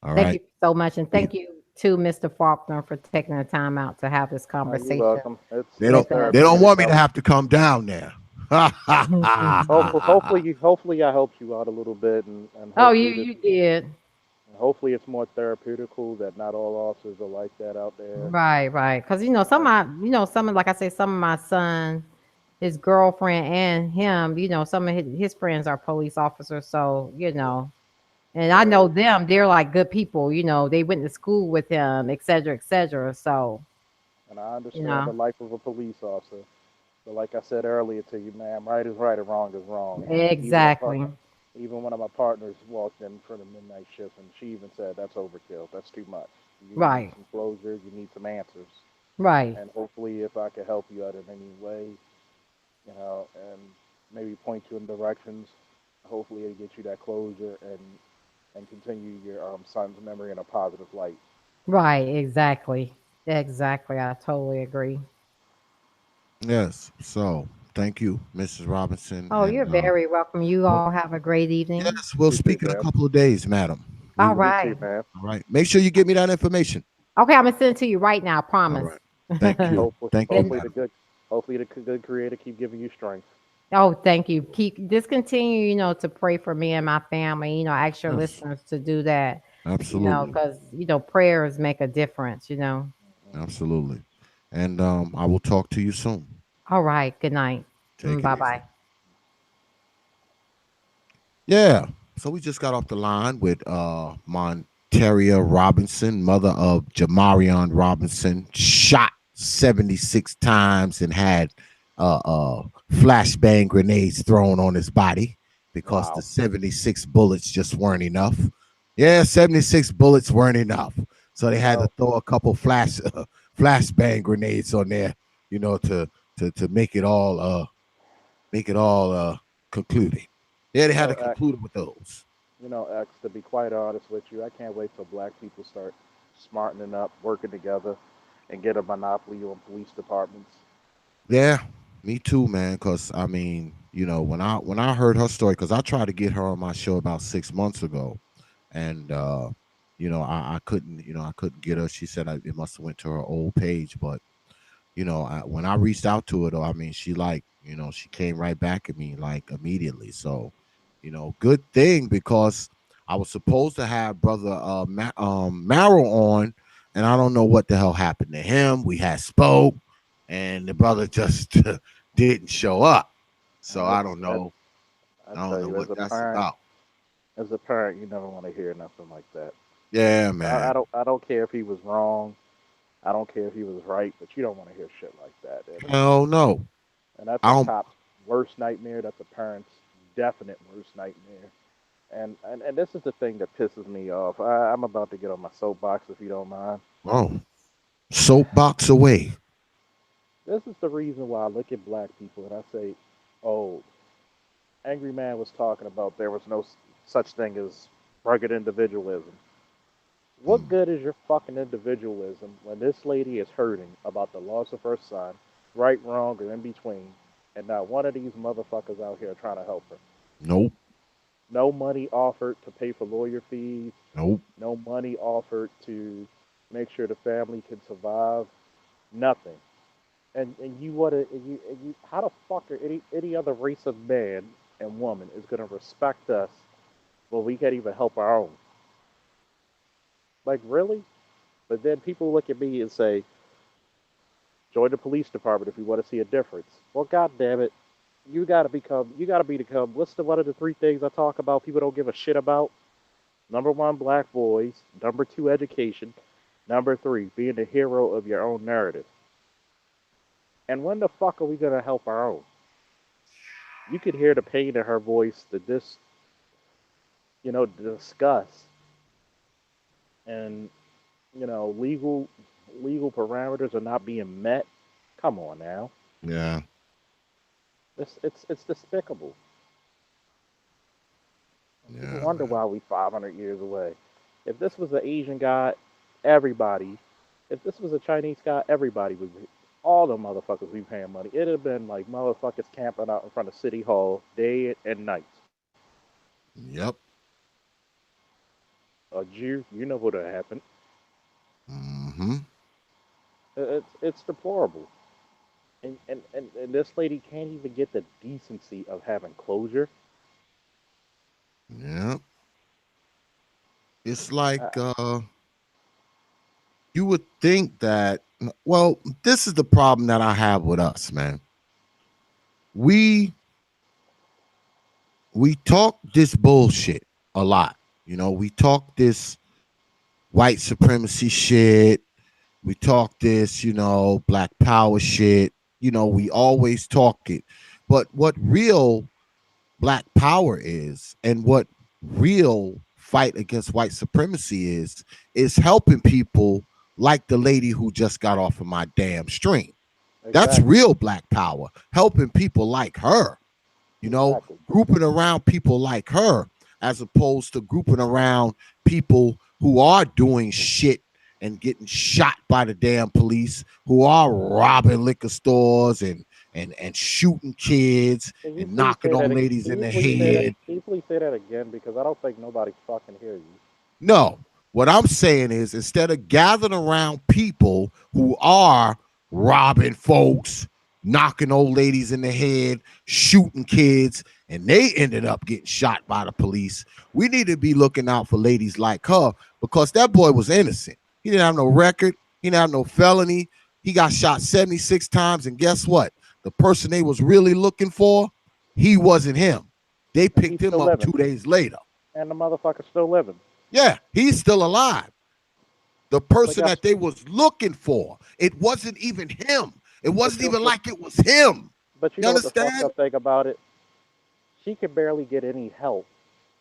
All Thank right. you so much. And We- thank you to Mr. Faulkner for taking the time out to have this You're conversation welcome. It's They it's don't with us. they don't therapeutic. want me to have to come down there. Hopefully I helped you out a little bit, and Oh, hopefully this you did. hopefully it's more therapeutical. That not all officers are like that out there. Right, right. Because some of my, like I say, some of my son, his girlfriend and him, some of his friends are police officers. So, and I know Yeah, them, they're like good people, they went to school with him, et cetera, et cetera. So, and I you understand the know, life of a police officer. But like I said earlier to you, ma'am, right is right and wrong is wrong. And exactly. even one of my partners walked in for the midnight shift, and she even said that's overkill. That's too much. You need Right, some closure. You need some answers. right. And hopefully, if I can help you out in any way, and maybe point you in directions, hopefully it'll get you that closure and continue your son's memory in a positive light. Right, exactly. Exactly. I totally agree. Yes. So thank you, Mrs. Robinson. Oh, you're And very welcome. You well, all have a great evening. yes, we'll You too, speak in a ma'am. couple of days, madam. We All will. You too, right. ma'am. All right. Make sure you give me that information. Okay, I'm gonna send it to you right now, All promise. right. Thank you. Hopefully, Thank you, And hopefully the madam. good, hopefully the good creator keep giving you strength. oh, thank you. Keep just continue, to pray for me and my family. Ask your Yes. listeners to do that, Absolutely. because prayers make a difference. Absolutely. And I will talk to you soon. All right. Good night. Take it Bye easy. bye. Yeah. So we just got off the line with Monteria Robinson, mother of Jamarion Robinson, shot 76 times and had flashbang grenades thrown on his body because the Wow. 76 bullets just weren't enough. Yeah, 76 bullets weren't enough. So they You had to know, throw a couple flashbang grenades on there, to make it all concluded. Yeah, they you had know, to X. conclude with those. X. To be quite honest with you, I can't wait till black people start smartening up, working together, and get a monopoly on police departments. Yeah, me too, man. Cause I mean, when I heard her story, cause I tried to get her on my show about 6 months ago, and I couldn't get her. She said it must have went to her old page, but when I reached out to her, though, I mean, she came right back at me like immediately. So, good thing because I was supposed to have brother Marrow on, and I don't know what the hell happened to him. We had spoke, and the brother just didn't show up. So And I it's, don't I, know. I I don't tell know you, what that's about. as a parent, you never want to hear nothing like that. Yeah, I man. don't, I don't care if he was wrong. I don't care if he was right, but you don't want to hear shit like that. Hell no. And that's I a don't. cop's worst nightmare. That's a parent's definite worst nightmare. And this is the thing that pisses me off. I'm about to get on my soapbox if you don't mind. Oh, soapbox away. This is the reason why I look at black people and I say, "Oh, Angry Man was talking about there was no such thing as rugged individualism." What Mm, good is your fucking individualism when this lady is hurting about the loss of her son, right, wrong, or in between, and not one of these motherfuckers out here trying to help her? nope, No money offered to pay for lawyer fees. nope. No money offered to make sure the family can survive. Nothing. And you want to and you how the fuck are any other race of man and woman is gonna respect us when we can't even help our own? Like really? But then people look at me and say, join the police department if you want to see a difference. Well, god damn it, you gotta become. What's the one of the three things I talk about? People don't give a shit about. Number one, black boys. Number two, education. Number three, being the hero of your own narrative. And when the fuck are we gonna help our own? You could hear the pain in her voice, the disgust, and legal parameters are not being met. Come on now, Yeah, it's despicable. And people yeah, wonder man. why we 500 years away. If this was an Asian guy, everybody. If this was a Chinese guy, everybody would. All the motherfuckers we paying money. It'd have been like motherfuckers camping out in front of City Hall day and night. Yep. A Jew, you know what would have happened. Mm-hmm. It's deplorable. And this lady can't even get the decency of having closure. Yep. It's Uh, like you would think that. Well, this is the problem that I have with us, man. We we talk this bullshit a lot. We talk this white supremacy shit. We talk this, black power shit. We always talk it. But what real black power is and what real fight against white supremacy is helping people like the lady who just got off of my damn stream. That's exactly, real black power, helping people like her, exactly. grouping around people like her as opposed to grouping around people who are doing shit and getting shot by the damn police, who are robbing liquor stores and shooting kids Can you and please knocking say that? on ladies Can in you the please say that? head. Can you please say that again? Because I don't think nobody fucking hear you. No, what I'm saying is instead of gathering around people who are robbing folks, knocking old ladies in the head, shooting kids, and they ended up getting shot by the police, we need to be looking out for ladies like her because that boy was innocent. He didn't have no record, he didn't have no felony. He got shot 76 times, and guess what? The person they was really looking for, he wasn't him. They And picked he's him still up living. 2 days later. And the motherfucker's still living. Yeah, he's still alive. The But person guess, that they was looking for, it wasn't even him. It but wasn't you, even but, like it was him. but you You know what the fucked understand? up thing about it? She could barely get any help.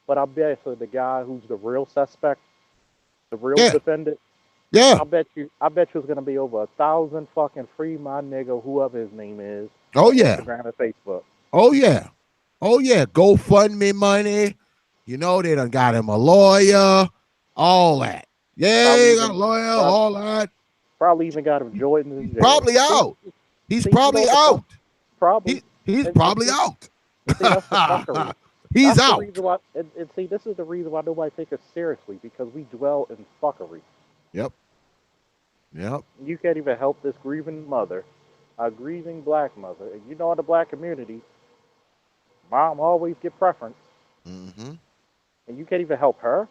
But I bet for the guy who's the real suspect, the real Yeah, defendant, yeah. I bet you it's gonna be over 1,000 fucking free my nigga, whoever his name is, Oh on yeah. Instagram and Facebook. Oh yeah. Oh yeah. GoFundMe money. They done got him a lawyer. All that. Yeah, Probably he got a even lawyer. prob- All that. probably even got him Jordan He's in jail. probably out. He's See, you know probably what the fuck? out. Probably. He's And probably out. see, that's the fuckery. He's That's the out. reason why. And see, this is the reason why nobody takes us seriously because we dwell in fuckery. Yep. Yep. You can't even help this grieving mother, a grieving black mother, and you know in the black community, mom always get preference, Mm-hmm. and you can't even help her.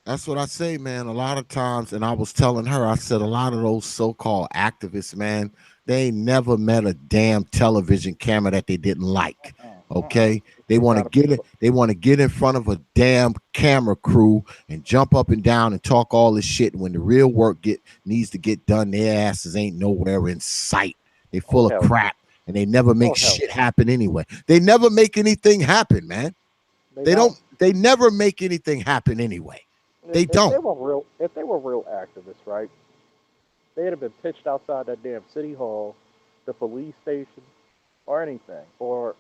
That's what I say, man. A lot of times, and I was telling her, I said a lot of those so-called activists, man, they ain't never met a damn television camera that they didn't like. Uh-uh. Okay, they The want to kind of get it. people. They want to get in front of a damn camera crew and jump up and down and talk all this shit. And when the real work needs to get done, their asses ain't nowhere in sight. They Oh full of hell no. crap, and they never Oh make hell shit no. happen anyway. They never make anything happen, man. They They don't. don't. They never make anything happen anyway. They If they don't. were real, if they were real activists, right? They'd have been pitched outside that damn city hall, the police station, or anything. Or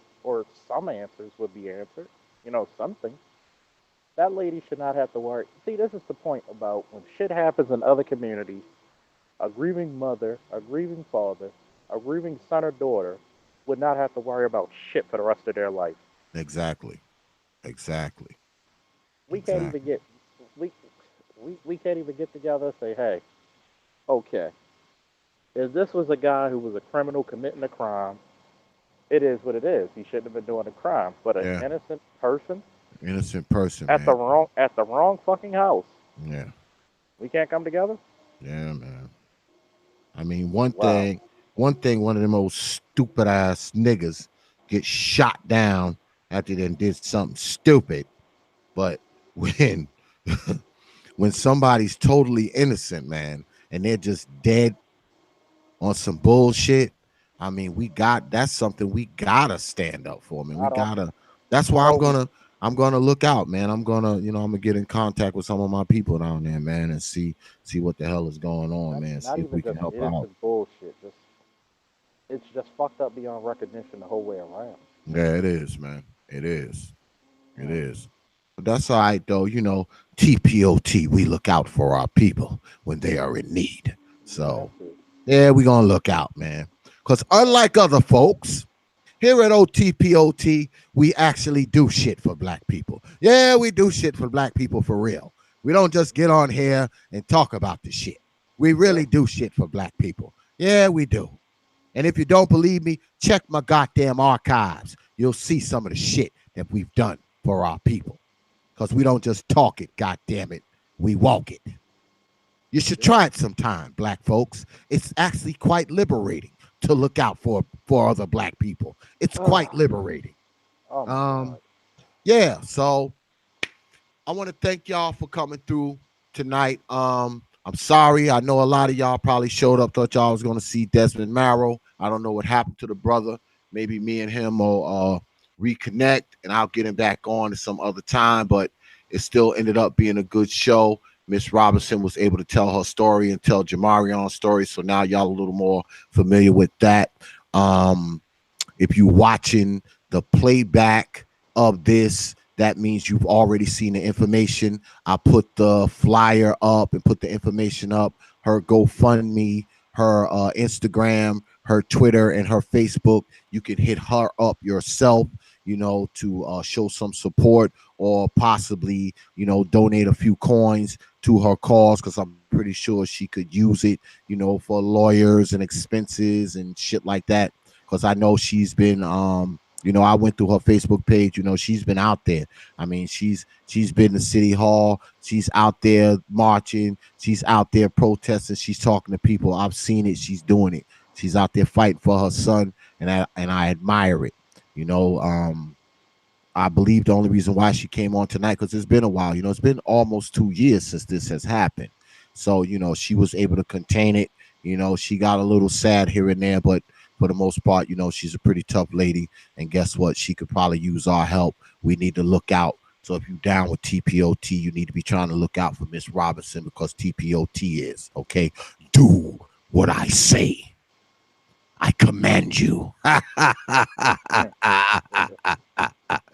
some answers would be answered. Something. That lady should not have to worry. See, this is the point about when shit happens in other communities. A grieving mother, a grieving father, a grieving son or daughter would not have to worry about shit for the rest of their life. Exactly. Exactly. We can't even Exactly. get we we can't even get together and say, hey, okay, if this was a guy who was a criminal committing a crime, it is what it is. He shouldn't have been doing a crime. But an Yeah. innocent person Innocent person, at the man. wrong fucking house, Yeah. we can't come together. Yeah, man. I mean, Wow. one of the most stupid ass niggas get shot down after they did something stupid. But when when somebody's totally innocent, man, and they're just dead on some bullshit, I mean, that's something we gotta stand up for, man. We Not all. gotta. That's why Not always. I'm gonna look out, man. I'm gonna get in contact with some of my people down there, man, and see what the hell is going on, Not, man. not See if we even can just help out. innocent bullshit. It's just fucked up beyond recognition the whole way around. Yeah, it is, man. It is. It Mm, is. But that's all right, though. TPOT, we look out for our people when they are in need. you have So, to. yeah, we're going to look out, man. Because unlike other folks, here at OTPOT, we actually do shit for black people. Yeah, we do shit for black people for real. We don't just get on here and talk about the shit. We Yeah. really do shit for black people. Yeah, we do. And if you don't believe me, check my goddamn archives. You'll see some of the shit that we've done for our people. Because we don't just talk it, goddamn it. We walk it. You should Yeah. try it sometime, black folks. It's actually quite liberating to look out for other black people. It's quite Oh, liberating. oh my Um, god. yeah, so I want to thank y'all for coming through tonight. I'm sorry. I know a lot of y'all probably showed up, thought y'all was going to see Desmond Marrow. I don't know what happened to the brother. Maybe me and him will reconnect, and I'll get him back on at some other time. But it still ended up being a good show. Miss Robinson was able to tell her story and tell Jamarion's story, so now y'all a little more familiar with that. Um, if you're watching the playback of this, that means you've already seen the information. I put the flyer up and put the information up. Her GoFundMe, her Instagram, her Twitter, and her Facebook. You can hit her up yourself, to show some support or possibly, donate a few coins to her cause because I'm pretty sure she could use it, for lawyers and expenses and shit like that because I know she's been I went through her Facebook page, she's been out there. I mean, she's been to City Hall, she's out there marching, she's out there protesting, she's talking to people. I've seen it, she's doing it. She's out there fighting for her son, and I admire it. You know, I believe the only reason why she came on tonight because it's been a while. It's been almost 2 years since this has happened. So, she was able to contain it. She got a little sad here and there, but for the most part, she's a pretty tough lady. And guess what? She could probably use our help. We need to look out. So if you're down with TPOT, you need to be trying to look out for Miss Robinson because TPOT is, okay? Do what I say. I command you.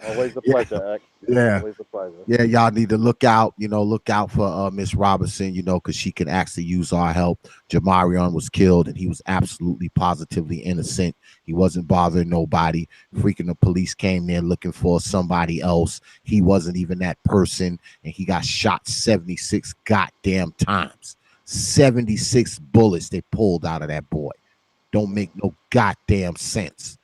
Always a Yeah, pleasure, X. yeah. Always a pleasure. Yeah, y'all need to look out, look out for Miss Robinson, because she can actually use our help. Jamarion was killed and he was absolutely positively innocent. He wasn't bothering nobody. Freaking the police came there looking for somebody else. He wasn't even that person, and he got shot 76 goddamn times. 76 bullets they pulled out of that boy. Don't make no goddamn sense.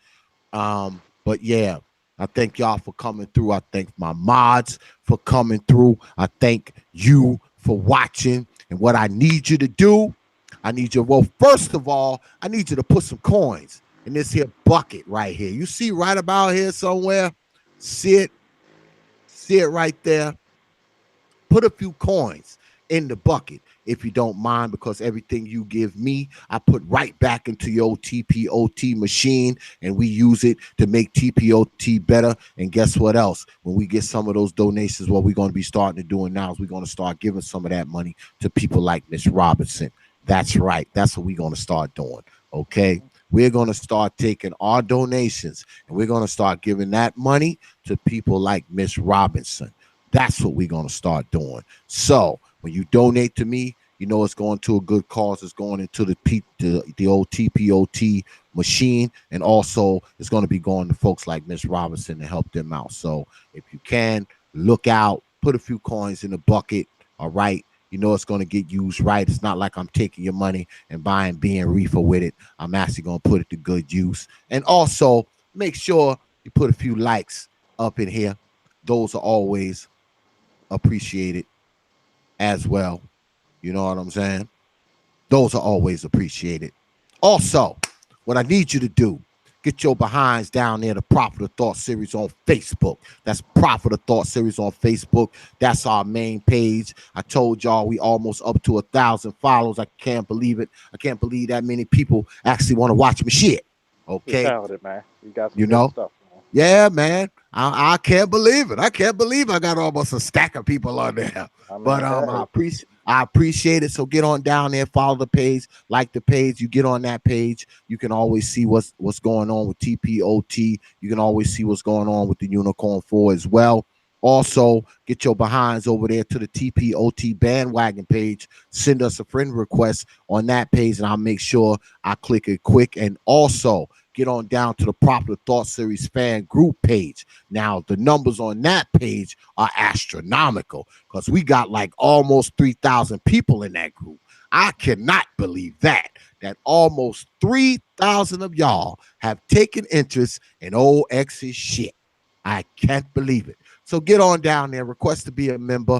But yeah, I thank y'all for coming through. I thank my mods for coming through. I thank you for watching. And what I need you to do, first of all, I need you to put some coins in this here bucket right here. You see right about here somewhere? See it right there. Put a few coins in the bucket if you don't mind, because everything you give me, I put right back into your TPOT machine, and we use it to make TPOT better. And guess what else? When we get some of those donations, what we're going to be starting to doing now is we're going to start giving some of that money to people like Miss Robinson. That's right. That's what we're going to start doing. Okay. We're going to start taking our donations and we're going to start giving that money to people like Miss Robinson. That's what we're going to start doing. So when you donate to me, you know it's going to a good cause. It's going into the old T.P.O.T machine, and also it's going to be going to folks like Miss Robinson to help them out. So if you can, look out, put a few coins in the bucket. All right. You know it's going to get used right. It's not like I'm taking your money and buying beer and reefer with it. I'm actually going to put it to good use. And also make sure you put a few likes up in here. Those are always appreciated as well. You know what I'm saying? Those are always appreciated. Also, what I need you to do, get your behinds down there, the Profit of Thought series on Facebook. That's Profit of Thought series on Facebook. That's our main page. I told y'all we almost up to 1,000 followers. I can't believe it. I can't believe that many people actually want to watch my shit. You're Okay. talented, man. You got some You good know? stuff, man. Yeah, man. I can't believe it. I can't believe I got almost a stack of people on there. I mean, But I appreciate it. So get on down there, follow the page, like the page. You get on that page, you can always see what's going on with T.P.O.T. You can always see what's going on with the Unicorn 4 as well. Also, get your behinds over there to the T.P.O.T bandwagon page. Send us a friend request on that page, and I'll make sure I click it quick. And also, get on down to the Proper Thought Series fan group page. Now, the numbers on that page are astronomical because we got like almost 3,000 people in that group. I cannot believe that almost 3,000 of y'all have taken interest in old X's shit. I can't believe it. So get on down there, request to be a member.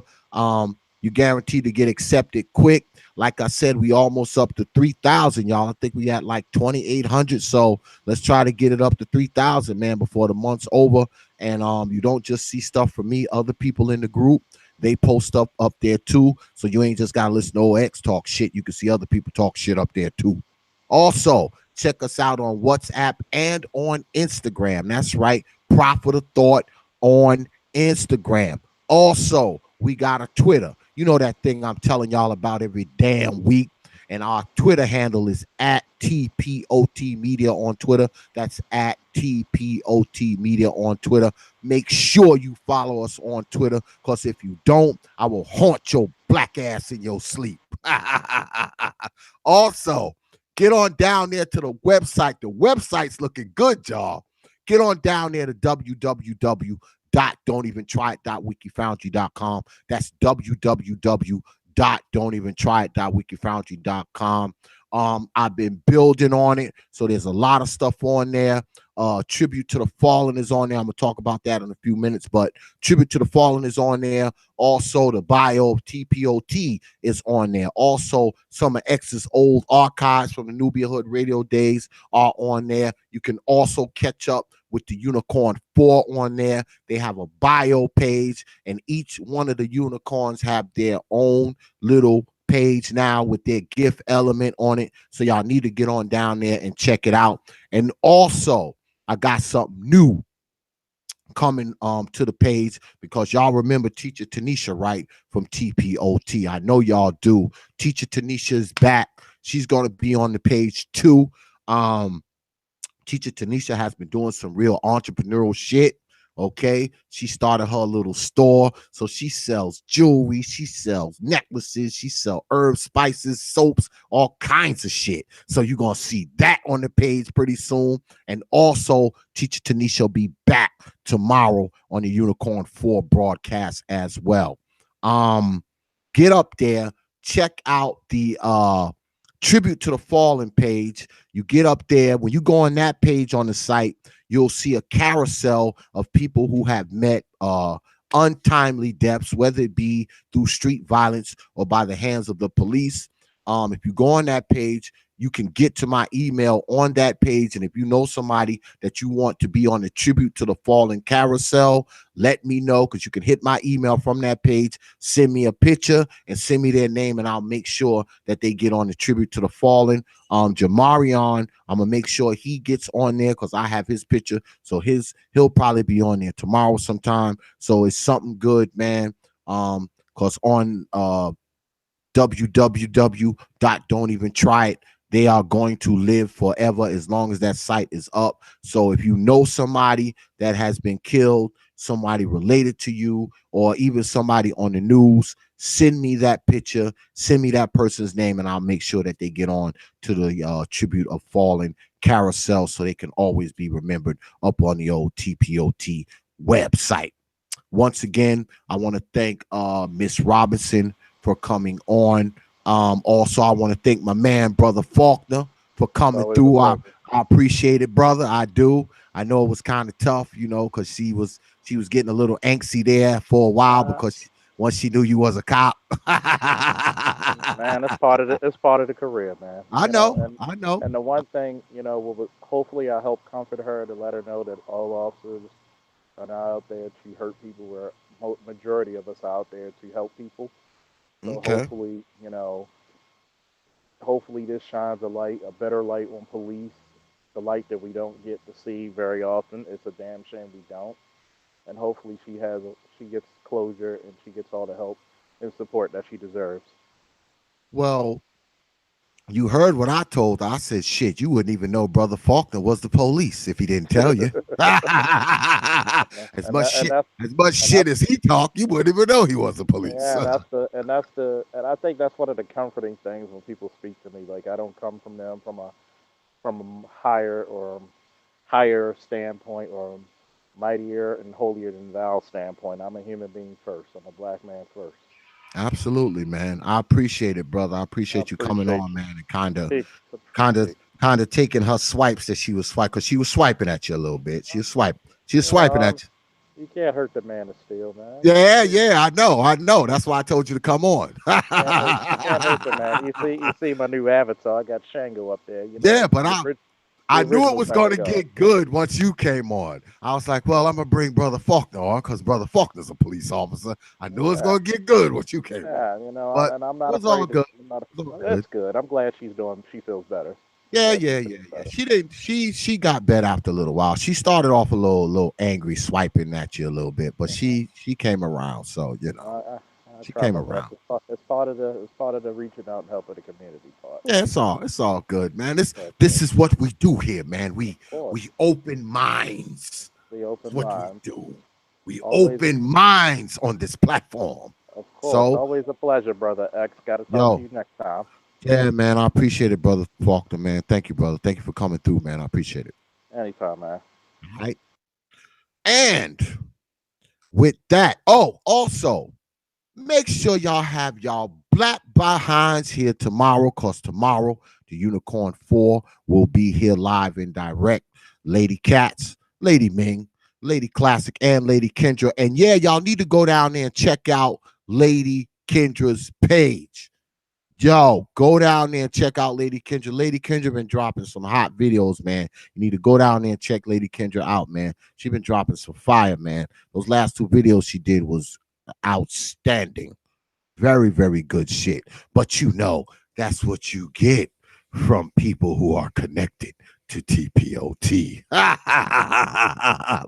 You guaranteed to get accepted quick. Like I said, we almost up to 3,000, y'all. I think we had like 2,800. So let's try to get it up to 3,000, man, before the month's over. And you don't just see stuff from me. Other people in the group, they post stuff up there too. So you ain't just got to listen to OX talk shit. You can see other people talk shit up there too. Also, check us out on WhatsApp and on Instagram. That's right. Profit of Thought on Instagram. Also, we got a Twitter. You know that thing I'm telling y'all about every damn week. And our Twitter handle is at T.P.O.T Media on Twitter. That's at T.P.O.T Media on Twitter. Make sure you follow us on Twitter, because if you don't, I will haunt your black ass in your sleep. Also, get on down there to the website. The website's looking good, y'all. Get on down there to www.don'teventryit.wikifoundry.com. That's www.don'teventryit.wikifoundry.com. I've been building on it, so there's a lot of stuff on there. Tribute to the Fallen is on there. I'm gonna talk about that in a few minutes, but Tribute to the Fallen is on there. Also, the bio of T.P.O.T is on there. Also, some of X's old archives from the Nubia Hood radio days are on there. You can also catch up with the Unicorn 4 on there. They have a bio page, and each one of the unicorns have their own little page now with their gift element on it. So y'all need to get on down there and check it out. And also, I got something new coming to the page, because y'all remember Teacher Tanisha, right, from T.P.O.T. I know y'all do. Teacher Tanisha is back. She's going to be on the page too. Teacher Tanisha has been doing some real entrepreneurial shit. Okay, she started her little store, so she sells jewelry, she sells necklaces, she sells herbs, spices, soaps, all kinds of shit. So you're gonna see that on the page pretty soon. And also, Teacher Tanisha will be back tomorrow on the Unicorn 4 broadcast as well. Get up there, check out the Tribute to the Fallen page. You get up there. When you go on that page on the site, you'll see a carousel of people who have met untimely deaths, whether it be through street violence or by the hands of the police. If you go on that page, you can get to my email on that page. And if you know somebody that you want to be on the Tribute to the Fallen carousel, let me know, because you can hit my email from that page, send me a picture and send me their name, and I'll make sure that they get on the Tribute to the Fallen. Jamarion, I'm gonna make sure he gets on there, because I have his picture, so he'll probably be on there tomorrow sometime. So it's something good, man. Because on www.don'tevenTryIt. They are going to live forever as long as that site is up. So if you know somebody that has been killed, somebody related to you, or even somebody on the news, send me that picture, send me that person's name, and I'll make sure that they get on to the tribute of fallen carousel so they can always be remembered up on the old TPOT website. Once again, I want to thank Miss Robinson for coming on. Also, I want to thank my man, Brother Faulkner, for coming Always a through. I pleasure. appreciate it, brother. I do. I know it was kind of tough, because she was getting a little angsty there for a while Uh, because once she knew you was a cop. Man, it's part of the career, man. I know, I know. And the one thing, hopefully I help comfort her to let her know that all officers are not out there to hurt people. Where majority of us are out there to help people. So Okay. hopefully this shines a better light on police, the light that we don't get to see very often. It's a damn shame we don't. And hopefully she gets closure and she gets all the help and support that she deserves. Well, you heard what I told her. I said, shit, you wouldn't even know Brother Faulkner was the police if he didn't tell you. as and much that, and shit, that's as much and that's shit as he talked, you wouldn't even know he was the police. yeah, and I think that's one of the comforting things when people speak to me. Like I don't come from them from a higher standpoint or mightier and holier than thou standpoint. I'm a human being first. I'm a black man first. Absolutely, man. I appreciate it, brother. I I appreciate you coming appreciate on, man, and kind of, you. kind of, Appreciate kind of taking her swipes that she was swiping because she was swiping at you a little bit. She was you. swiping at you. You can't hurt the man of steel, man. Yeah, yeah, I know. That's why I told you to come on. You can't hurt the man. You see my new avatar. I got Shango up there. Yeah, but The I knew it original was going to Thundergod. get good once you came on. I was like, well, I'm going to bring Brother Faulkner on because Brother Faulkner's a police officer. I knew it was Yeah, going to get good once you came on. yeah. But And I'm it not was all afraid to. good. I'm not. It was all good. That's good. I'm glad she's doing. She feels better. Yeah, Glad she yeah, feels yeah, yeah. better. She didn't. She got better after a little while. She started off a little angry, swiping at you a little bit, but Hmm. she came around. So I, I, I she try came my best. around. It's part of the reaching out and helping the community part. Yeah, it's all good, man. This That's this it. is what we do here, man. We Of course, we open minds. the That's open what we mind. do. We Always, open minds on this platform. of course, So, always a pleasure, brother X. Got to talk to yo, you next time. yeah, man, I appreciate it, brother Faulkner, man. Thank you, brother. Thank you for coming through, man. I appreciate it. Anytime, man. All right. And with that, oh, also, make sure y'all have y'all black behinds here tomorrow, because tomorrow the Unicorn 4 will be here live and direct. Lady Cats, Lady Ming, Lady Classic, and Lady Kendra. And yeah, y'all need to go down there and check out Lady Kendra's page. Yo, go down there and check out Lady Kendra. Lady Kendra been dropping some hot videos, man. You need to go down there and check Lady Kendra out, man. She been dropping some fire, man. Those last two videos she did was outstanding. Very, very good shit. But that's what you get from people who are connected to TPOT.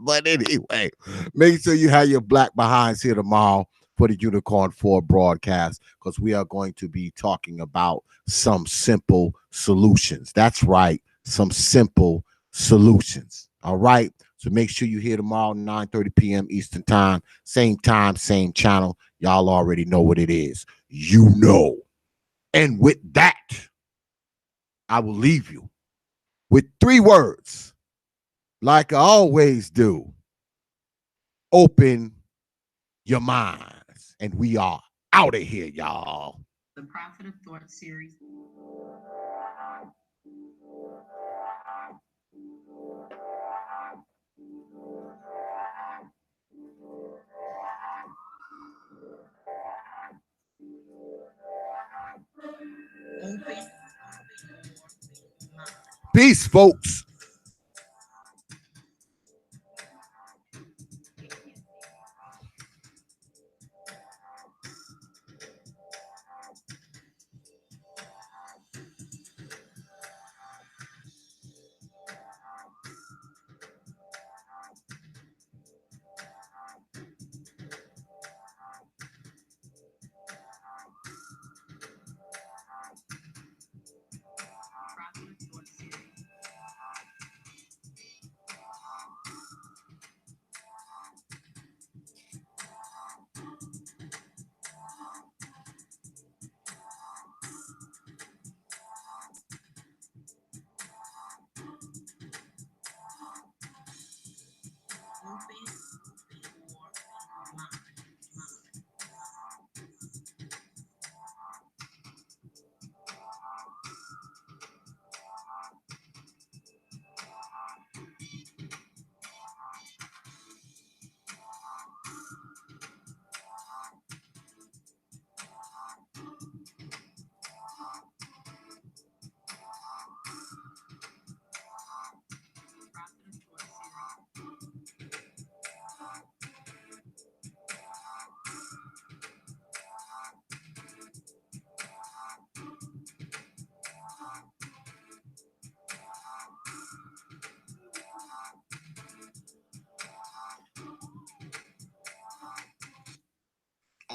But anyway, make sure you have your black behinds here tomorrow for the Unicorn 4 broadcast, because we are going to be talking about some simple solutions. That's right, some simple solutions. All right. So make sure you hear tomorrow, 9:30 p.m. Eastern time, same channel. Y'all already know what it is. You know. And with that, I will leave you with three words, like I always do. Open your minds. And we are out of here, y'all. The Prophet of Thought series. Open. Peace, folks.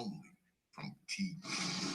only from T.P.O.T.